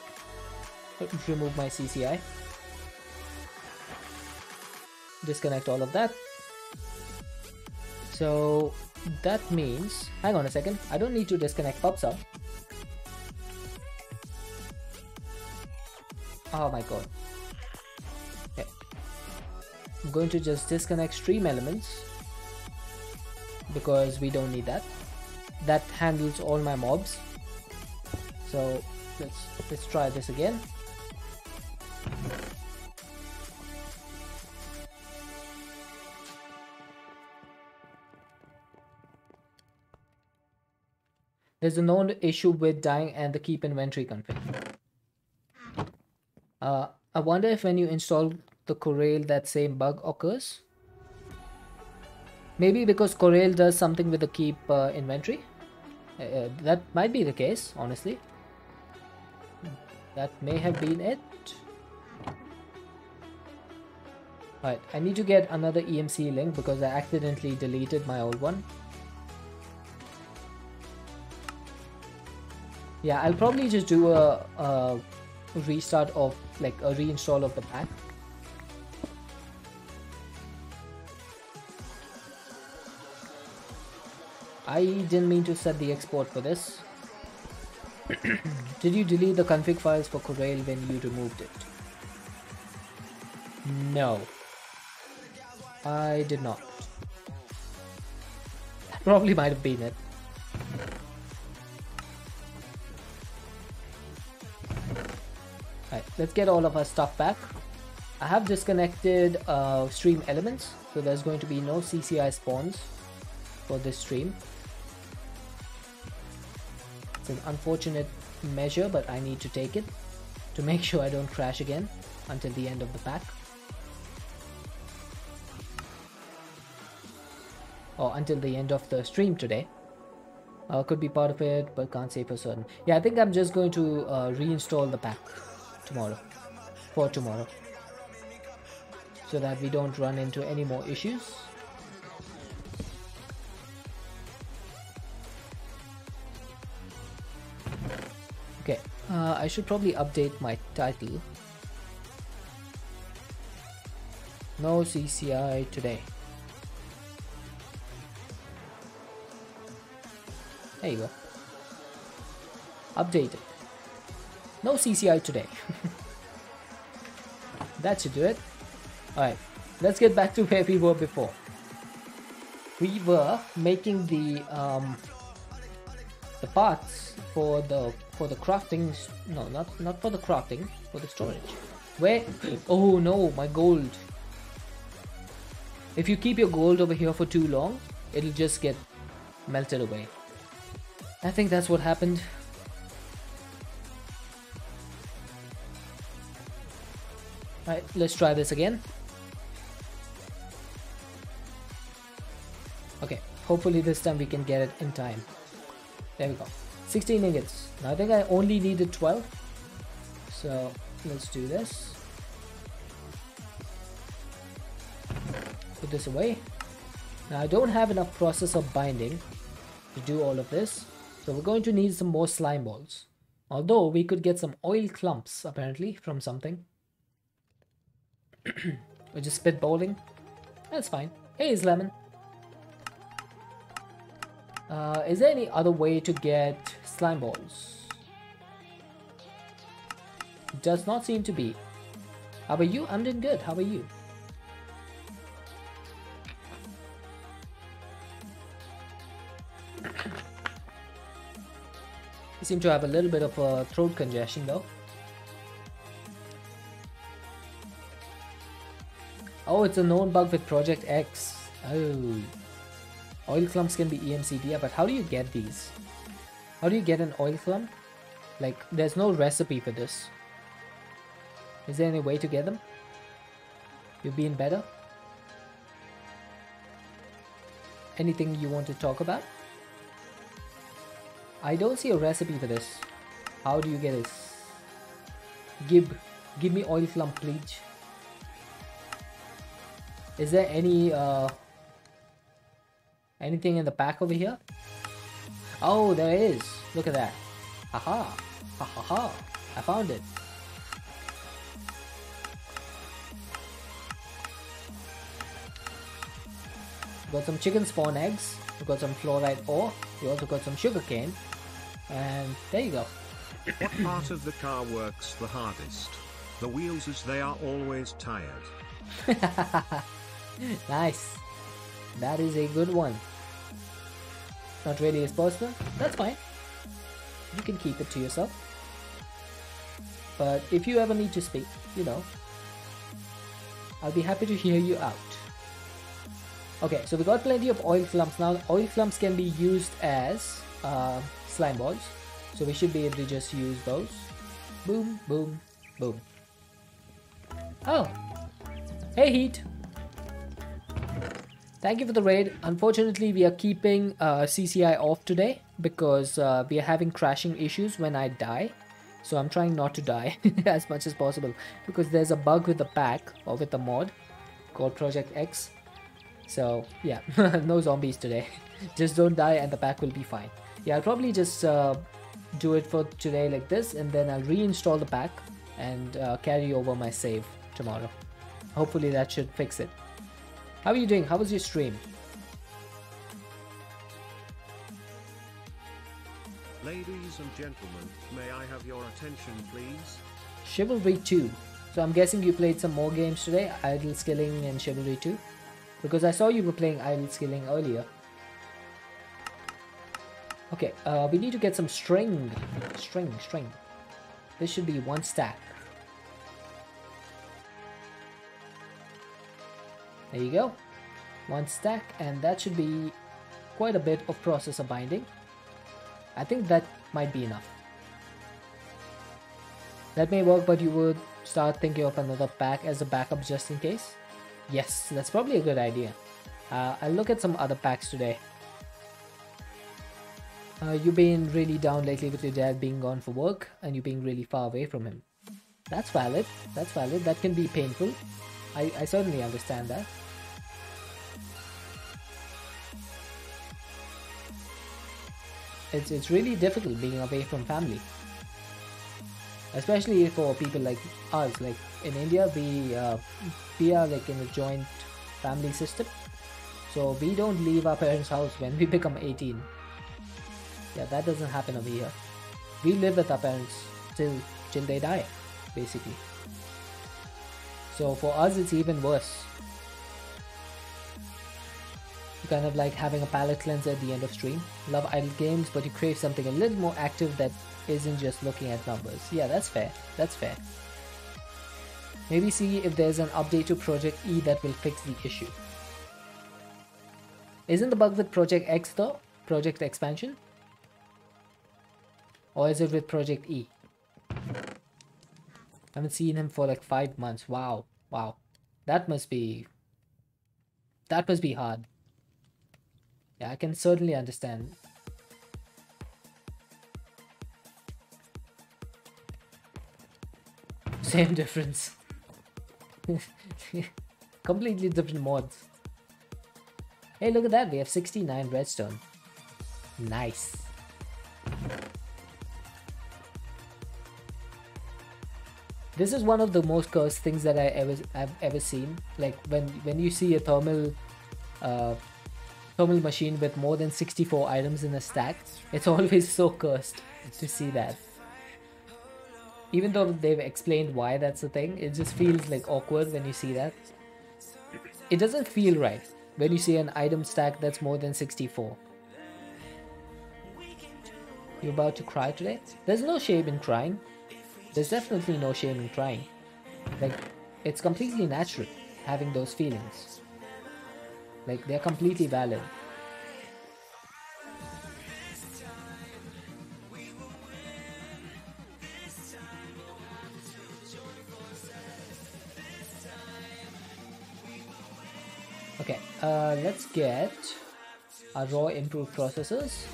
remove my CCI. Disconnect all of that. So that means, hang on a second, I don't need to disconnect PubSub. Oh my god. Okay. I'm going to just disconnect stream elements because we don't need that. That handles all my mobs. So let's try this again. There's a known issue with dying and the keep inventory config. I wonder if when you install the Corel that same bug occurs. Maybe because Corel does something with the keep inventory. That might be the case, honestly. That may have been it. Right, I need to get another EMC link because I accidentally deleted my old one. Yeah, I'll probably just do a restart of, like a reinstall of the pack. I didn't mean to set the export for this. Did you delete the config files for Corel when you removed it? No, I did not. That probably might have been it. Right, let's get all of our stuff back. I have disconnected stream elements, so there's going to be no CCI spawns for this stream. It's an unfortunate measure, but I need to take it to make sure I don't crash again until the end of the pack. Or until the end of the stream today. Could be part of it, but can't say for certain. Yeah, I think I'm just going to reinstall the pack tomorrow. For tomorrow. So that we don't run into any more issues. Okay, I should probably update my title. No CCI today. There you go. Updated. No CCI today. That should do it. Alright, let's get back to where we were before. We were making the parts for the crafting. No, not for the crafting, for the storage. Where? Oh no, my gold. If you keep your gold over here for too long, it'll just get melted away. I think that's what happened. Alright, let's try this again. Okay, hopefully this time we can get it in time. There we go. 16 ingots. Now I think I only needed 12. So let's do this. Put this away. Now I don't have enough processor binding to do all of this. So we're going to need some more slime balls. Although we could get some oil clumps apparently from something. We're just spitballing. That's fine. Hey, it's Lemon. Is there any other way to get slime balls? Does not seem to be. How about you? I'm doing good. How about you? You seem to have a little bit of a throat congestion though. Oh, it's a known bug with Project X. Oh. Oil clumps can be EMC'd, yeah, but how do you get these? How do you get an oil clump? Like, there's no recipe for this. Is there any way to get them? You've been better? Anything you want to talk about? I don't see a recipe for this. How do you get this? Give me oil clump, please. Is there any anything in the back over here? Oh, there is. Look at that. Haha. Ha ha ha. I found it. We got some chicken spawn eggs. We got some fluorite ore. We also got some sugar cane. And there you go. What part of the car works the hardest? The wheels, as they are always tired. Nice. That is a good one. Not really as personal. That's fine. You can keep it to yourself. But if you ever need to speak, you know, I'll be happy to hear you out. Okay, so we got plenty of oil clumps now. Oil clumps can be used as slime balls. So we should be able to just use those. Boom, boom, boom. Oh! Hey, Heat! Thank you for the raid. Unfortunately, we are keeping CCI off today because we are having crashing issues when I die. So I'm trying not to die as much as possible because there's a bug with the pack or with the mod called Project X. So yeah, no zombies today. Just don't die and the pack will be fine. Yeah, I'll probably just do it for today like this, and then I'll reinstall the pack and carry over my save tomorrow. Hopefully that should fix it. How are you doing? How was your stream? Ladies and gentlemen, may I have your attention please? Chivalry 2. So I'm guessing you played some more games today, Idle Skilling and Chivalry 2? Because I saw you were playing Idle Skilling earlier. Okay, we need to get some string. String. This should be 1 stack. There you go. 1 stack, and that should be quite a bit of processor binding. I think that might be enough. That may work, but you would start thinking of another pack as a backup just in case. Yes, that's probably a good idea. I'll look at some other packs today. You've been really down lately with your dad being gone for work and you being really far away from him. That's valid. That's valid. That can be painful. I certainly understand that. It's really difficult being away from family. Especially for people like us. Like in India, we are like in a joint family system. So we don't leave our parents' house when we become 18. Yeah, that doesn't happen over here. We live with our parents till they die, basically. So for us, it's even worse. Kind of like having a palate cleanser at the end of stream. Love idle games, but you crave something a little more active that isn't just looking at numbers. Yeah, that's fair. That's fair. Maybe see if there's an update to Project E that will fix the issue. Isn't the bug with Project X though? Project Expansion? Or is it with Project E? I haven't seen him for like 5 months. Wow. Wow. That must be hard. Yeah, I can certainly understand. Same difference. Completely different mods. Hey, look at that. We have 69 redstone. Nice. This is one of the most cursed things that I've ever seen. Like when you see a thermal machine with more than 64 items in a stack, it's always so cursed to see that. Even though they've explained why that's the thing, it just feels like awkward when you see that. It doesn't feel right when you see an item stack that's more than 64. You about to cry today? There's no shame in crying. There's definitely no shame in crying. Like, it's completely natural having those feelings. Like, they're completely valid. Okay, let's get our raw improved processors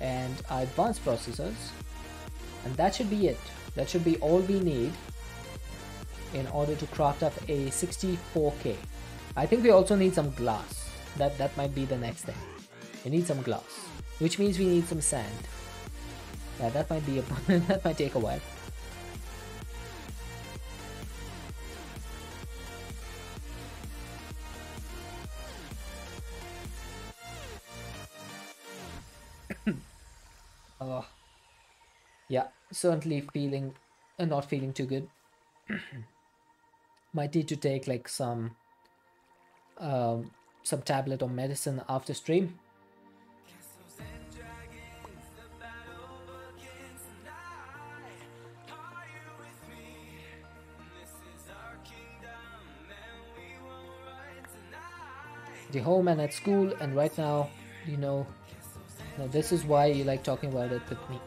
and our advanced processors, and that should be it. That should be all we need in order to craft up a 64K. I think we also need some glass. That might be the next thing. We need some glass, which means we need some sand. Yeah, that might be that might take a while. Oh, yeah, certainly feeling not feeling too good. Might need to take like some tablet or medicine after stream. The home and at school, and right now, you know, this is why you like talking about it with me.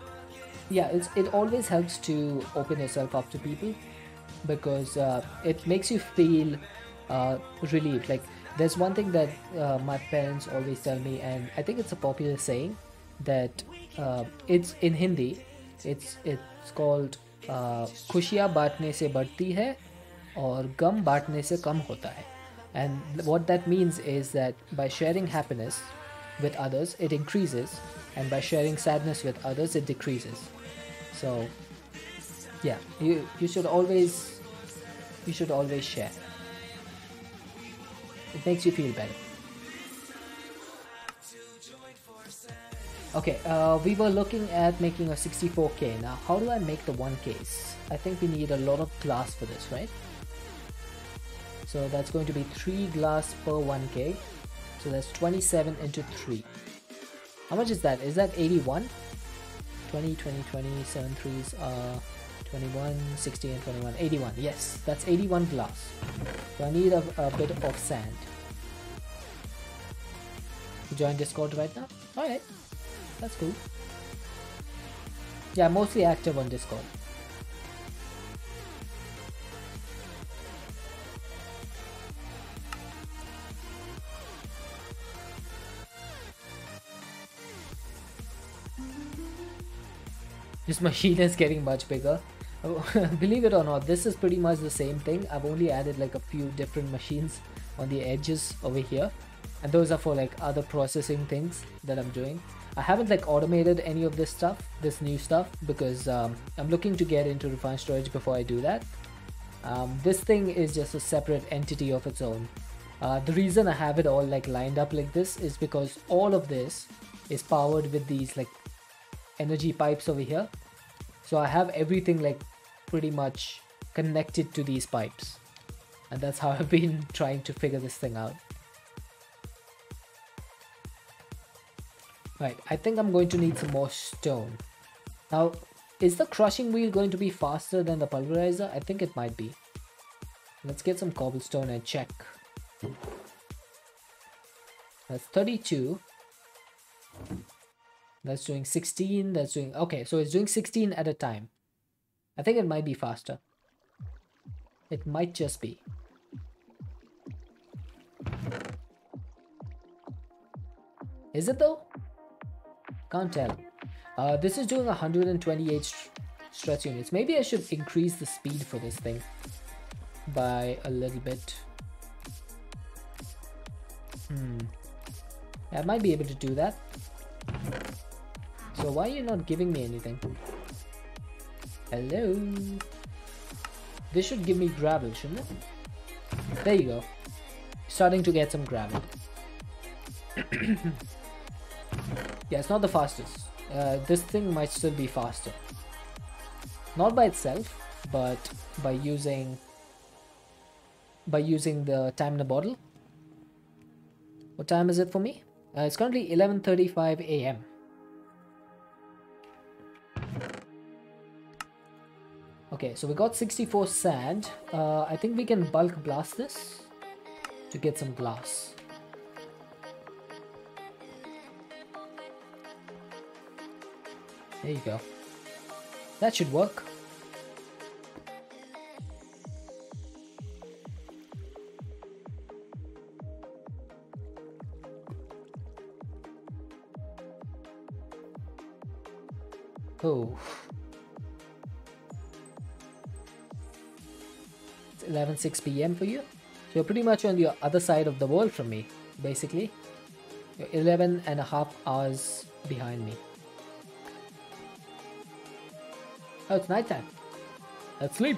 Yeah, it always helps to open yourself up to people, because it makes you feel relieved. Like, there's one thing that my parents always tell me, and I think it's a popular saying, that it's in Hindi. It's called खुशियाँ बांटने से बढ़ती है और गम बांटने से कम होता है. And what that means is that by sharing happiness with others, it increases, and by sharing sadness with others, it decreases. So, yeah, you should always share. It makes you feel better. Okay, we were looking at making a 64K. Now, how do I make the 1Ks? I think we need a lot of glass for this, right? So that's going to be 3 glass per 1K. So that's 27 into 3. How much is that? Is that 81? 20, 20, 20, 7 threes are 21, 60 and 21. 81, yes, that's 81 glass. So I need a bit of sand. You join Discord right now? Alright, that's cool. Yeah, mostly active on Discord. This machine is getting much bigger. Believe it or not, this is pretty much the same thing. I've only added like a few different machines on the edges over here, and those are for like other processing things that I'm doing. I haven't like automated any of this stuff, this new stuff, because I'm looking to get into refined storage before I do that. This thing is just a separate entity of its own. The reason I have it all like lined up like this is because all of this is powered with these like energy pipes over here. So I have everything like pretty much connected to these pipes, and that's how I've been trying to figure this thing out. Right, I think I'm going to need some more stone. Now, is the crushing wheel going to be faster than the pulverizer? I think it might be. Let's get some cobblestone and check. That's 32. That's doing 16, that's doing... Okay, so it's doing 16 at a time. I think it might be faster. It might just be. Is it though? Can't tell. This is doing 128 stretch units. Maybe I should increase the speed for this thing by a little bit. I might be able to do that. So why are you not giving me anything? Hello? This should give me gravel, shouldn't it? There you go. Starting to get some gravel. Yeah, it's not the fastest. This thing might still be faster. Not by itself, but by using the time in a bottle. What time is it for me? It's currently 11:35 a.m. Okay, so we got 64 sand. I think we can bulk blast this to get some glass. There you go. That should work. Oh. It's 11:06 p.m. for you. So you're pretty much on the other side of the world from me, basically. You're 11.5 hours behind me. Oh, it's nighttime. Let's sleep.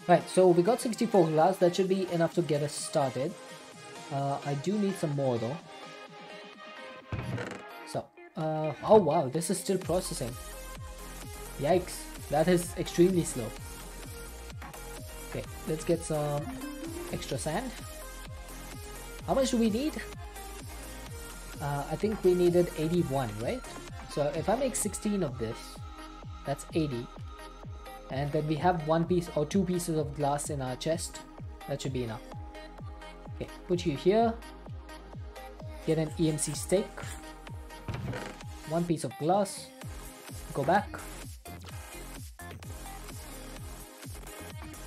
Right, so we got 64 glass. That should be enough to get us started. I do need some more though. So, oh wow, this is still processing. Yikes, that is extremely slow. Okay, let's get some extra sand. How much do we need? I think we needed 81, right? So if I make 16 of this, that's 80. And then we have 1 piece or 2 pieces of glass in our chest. That should be enough. Okay, put you here. Get an EMC stake. 1 piece of glass. Go back.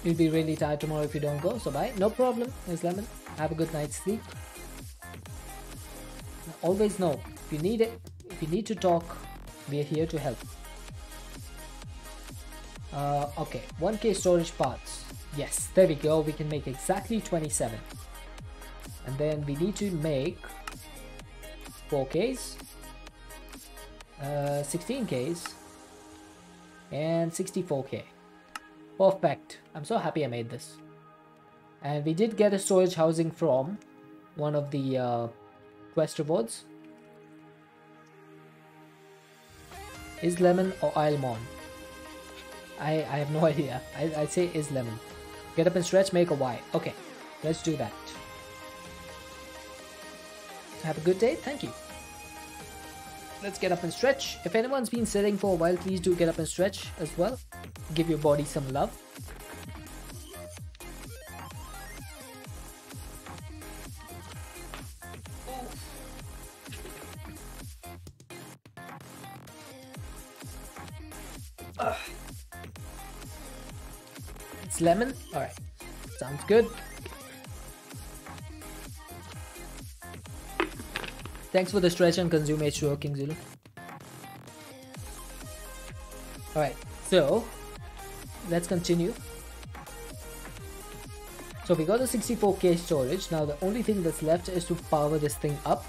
You'll be really tired tomorrow if you don't go, so bye. No problem, Miss Lemon. Have a good night's sleep. Always know, if you need it, if you need to talk, we're here to help. Okay, 1K storage parts. Yes, there we go. We can make exactly 27. And then we need to make 4Ks, 16Ks, and 64K. Perfect. I'm so happy I made this. And we did get a storage housing from one of the quest rewards. Is Lemon or Ilmon? I have no idea. I'd say is Lemon. Get up and stretch, make a Y. Okay, let's do that. Have a good day. Thank you. Let's get up and stretch. If anyone's been sitting for a while, please do get up and stretch as well. Give your body some love. It's Lemon. Alright. Sounds good. Thanks for the stretch and consume H2O, King Zulu. Alright, so let's continue. So we got the 64K storage. Now the only thing that's left is to power this thing up.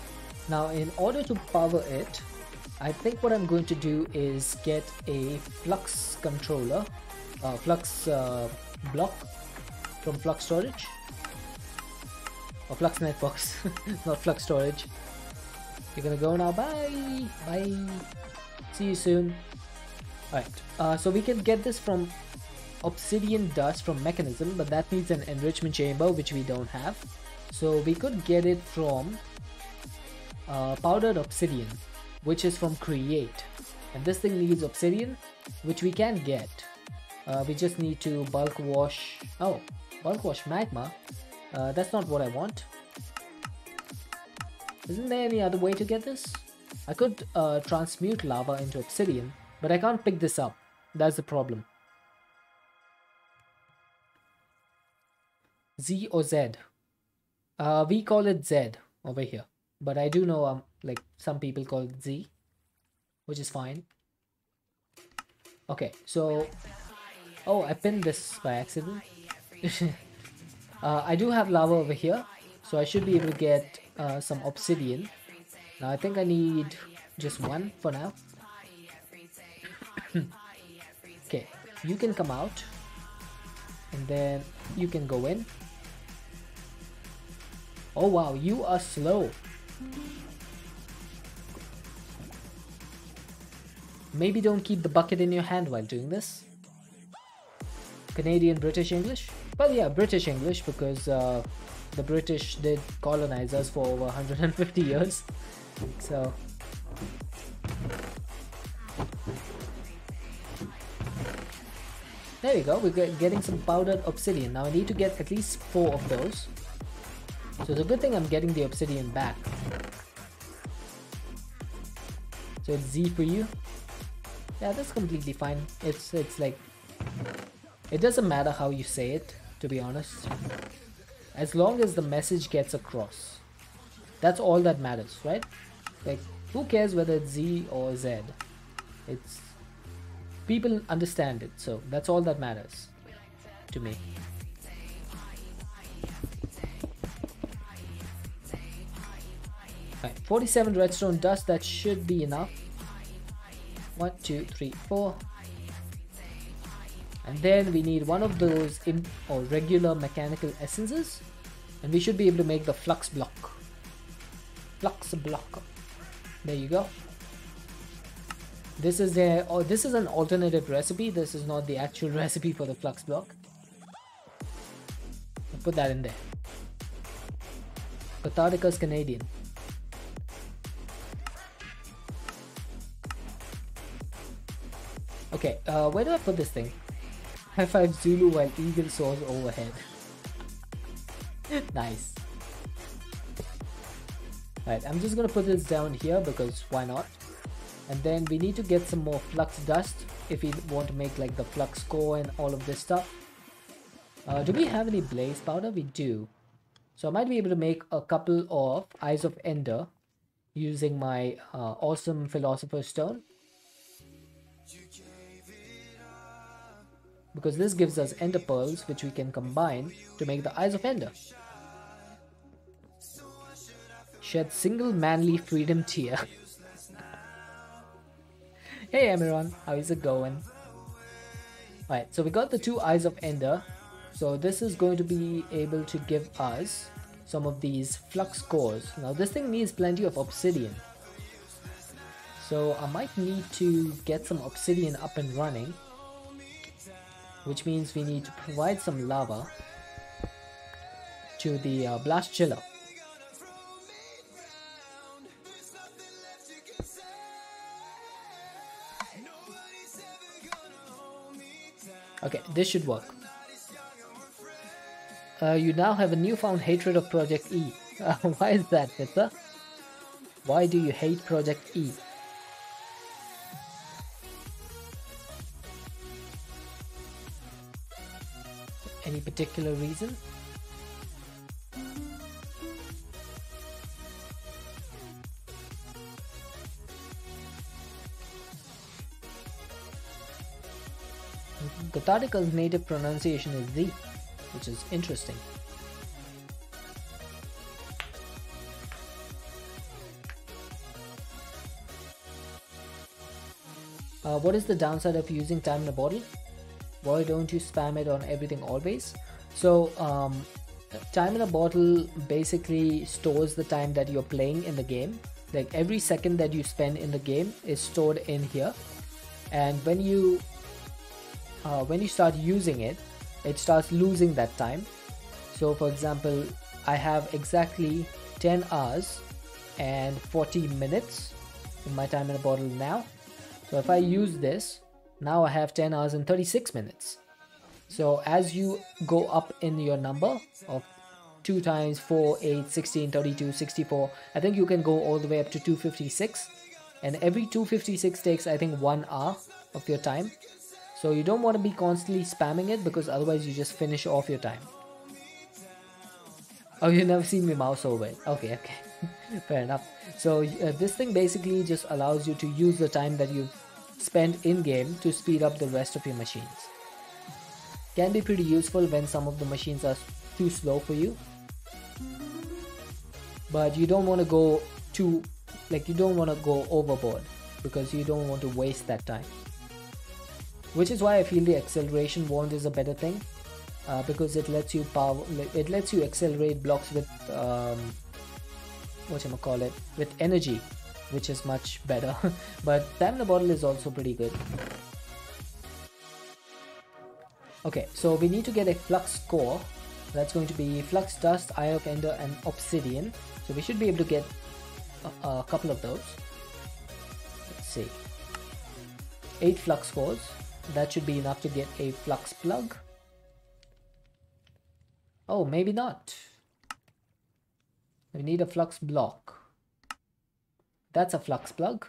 Now in order to power it, I think what I'm going to do is get a flux controller, flux block from Flux Storage. Or Flux Networks, not Flux Storage. You're gonna go now, bye! Bye! See you soon. Alright, so we can get this from obsidian dust from Mechanism, but that needs an enrichment chamber, which we don't have. So we could get it from powdered obsidian, which is from Create. And this thing needs obsidian, which we can get. We just need to bulk wash... Oh, bulk wash magma? That's not what I want. Isn't there any other way to get this? I could transmute lava into obsidian, but I can't pick this up. That's the problem. Z or Z? We call it Z over here. But I do know like some people call it Z, which is fine. Okay, so... Oh, I pinned this by accident. I do have lava over here, so I should be able to get some obsidian. Now I think I need just 1 for now. Okay, you can come out and then you can go in. Oh wow, you are slow. Maybe don't keep the bucket in your hand while doing this. Canadian, British, English? Well, yeah, British English, because the British did colonize us for over 150 years. So there we go, we're getting some powdered obsidian. Now I need to get at least 4 of those. So it's a good thing I'm getting the obsidian back. So it's Z for you. Yeah, that's completely fine. It's like, it doesn't matter how you say it, to be honest. As long as the message gets across. That's all that matters, right? Like, who cares whether it's Z or Z? It's... people understand it, so that's all that matters to me. Right, 47 redstone dust, that should be enough. 1, 2, 3, 4. And then we need one of those regular mechanical essences, and we should be able to make the flux block. Flux block. There you go. This is their, or this is an alternative recipe. This is not the actual recipe for the flux block. I'll put that in there. Cathartica's Canadian. Okay, where do I put this thing? High five Zulu while eagle soars overhead. Nice. Alright, I'm just gonna put this down here because why not? And then we need to get some more flux dust if we want to make like the flux core and all of this stuff. Do we have any blaze powder? We do. So I might be able to make a couple of Eyes of Ender using my awesome Philosopher's Stone. Because this gives us Ender Pearls which we can combine to make the Eyes of Ender. Shed single manly freedom tear. Hey Emiron, how is it going? Alright, so we got the 2 Eyes of Ender. So this is going to be able to give us some of these flux cores. Now this thing needs plenty of obsidian. So I might need to get some obsidian up and running. Which means we need to provide some lava to the blast chiller. Okay, this should work. You now have a newfound hatred of Project E. Why is that, Pizza? Why do you hate Project E? Any particular reason? Cathartical's native pronunciation is Z, which is interesting. What is the downside of using time in a bottle? Why don't you spam it on everything always? So time in a bottle basically stores the time that you're playing in the game. Like every second that you spend in the game is stored in here, and when you start using it, it starts losing that time. So for example, I have exactly 10 hours and 40 minutes in my time in a bottle now. So if I use this, now I have 10 hours and 36 minutes. So as you go up in your number of 2 times 4, 8, 16, 32, 64, I think you can go all the way up to 256. And every 256 takes, I think, 1 hour of your time. So you don't want to be constantly spamming it because otherwise you just finish off your time. Oh, you've never seen me mouse over it. Okay. Fair enough. So this thing basically just allows you to use the time that you've spent in-game to speed up the rest of your machines. Can be pretty useful when some of the machines are too slow for you. But you don't want to go you don't want to go overboard because you don't want to waste that time. Which is why I feel the acceleration wand is a better thing, because it lets you accelerate blocks with with energy, which is much better. But time in a bottle is also pretty good. Okay, so we need to get a flux core. That's going to be flux dust, eye of ender, and obsidian. So we should be able to get a couple of those. Let's see, 8 flux cores. That should be enough to get a flux plug. Oh, maybe not. We need a flux block. That's a flux plug.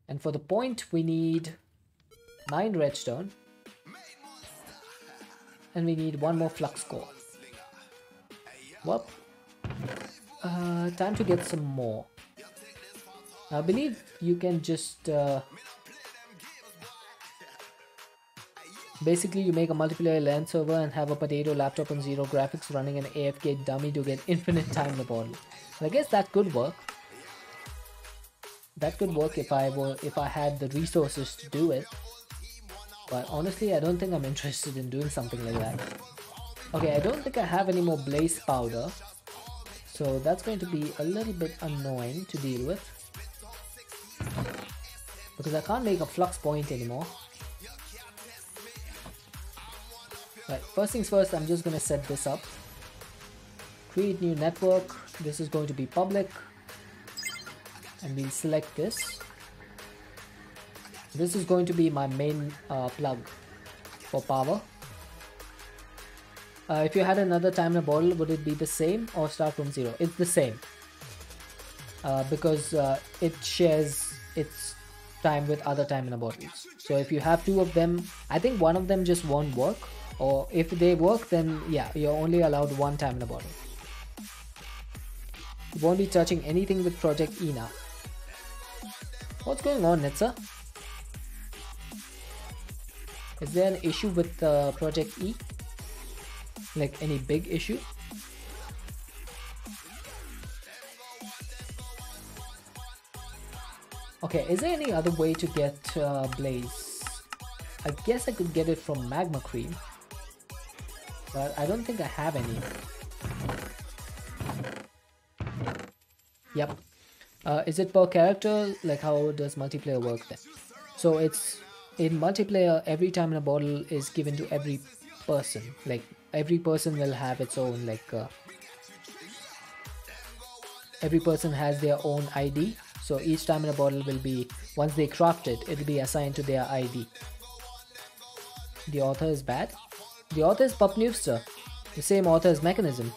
And for the point, we need 9 redstone. And we need 1 more flux core. Well, time to get some more. I believe you can just... basically, you make a multiplayer LAN server and have a potato laptop and 0 graphics running an AFK dummy to get infinite time in the bottle. So I guess that could work. That could work if I had the resources to do it. But honestly, I don't think I'm interested in doing something like that. Okay, I don't think I have any more blaze powder. So that's going to be a little bit annoying to deal with. because I can't make a flux point anymore. Right, first things first, I'm just gonna set this up. Create new network. This is going to be public, and we'll select this. This is going to be my main plug for power. If you had another time in a bottle, would it be the same or start from 0? It's the same, because it shares its time with other time in a bottles. So if you have 2 of them, I think one of them just won't work, or if they work, then yeah, you're only allowed 1 time in a bottle. You won't be touching anything with Project E now. What's going on, Nitsa? Is there an issue with Project E? Like any big issue? Okay, is there any other way to get Blaze? I guess I could get it from Magma Cream, but I don't think I have any. Yep. Is it per character? Like, how does multiplayer work then? So it's in multiplayer, every time in a bottle is given to every person. Like every person will have its own, like every person has their own ID. So each time in a bottle will be, once they craft it, it will be assigned to their ID. The author is bad. The author is Pupnewster, the same author as Mechanism.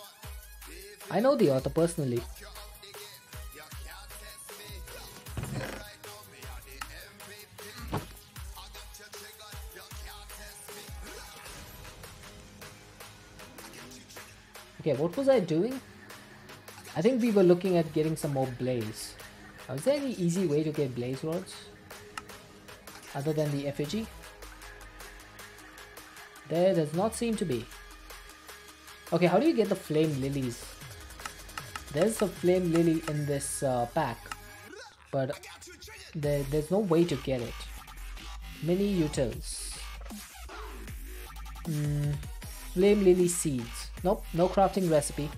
I know the author personally. Okay, what was I doing? I think we were looking at getting some more Blaze. Is there any easy way to get Blaze rods? Other than the effigy? There does not seem to be. Okay, how do you get the Flame Lilies? There's a Flame Lily in this pack, but there's no way to get it. Mini Utils. Flame Lily Seeds. Nope, no crafting recipe.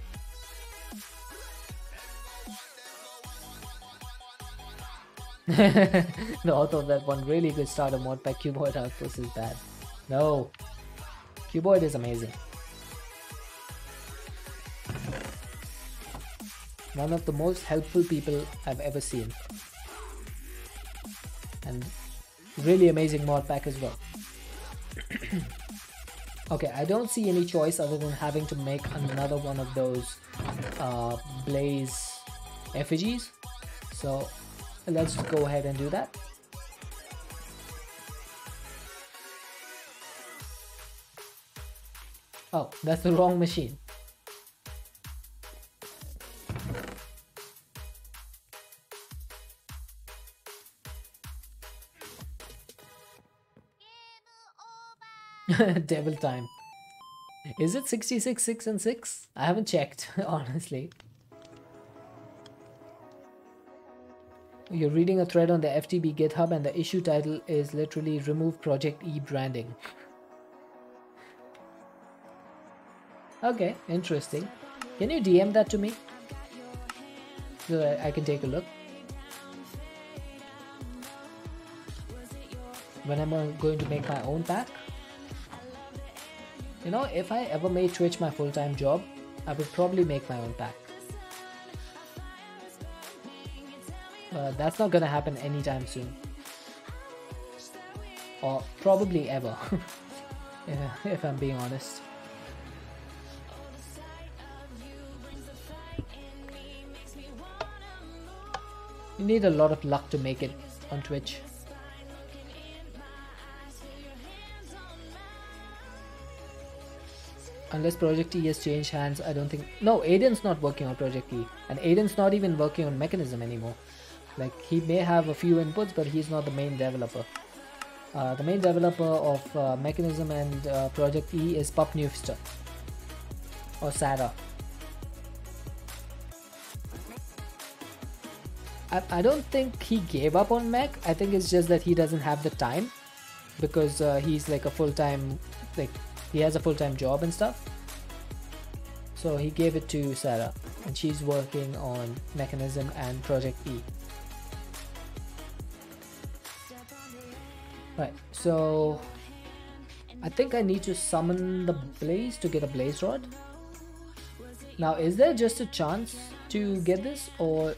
The author of that one really good starter mod pack, Cuboid Outpost, is bad. No, Cuboid is amazing. One of the most helpful people I've ever seen, and really amazing mod pack as well. Okay, I don't see any choice other than having to make another one of those Blaze effigies, so let's go ahead and do that. Oh, that's the wrong machine. Devil time. Is it 66, 6 and 6? I haven't checked, honestly. You're reading a thread on the FTB GitHub and the issue title is literally Remove Project E Branding. Okay, interesting. Can you DM that to me? So that I can take a look. When I'm going to make my own pack. You know, if I ever made Twitch my full-time job, I would probably make my own pack. That's not gonna happen anytime soon. Or probably ever, if I'm being honest. You need a lot of luck to make it on Twitch. Unless Project E has changed hands, I don't think... No, Aiden's not working on Project E. And Aiden's not even working on Mechanism anymore. Like, he may have a few inputs, but he's not the main developer. The main developer of Mechanism and Project E is Pupnewster. Or Sarah. I don't think he gave up on Mech. I think it's just that he doesn't have the time. Because he's like a full-time... like, he has a full-time job and stuff. So he gave it to Sarah. And she's working on Mechanism and Project E. Right, so I think I need to summon the blaze to get a blaze rod. Now, is there just a chance to get this, or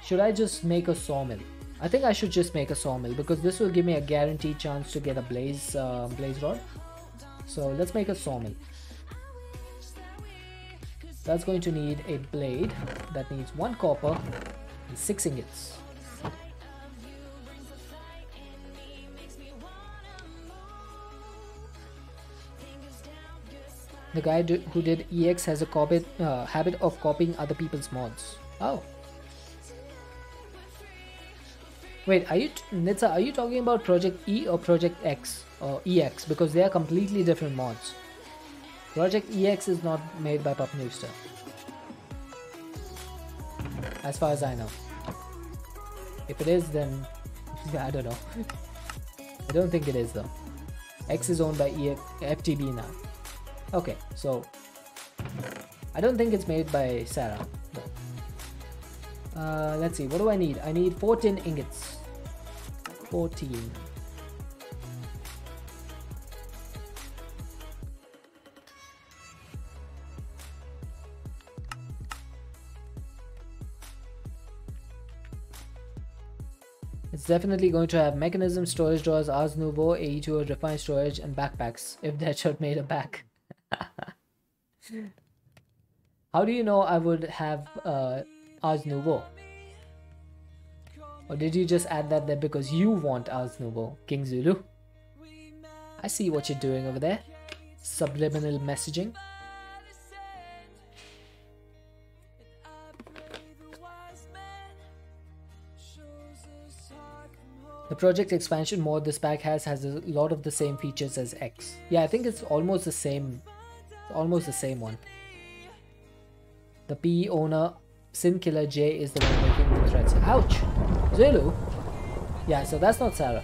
should I just make a sawmill? I think I should just make a sawmill because this will give me a guaranteed chance to get a blaze rod. So let's make a sawmill. That's going to need a blade that needs 1 copper and 6 ingots. The guy who did EX has a habit of copying other people's mods. Oh. Wait, Nitsa, are you talking about Project E or Project X or EX? Because they are completely different mods. Project EX is not made by Pupnewster, as far as I know. If it is, then I don't know. I don't think it is though. X is owned by FTB now. Okay, so I don't think it's made by Sarah. Let's see, what do I need? I need 14 ingots. 14. It's definitely going to have mechanism, storage drawers, Ars Nouveau, AE2, refined storage, and backpacks, if Deadshot made a back. How do you know I would have Ars Nouveau? Or did you just add that there because you want Ars Nouveau, King Zulu? I see what you're doing over there. Subliminal messaging. The project expansion mod this pack has a lot of the same features as X. Yeah, I think it's almost the same. Almost the same one. The PE owner, Sin Killer J, is the one making the threats. Ouch! Zulu? Yeah, so that's not Sarah.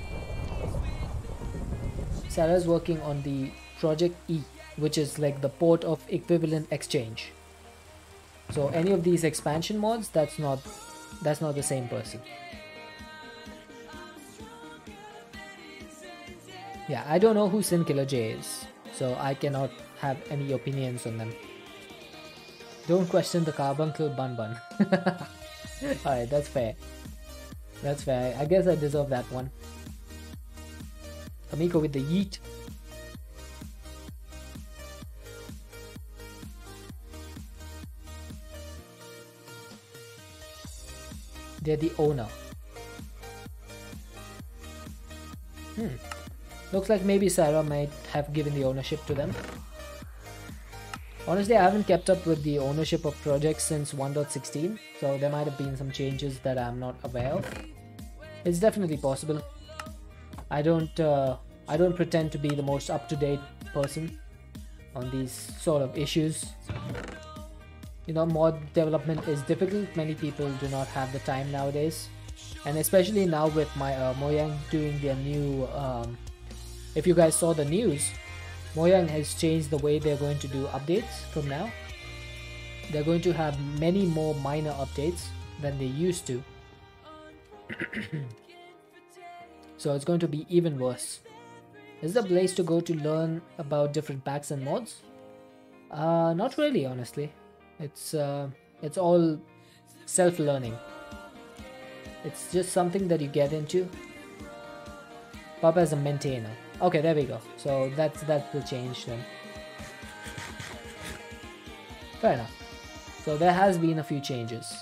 Sarah's working on the Project E, which is like the port of equivalent exchange. So any of these expansion mods, that's not the same person. Yeah, I don't know who Sin Killer J is, so I cannot have any opinions on them. Don't question the carbuncle bun bun. Alright, that's fair. That's fair. I guess I deserve that one. Kamiko with the yeet. They're the owner. Looks like maybe Sarah might have given the ownership to them. Honestly, I haven't kept up with the ownership of projects since 1.16, so there might have been some changes that I'm not aware of. It's definitely possible. I don't pretend to be the most up-to-date person on these sort of issues. You know, mod development is difficult. Many people do not have the time nowadays, and especially now with my Mojang doing their new. If you guys saw the news, Mojang has changed the way they're going to do updates from now. They're going to have many more minor updates than they used to. So it's going to be even worse. Is there a place to go to learn about different packs and mods? Not really, honestly. It's all self-learning. It's just something that you get into. Papa as a maintainer. Okay, there we go. So that's the change then. Fair enough. So there has been a few changes.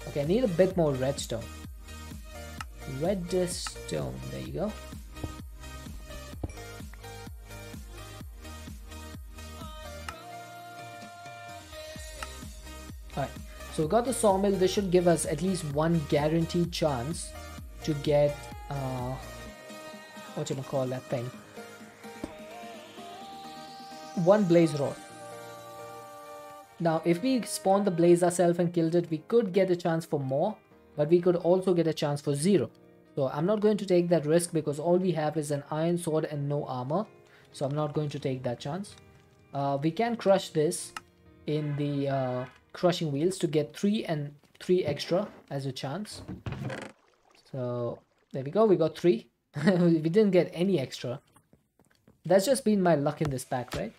Okay, I need a bit more redstone. Redstone, there you go. Alright, so we got the sawmill. This should give us at least one guaranteed chance to get what you call that thing, one blaze rod. Now if we spawn the blaze ourselves and killed it, we could get a chance for more, but we could also get a chance for 0. So I'm not going to take that risk because all we have is an iron sword and no armor, so I'm not going to take that chance. We can crush this in the crushing wheels to get 3 3 extra as a chance. So there we go, we got 3. We didn't get any extra. That's just been my luck in this pack, right?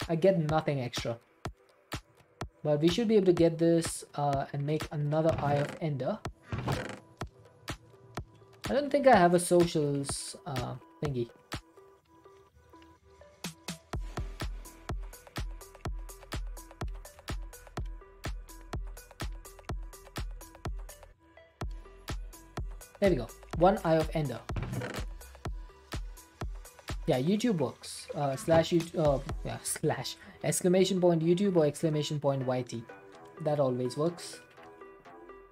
I get nothing extra. But we should be able to get this and make another Eye of Ender. I don't think I have a socials thingy. There we go. 1 Eye of Ender. Yeah, YouTube works. Slash YouTube, yeah, slash exclamation point YouTube or exclamation point YT. That always works.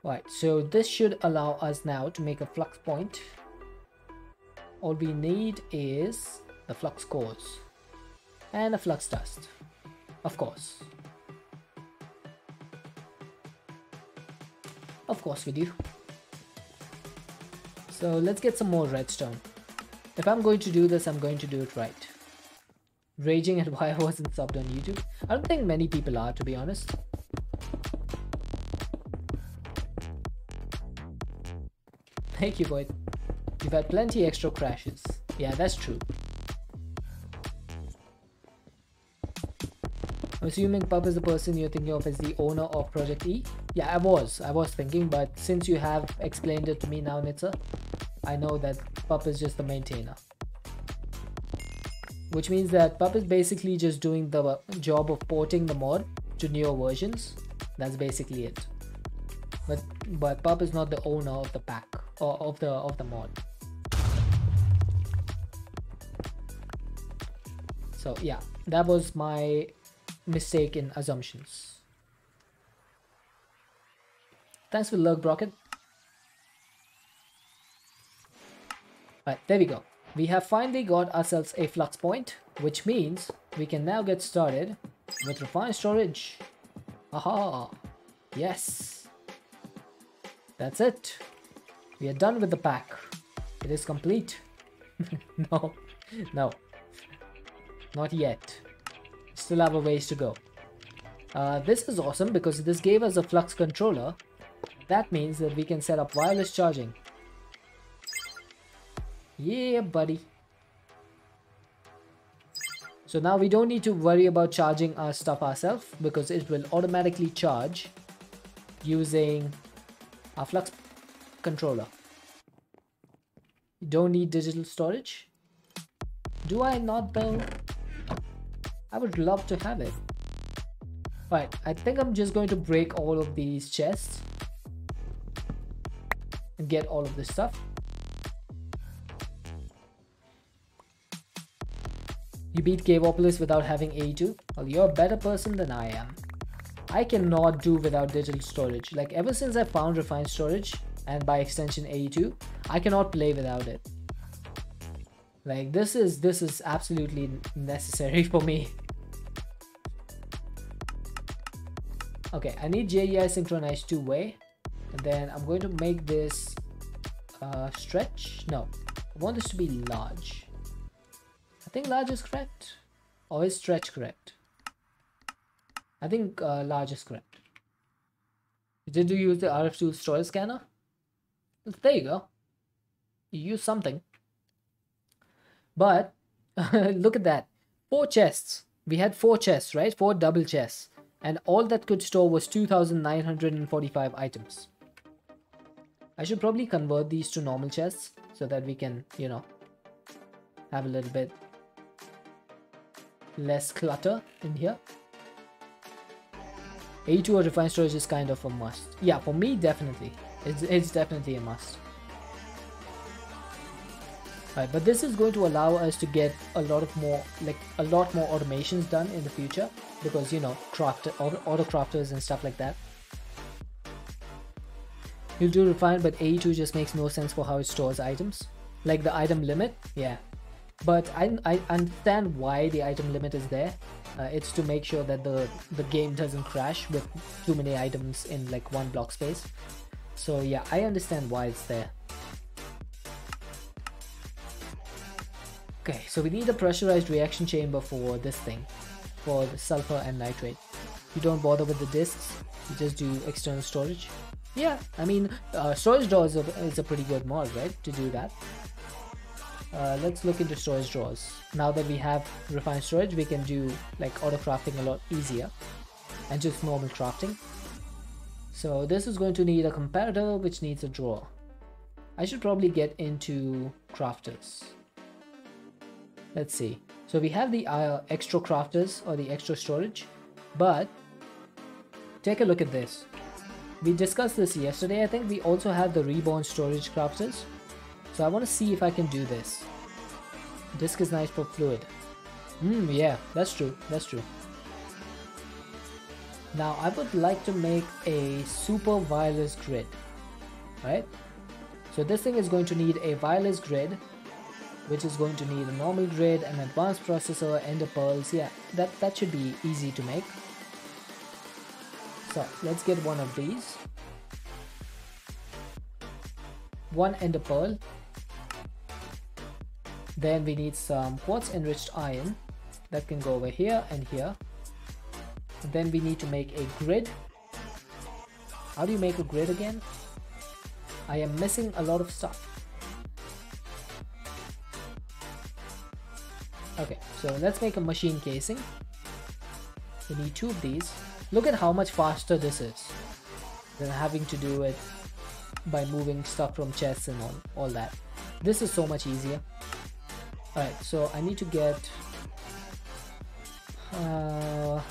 Right, so this should allow us now to make a flux point. All we need is the flux cores and a flux dust, of course. Of course we do. So let's get some more redstone. If I'm going to do this, I'm going to do it right. Raging at why I wasn't subbed on YouTube. I don't think many people are, to be honest. Thank you, boy. You've had plenty extra crashes. Yeah, that's true. I'm assuming Pup is the person you're thinking of as the owner of Project E. Yeah, I was thinking, but since you have explained it to me now, Nitsa, I know that Pup is just the maintainer. Which means that Pup is basically just doing the job of porting the mod to newer versions. That's basically it. But Pup is not the owner of the pack or of the mod. So yeah, that was my mistake in assumptions. Thanks for the lurk, Brocket. Right, there we go. We have finally got ourselves a flux point, which means we can now get started with refined storage. Aha! Yes! That's it. We are done with the pack. It is complete. No, not yet. Still have a ways to go. This is awesome because this gave us a flux controller. That means that we can set up wireless charging. Yeah, buddy. So now we don't need to worry about charging our stuff ourselves because it will automatically charge using our flux controller. You don't need digital storage. Do I not though? I would love to have it. Right, I think I'm just going to break all of these chests and get all of this stuff. You beat Caveopolis without having AE2? Well, you're a better person than I am. I cannot do without digital storage. Like ever since I found refined storage and by extension AE2, I cannot play without it. Like this is absolutely necessary for me. Okay, I need JEI synchronized two-way, and then I'm going to make this stretch. No, I want this to be large. I think large is correct, or is stretch correct? I think large is correct. Did you use the RF2 storage scanner? There you go. You used something. But look at that. 4 chests. We had 4 chests, right? 4 double chests. And all that could store was 2,945 items. I should probably convert these to normal chests so that we can, you know, have a little bit less clutter in here. A2 or refined storage is kind of a must. Yeah, for me, definitely. It's definitely a must. Right, but this is going to allow us to get a lot more automations done in the future because, you know, auto crafters and stuff like that. You'll do refined, but AE2 just makes no sense for how it stores items. Like the item limit, yeah. But I understand why the item limit is there. It's to make sure that the game doesn't crash with too many items in like one block space. So yeah, I understand why it's there. Okay, so we need a pressurized reaction chamber for this thing, for the sulfur and nitrate. You don't bother with the discs. You just do external storage. Yeah, I mean, storage drawer is a pretty good mod, right, to do that. Let's look into storage drawers. Now that we have refined storage, we can do like auto crafting a lot easier and just normal crafting. So this is going to need a comparator, which needs a drawer. I should probably get into crafters. Let's see. So we have the extra crafters or the extra storage, but take a look at this. We discussed this yesterday. I think we also have the reborn storage crafters. So I want to see if I can do this. Disk is nice for fluid. Yeah, that's true. That's true. Now I would like to make a super wireless grid, right? So this thing is going to need a wireless grid, which is going to need a normal grid, an advanced processor, ender pearls. Yeah, that should be easy to make. So let's get one of these. One ender pearl. Then we need some quartz enriched iron that can go over here and here. And then we need to make a grid. How do you make a grid again? I am missing a lot of stuff. Okay, so let's make a machine casing. We need 2 of these. Look at how much faster this is than having to do it by moving stuff from chests and all that. This is so much easier. Alright, so I need to get... can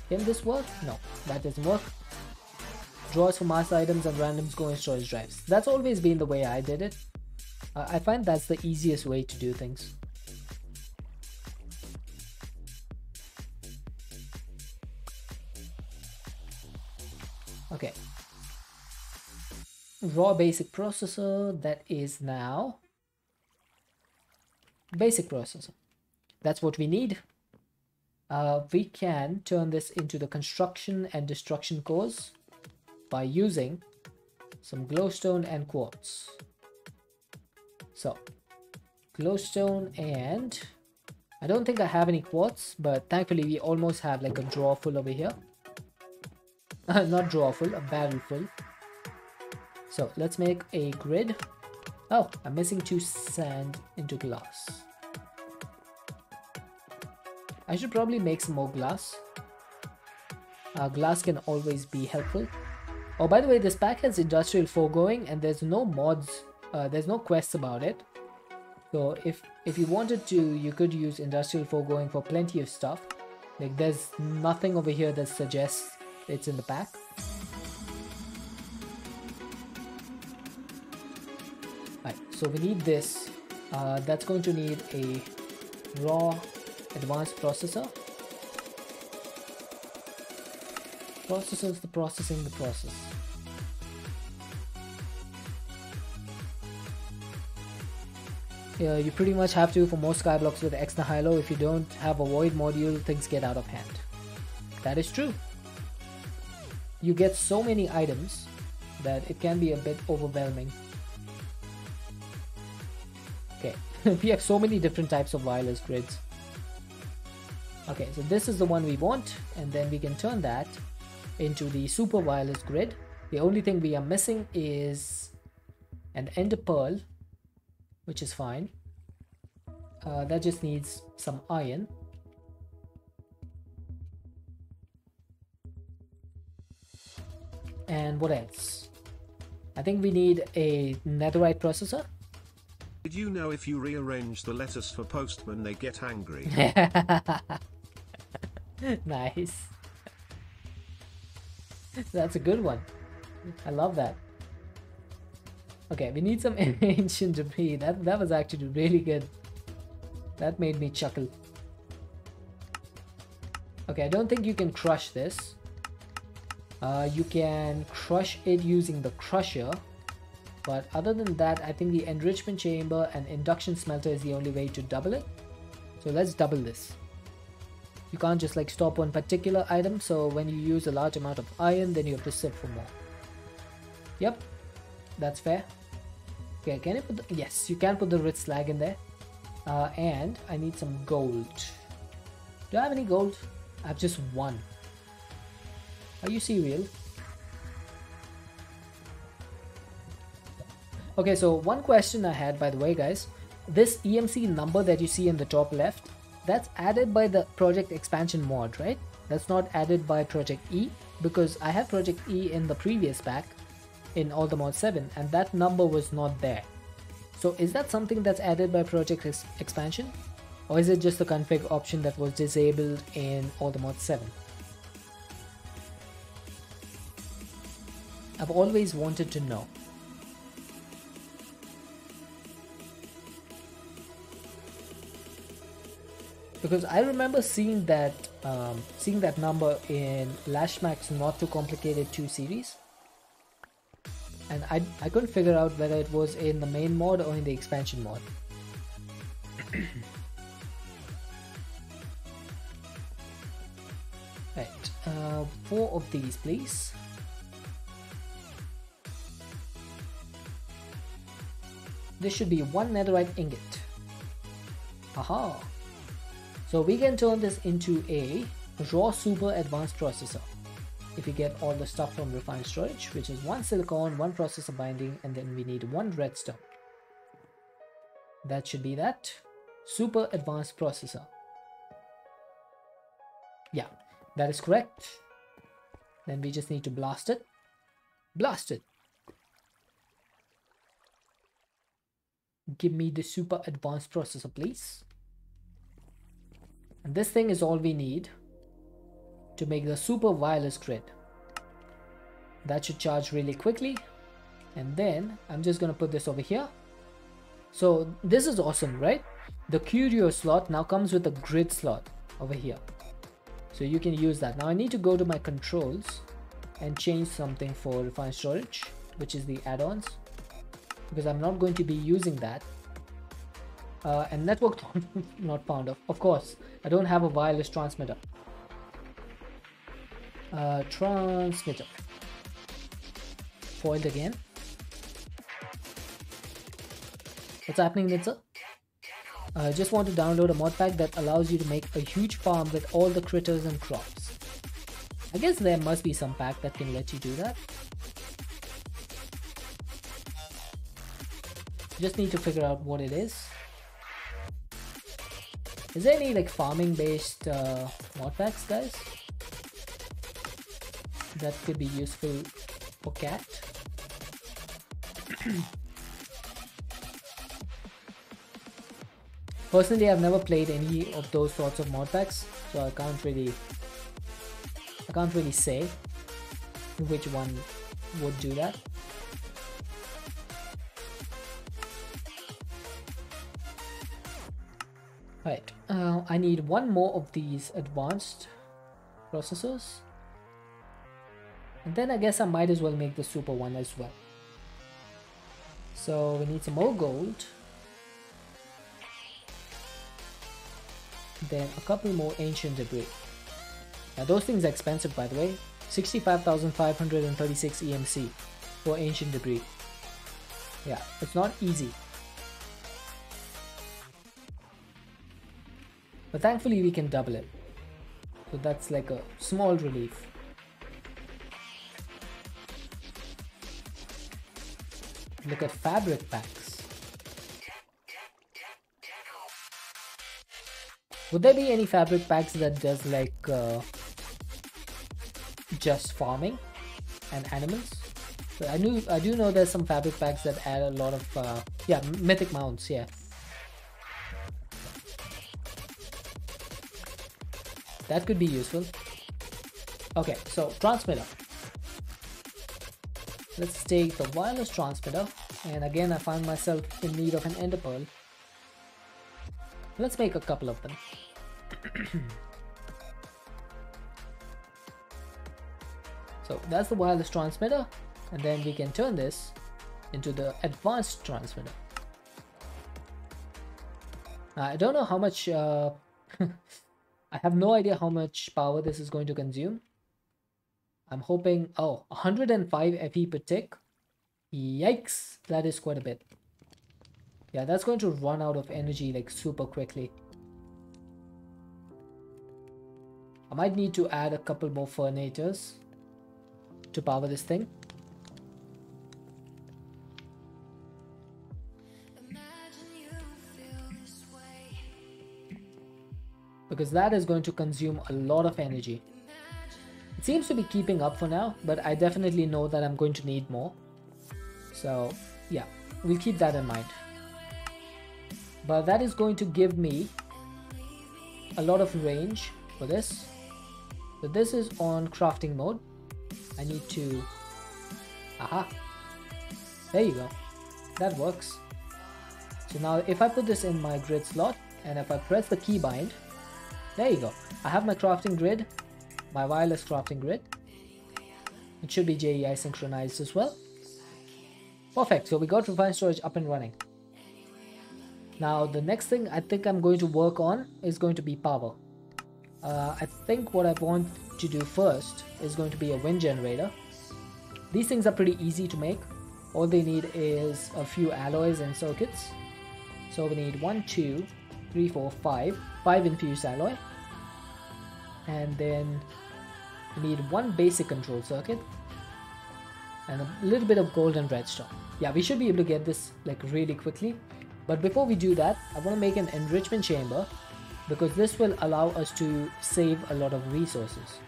this work? No, that doesn't work. Drawers for mass items and randoms go in storage drives. That's always been the way I did it. I find that's the easiest way to do things. Okay. Raw basic processor, that is now basic processor. That's what we need. We can turn this into the construction and destruction cores by using some glowstone and quartz. So glowstone, and I don't think I have any quartz, but thankfully we almost have like a drawer full over here. Not drawer full, a barrel full. So let's make a grid. Oh, I'm missing 2 sand into glass. I should probably make some more glass. Glass can always be helpful. Oh, by the way, this pack has industrial foregoing and there's no mods, there's no quests about it. So if you wanted to, you could use industrial foregoing for plenty of stuff. Like there's nothing over here that suggests it's in the pack. Right, so we need this. That's going to need a raw advanced processor. Processors, the processing, the process. Yeah, you pretty much have to for most skyblocks with X Nihilo. If you don't have a void module, things get out of hand. That is true. You get so many items that it can be a bit overwhelming. Okay, we have so many different types of wireless grids. Okay, so this is the one we want, and then we can turn that into the super wireless grid. The only thing we are missing is an ender pearl, which is fine. That just needs some iron. And what else? I think we need a netherite processor. Did you know if you rearrange the letters for postman they get angry? Nice. That's a good one. I love that. Okay, we need some ancient debris. That was actually really good. That made me chuckle. Okay, I don't think you can crush this. You can crush it using the crusher, but other than that, I think the enrichment chamber and induction smelter is the only way to double it. So let's double this. You can't just like stop on particular item, so when you use a large amount of iron, then you have to sift for more. Yep, that's fair. Okay, can you put the, yes, you can put the rich slag in there. And I need some gold. Do I have any gold? I have just 1. Are you serial? Okay, so one question I had, by the way, guys. This EMC number that you see in the top left, that's added by the Project Expansion mod, right? That's not added by Project E, because I have Project E in the previous pack in All the Mod 7 and that number was not there. So is that something that's added by Project Expansion? Or is it just the config option that was disabled in All the Mod 7? I've always wanted to know. Because I remember seeing that number in Lashmax Not Too Complicated 2 series, and I couldn't figure out whether it was in the main mod or in the expansion mod. Right, 4 of these, please. This should be 1 netherite ingot. Haha. So we can turn this into a raw super advanced processor if we get all the stuff from refined storage, which is 1 silicon, 1 processor binding, and then we need 1 redstone. That should be that. Super advanced processor. Yeah, that is correct. Then we just need to blast it. Blast it. Give me the super advanced processor, please. And this thing is all we need to make the super wireless grid. That should charge really quickly. And then I'm just going to put this over here. So this is awesome, right? The Curio slot now comes with a grid slot over here. So you can use that. Now I need to go to my controls and change something for refined storage, which is the add-ons, because I'm not going to be using that. And network not found. Of course, I don't have a wireless transmitter. Transmitter. Foiled again. What's happening, Nitsa? I just want to download a mod pack that allows you to make a huge farm with all the critters and crops. I guess there must be some pack that can let you do that. Just need to figure out what it is. Is there any like farming based mod packs, guys, that could be useful for cat? Personally, I've never played any of those sorts of mod packs, so I can't really say which one would do that. Right, I need 1 more of these advanced processors, and then I guess I might as well make the super one as well. So we need some more gold, then a couple more ancient debris. Now those things are expensive, by the way. 65,536 EMC for ancient debris. Yeah, it's not easy. But thankfully we can double it. So that's like a small relief. Look at fabric packs. Would there be any fabric packs that does like just farming and animals? So I do know there's some fabric packs that add a lot of yeah, mythic mounts, yeah. That could be useful. Okay, so transmitter. Let's take the wireless transmitter, and again I find myself in need of an ender pearl. Let's make a couple of them. So that's the wireless transmitter, and then we can turn this into the advanced transmitter. I don't know how much I have no idea how much power this is going to consume. I'm hoping, oh, 105 FE per tick. Yikes, that is quite a bit. Yeah, that's going to run out of energy like super quickly. I might need to add a couple more furnators to power this thing. Because that is going to consume a lot of energy. It seems to be keeping up for now, but I definitely know that I'm going to need more. So yeah, we'll keep that in mind. But that is going to give me a lot of range for this. So this is on crafting mode. I need to... Aha! There you go. That works. So now if I put this in my grid slot, and if I press the keybind, there you go. I have my crafting grid, my wireless crafting grid. It should be JEI synchronized as well. Perfect, so we got refined storage up and running. Now the next thing I think I'm going to work on is going to be power. I think what I want to do first is going to be a wind generator. These things are pretty easy to make. All they need is a few alloys and circuits. So we need 1, 2, 3, 4, 5 infused alloy. And then we need 1 basic control circuit. And a little bit of gold and redstone. Yeah, we should be able to get this like really quickly. But before we do that, I want to make an enrichment chamber, because this will allow us to save a lot of resources.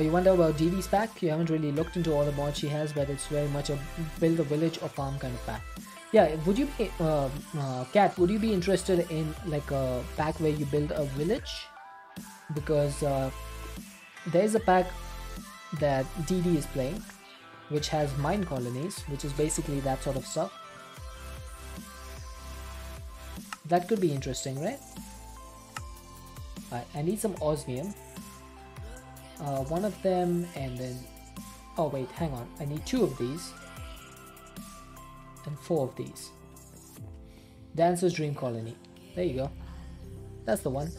You wonder about DD's pack? You haven't really looked into all the mods she has, but it's very much a build a village or farm kind of pack. Yeah, would you be, Kat, would you be interested in like a pack where you build a village? Because there's a pack that DD is playing, which has mine colonies, which is basically that sort of stuff. That could be interesting, right? Alright, I need some osmium. One of them, and then... Oh wait, hang on. I need 2 of these. And 4 of these. Dancer's Dream Colony. There you go. That's the one.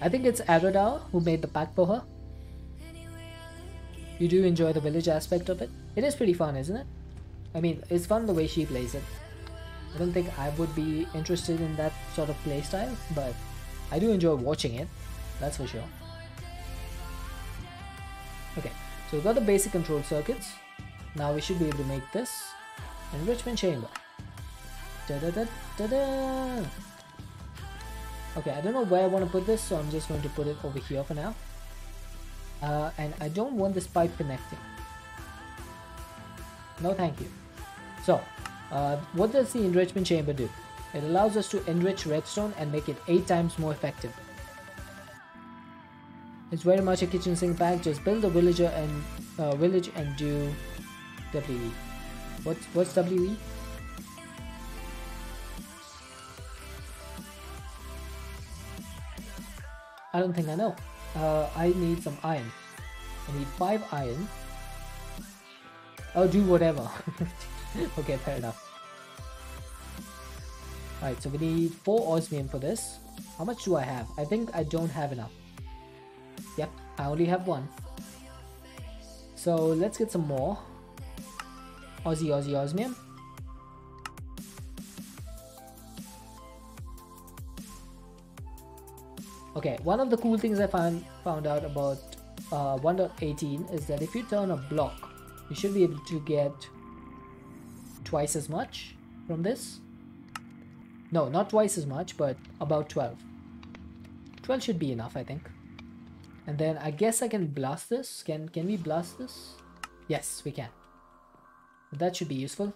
I think it's Aradao who made the pack for her. You do enjoy the village aspect of it? It is pretty fun, isn't it? I mean, it's fun the way she plays it. I don't think I would be interested in that sort of playstyle, but I do enjoy watching it. That's for sure. Okay, so we've got the basic control circuits. Now we should be able to make this enrichment chamber. Da -da -da -da -da. Okay, I don't know where I want to put this, so I'm just going to put it over here for now. And I don't want this pipe connecting. No, thank you. So, what does the enrichment chamber do? It allows us to enrich redstone and make it 8 times more effective. It's very much a kitchen sink pack. Just build a villager and village and do WE. What's WE? I don't think I know. I need some iron. I need 5 iron. Oh, do whatever. Okay, fair enough. Alright, so we need 4 osmium for this. How much do I have? I think I don't have enough. Yep, I only have 1. So let's get some more. Osmium. Okay, one of the cool things I found out about 1.18 is that if you turn a block, you should be able to get twice as much from this. No, not twice as much, but about 12. 12 should be enough, I think. And then I guess I can blast this. Can we blast this? Yes, we can. That should be useful.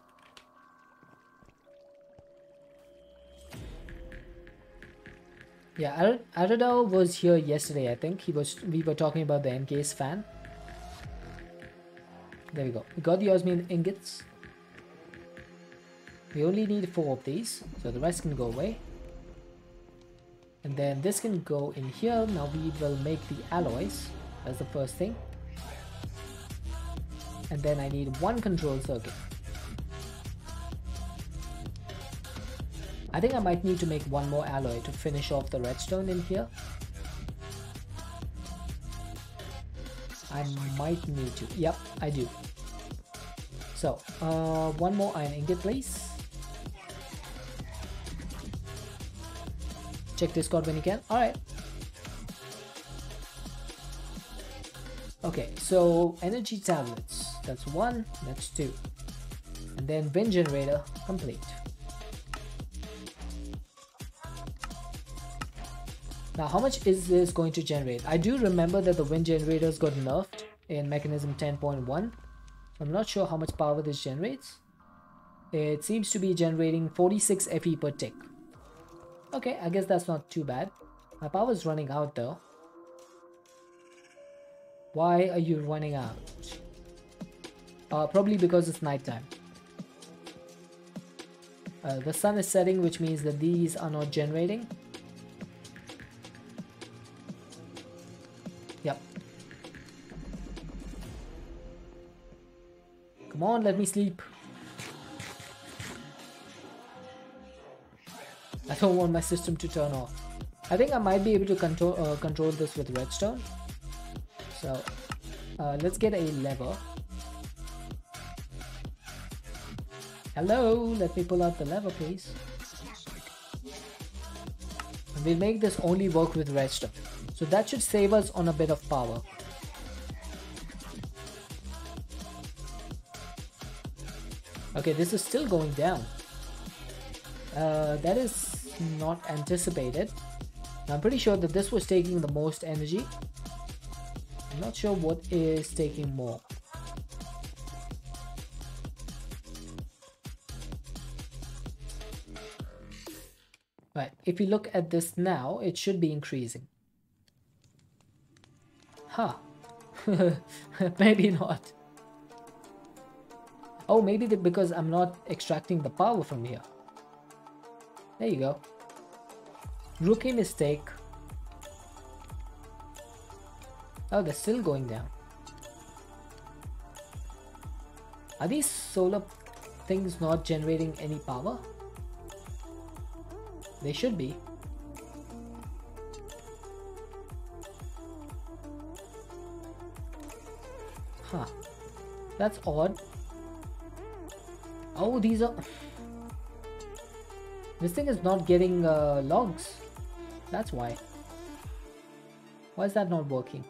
Yeah, Aradao was here yesterday, I think. We were talking about the MK's fan. There we go. We got the osmium ingots. We only need 4 of these, so the rest can go away. And then this can go in here. Now we will make the alloys. That's the first thing. And then I need 1 control circuit. I think I might need to make 1 more alloy to finish off the redstone in here. I might need to. Yep, I do. So, 1 more iron ingot, please. Check Discord when you can. Alright. Okay, so energy tablets. That's 1, that's 2. And then wind generator complete. Now how much is this going to generate? I do remember that the wind generators got nerfed in Mechanism 10.1. So I'm not sure how much power this generates. It seems to be generating 46 FE per tick. Okay, I guess that's not too bad. My power is running out though. Why are you running out? Probably because it's nighttime. The sun is setting, which means that these are not generating. Yep. Come on, let me sleep. I don't want my system to turn off. I think I might be able to control this with redstone. So let's get a lever. Hello, let me pull out the lever, please. And we'll make this only work with redstone. So that should save us on a bit of power. Okay, this is still going down. That is not anticipated. I'm pretty sure that this was taking the most energy. I'm not sure what is taking more. Right, if we look at this now, it should be increasing. Huh. Maybe not. Oh, maybe because I'm not extracting the power from here. There you go. Rookie mistake. Oh, they're still going down. Are these solar things not generating any power? They should be. Huh. That's odd. Oh, these are... This thing is not getting logs. That's why. Why is that not working?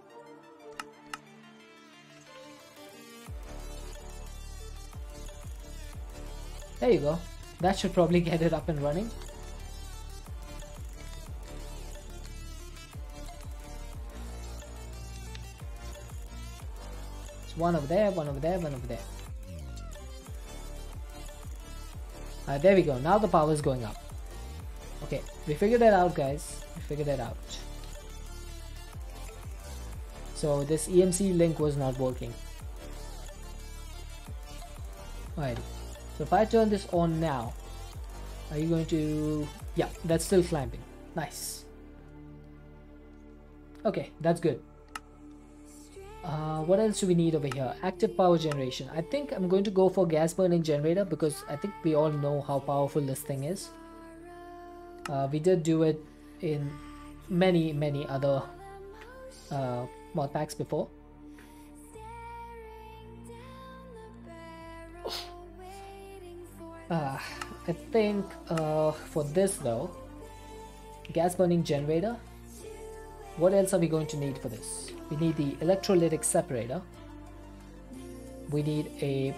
There you go. That should probably get it up and running. It's one over there, one over there, one over there. There we go. Now the power is going up. Okay, we figured that out, guys. We figured that out. So this EMC link was not working. Alright. So if I turn this on now, are you going to... Yeah, that's still climbing. Nice. Okay, that's good. What else do we need over here? Active power generation. I think I'm going to go for gas burning generator because I think we all know how powerful this thing is. We did do it in many other mod packs before. I think for this though, gas burning generator, what else are we going to need for this? We need the electrolytic separator. We need a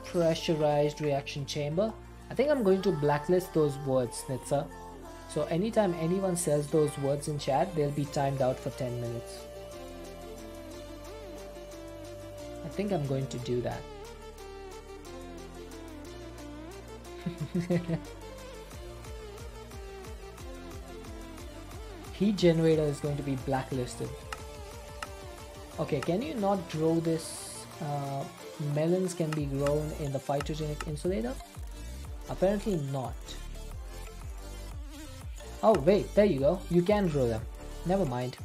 pressurized reaction chamber. I think I'm going to blacklist those words, Nitsa. So anytime anyone says those words in chat, they'll be timed out for 10 minutes. I think I'm going to do that. Heat generator is going to be blacklisted. Okay, can you not grow this? Melons can be grown in the phytogenic insulator? Apparently not. Oh wait, there you go. You can grow them. Never mind.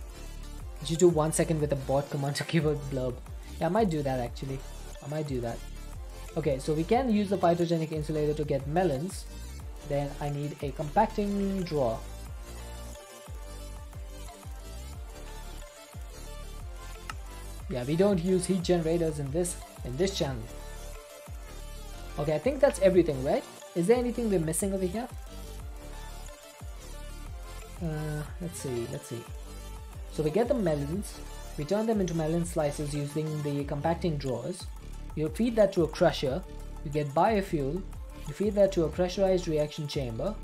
Did you do 1 second with a bot command to keyword blurb? Yeah, I might do that actually. I might do that. Okay, so we can use the phytogenic insulator to get melons. Then I need a compacting drawer. Yeah, we don't use heat generators in this channel. Okay, I think that's everything, right? Is there anything we're missing over here? Let's see. So we get the melons, we turn them into melon slices using the compacting drawers. You feed that to a crusher, you get biofuel, you feed that to a pressurized reaction chamber.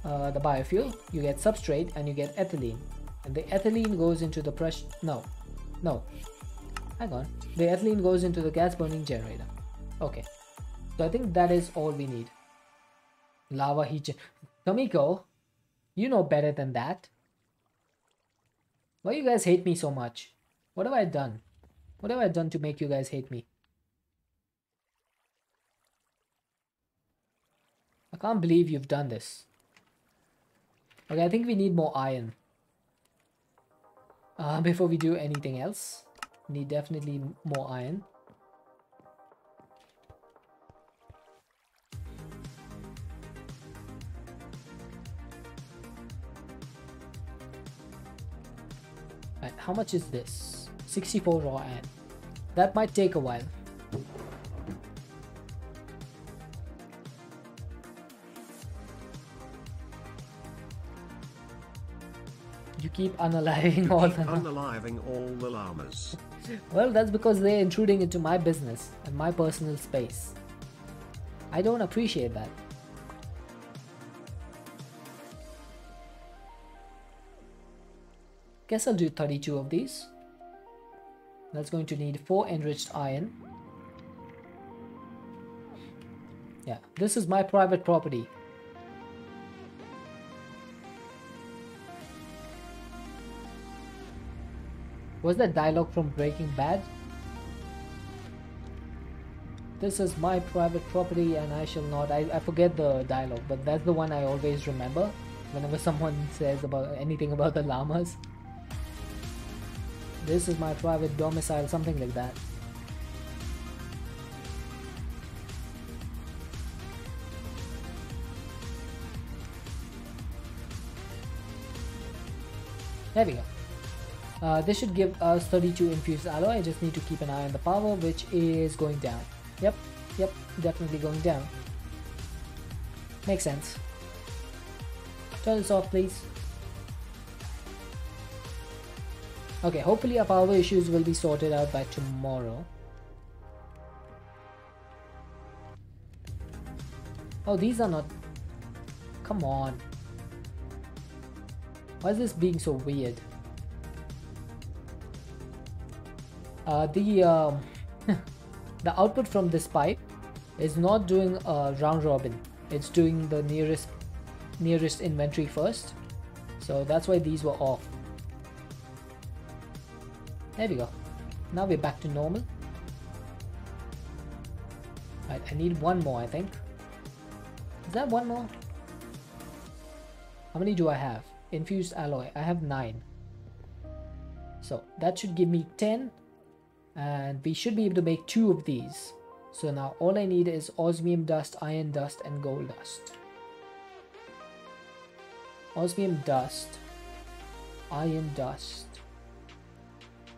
The biofuel, you get substrate, and you get ethylene. And the ethylene goes into the hang on. The ethylene goes into the gas burning generator. Okay. So I think that is all we need. Lava heat. Tomiko, you know better than that. Why you guys hate me so much? What have I done? What have I done to make you guys hate me? I can't believe you've done this. Okay, I think we need more iron. Before we do anything else, we need definitely more iron. Right, how much is this? 64 raw iron. That might take a while. You keep unaliving all the Unaliving all the llamas. Well, that's because they're intruding into my business and my personal space. I don't appreciate that. Guess I'll do 32 of these. That's going to need 4 enriched iron. Yeah, this is my private property. Was that dialogue from Breaking Bad? This is my private property and I shall not... I forget the dialogue, but that's the one I always remember whenever someone says about anything about the llamas. This is my private domicile, something like that. There we go. This should give us 32 infused alloy. I just need to keep an eye on the power, which is going down. Yep, definitely going down. Makes sense. Turn this off, please. Okay, hopefully our power issues will be sorted out by tomorrow. Oh, these are not... Come on. Why is this being so weird? The output from this pipe is not doing a round robin. It's doing the nearest inventory first. So that's why these were off. There we go. Now we're back to normal. Right, I need one more, I think. Is that one more? How many do I have? Infused alloy. I have 9. So that should give me 10. And we should be able to make 2 of these. So now all I need is osmium dust, iron dust, and gold dust. Osmium dust, iron dust,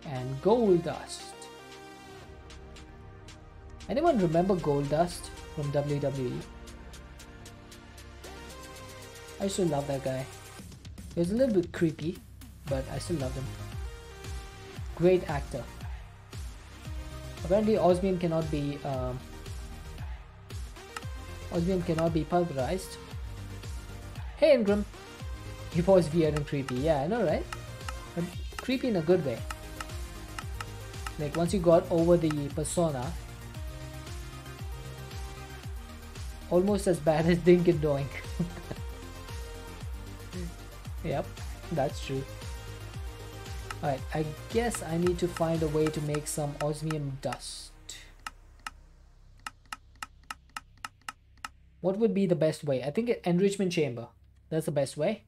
and gold dust. Anyone remember Gold Dust from WWE? I used to love that guy. He was a little bit creepy, but I still loved him. Great actor. Apparently osmium cannot be pulverized. Hey Ingram! He was weird and creepy. Yeah, I know, right? But creepy in a good way. Like once you got over the persona, almost as bad as Dink and Doink. Yep, that's true. Alright, I guess I need to find a way to make some osmium dust. What would be the best way? I think enrichment chamber. That's the best way.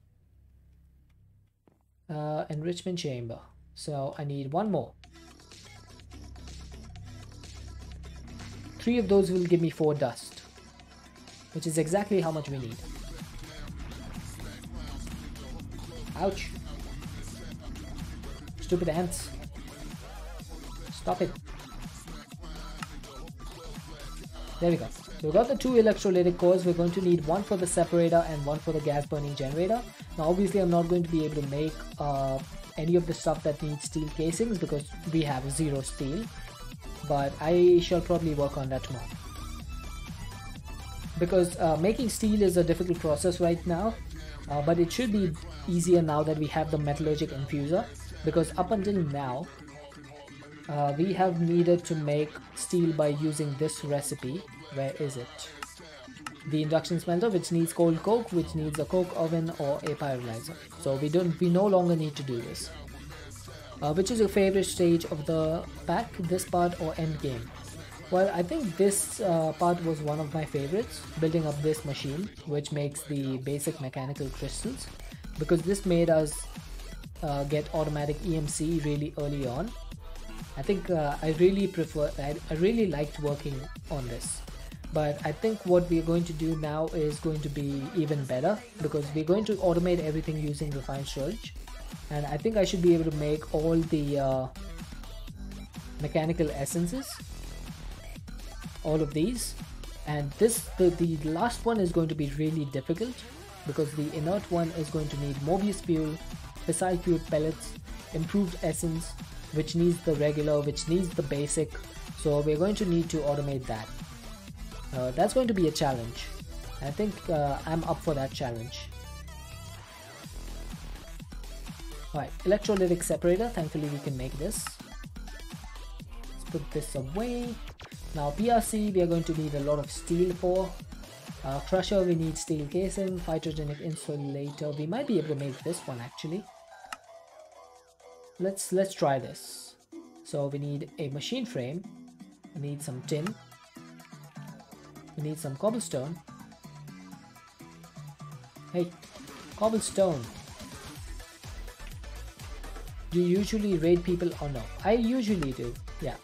Enrichment chamber. So I need one more. 3 of those will give me 4 dust, which is exactly how much we need. Ouch. Stupid ants. Stop it. There we go. So we've got the 2 electrolytic cores. We're going to need one for the separator and one for the gas burning generator. Now obviously I'm not going to be able to make any of the stuff that needs steel casings because we have 0 steel, but I shall probably work on that tomorrow. Because making steel is a difficult process right now, but it should be easier now that we have the metallurgic infuser, because up until now we have needed to make steel by using this recipe. Where is it? The induction smelter, which needs cold coke, which needs a coke oven or a pyrolyzer. So we no longer need to do this. Which is your favorite stage of the pack, this part or end game? Well, I think this part was one of my favorites, building up this machine, which makes the basic mechanical crystals, because this made us get automatic EMC really early on. I think I really liked working on this. But I think what we're going to do now is going to be even better, because we're going to automate everything using refined sludge. And I think I should be able to make all the mechanical essences, all of these. And the last one is going to be really difficult, because the inert one is going to need Mobius fuel, fissile fuel pellets, improved essence, which needs the regular, which needs the basic. So we're going to need to automate that. That's going to be a challenge. I think I'm up for that challenge. Alright, electrolytic separator. Thankfully we can make this. Let's put this away. Now PRC we are going to need a lot of steel for. Crusher we need steel casing. Phytogenic insulator. We might be able to make this one actually. Let's try this. So we need a machine frame. We need some tin. We need some cobblestone. Hey, cobblestone. Do you usually raid people or no? I usually do, yeah.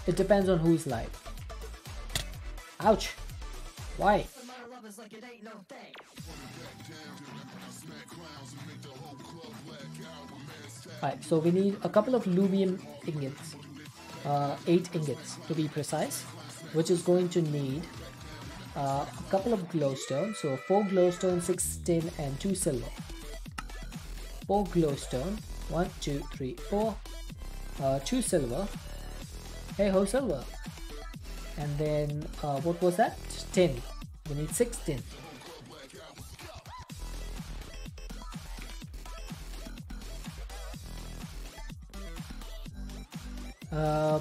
It depends on who's live. Ouch! Why? Alright, so we need a couple of lubium ingots. 8 ingots to be precise, which is going to need a couple of glowstone. So 4 glowstone, 6 tin and 2 silver. 4 glowstone, 1, 2, 3, 4, 2 silver. Hey ho, silver. And then what was that? Tin. We need 6 tin.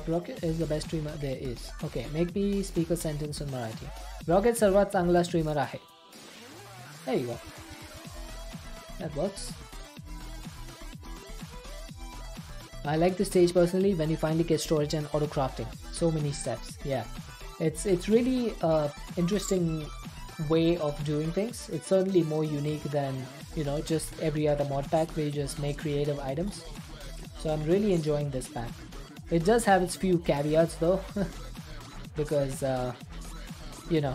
Rocket is the best streamer there is. Okay, make me speak a sentence in Marathi. Rocket सर्वात चांगला streamer आहे. There you go. That works. I like the stage personally when you finally get storage and auto crafting. So many steps. Yeah, it's really interesting way of doing things. It's certainly more unique than, you know, just every other mod pack where you just make creative items. So I'm really enjoying this pack. It does have its few caveats though, because you know,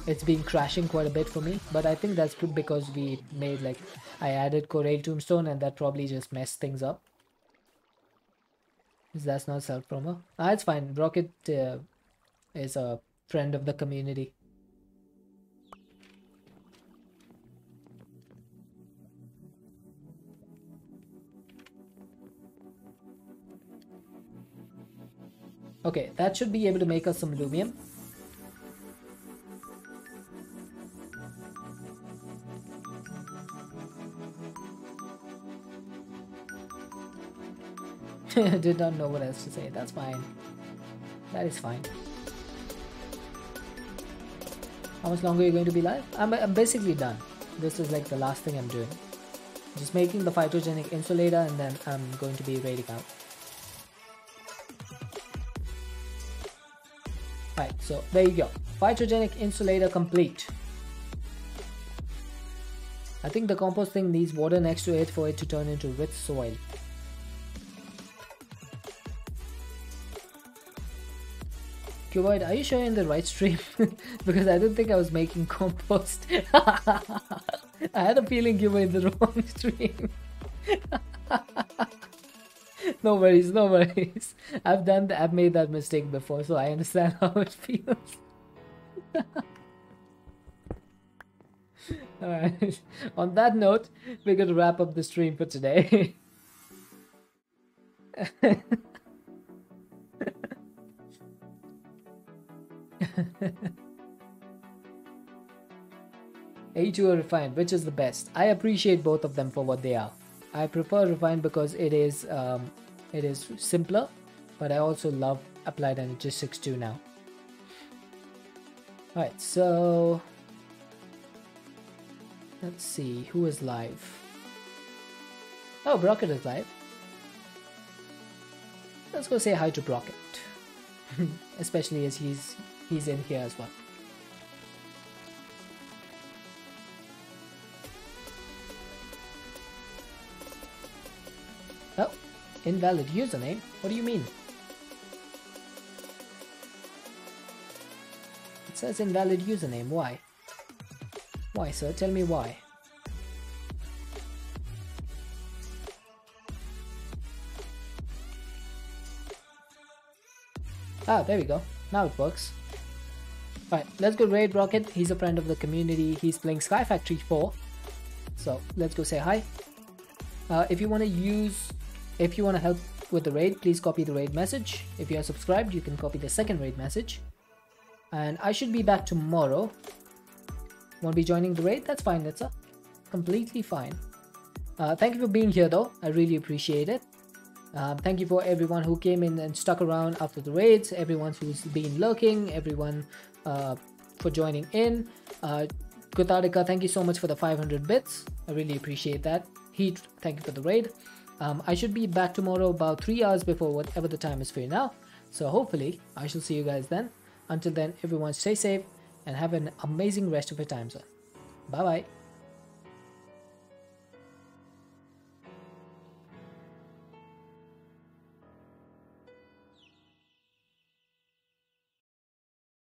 it's been crashing quite a bit for me, but I think that's because we made, like, I added Corail Tombstone and that probably just messed things up. That's not self-promo. It's fine. Rocket is a friend of the community. Okay, that should be able to make us some lumium. Did not know what else to say. That's fine. That is fine. How much longer are you going to be live? I'm basically done. This is like the last thing I'm doing. Just making the phytogenic insulator and then I'm going to be raiding out. Right, so there you go. Phytogenic insulator complete. I think the compost thing needs water next to it for it to turn into rich soil. Cuboid, are you sure you're in the right stream? Because I don't think I was making compost. I had a feeling you were in the wrong stream. No worries, no worries. I've made that mistake before, so I understand how it feels. Alright. On that note, we're going to wrap up the stream for today. A2 or Refined, which is the best? I appreciate both of them for what they are. I prefer Refined because it is simpler, but I also love Applied Energy 6.2 now. Alright, so let's see who is live. Oh, Brocket is live. Let's go say hi to Brocket. Especially as he's in here as well. Oh, invalid username? What do you mean? It says invalid username. Why? Why, sir? Tell me why. Ah, there we go. Now it works. Alright, let's go raid Rocket. He's a friend of the community. He's playing Sky Factory 4. So let's go say hi. If you want to help with the raid, please copy the raid message. If you are subscribed, you can copy the second raid message. And I should be back tomorrow. Won't be joining the raid? That's fine, that's completely fine. Thank you for being here though. I really appreciate it. Thank you for everyone who came in and stuck around after the raids, everyone who's been lurking, everyone for joining in. Kutarika, thank you so much for the 500 bits. I really appreciate that. Heat, thank you for the raid. I should be back tomorrow about 3 hours before whatever the time is for you now. So hopefully I shall see you guys then. Until then, everyone stay safe and have an amazing rest of your time, sir. Bye bye.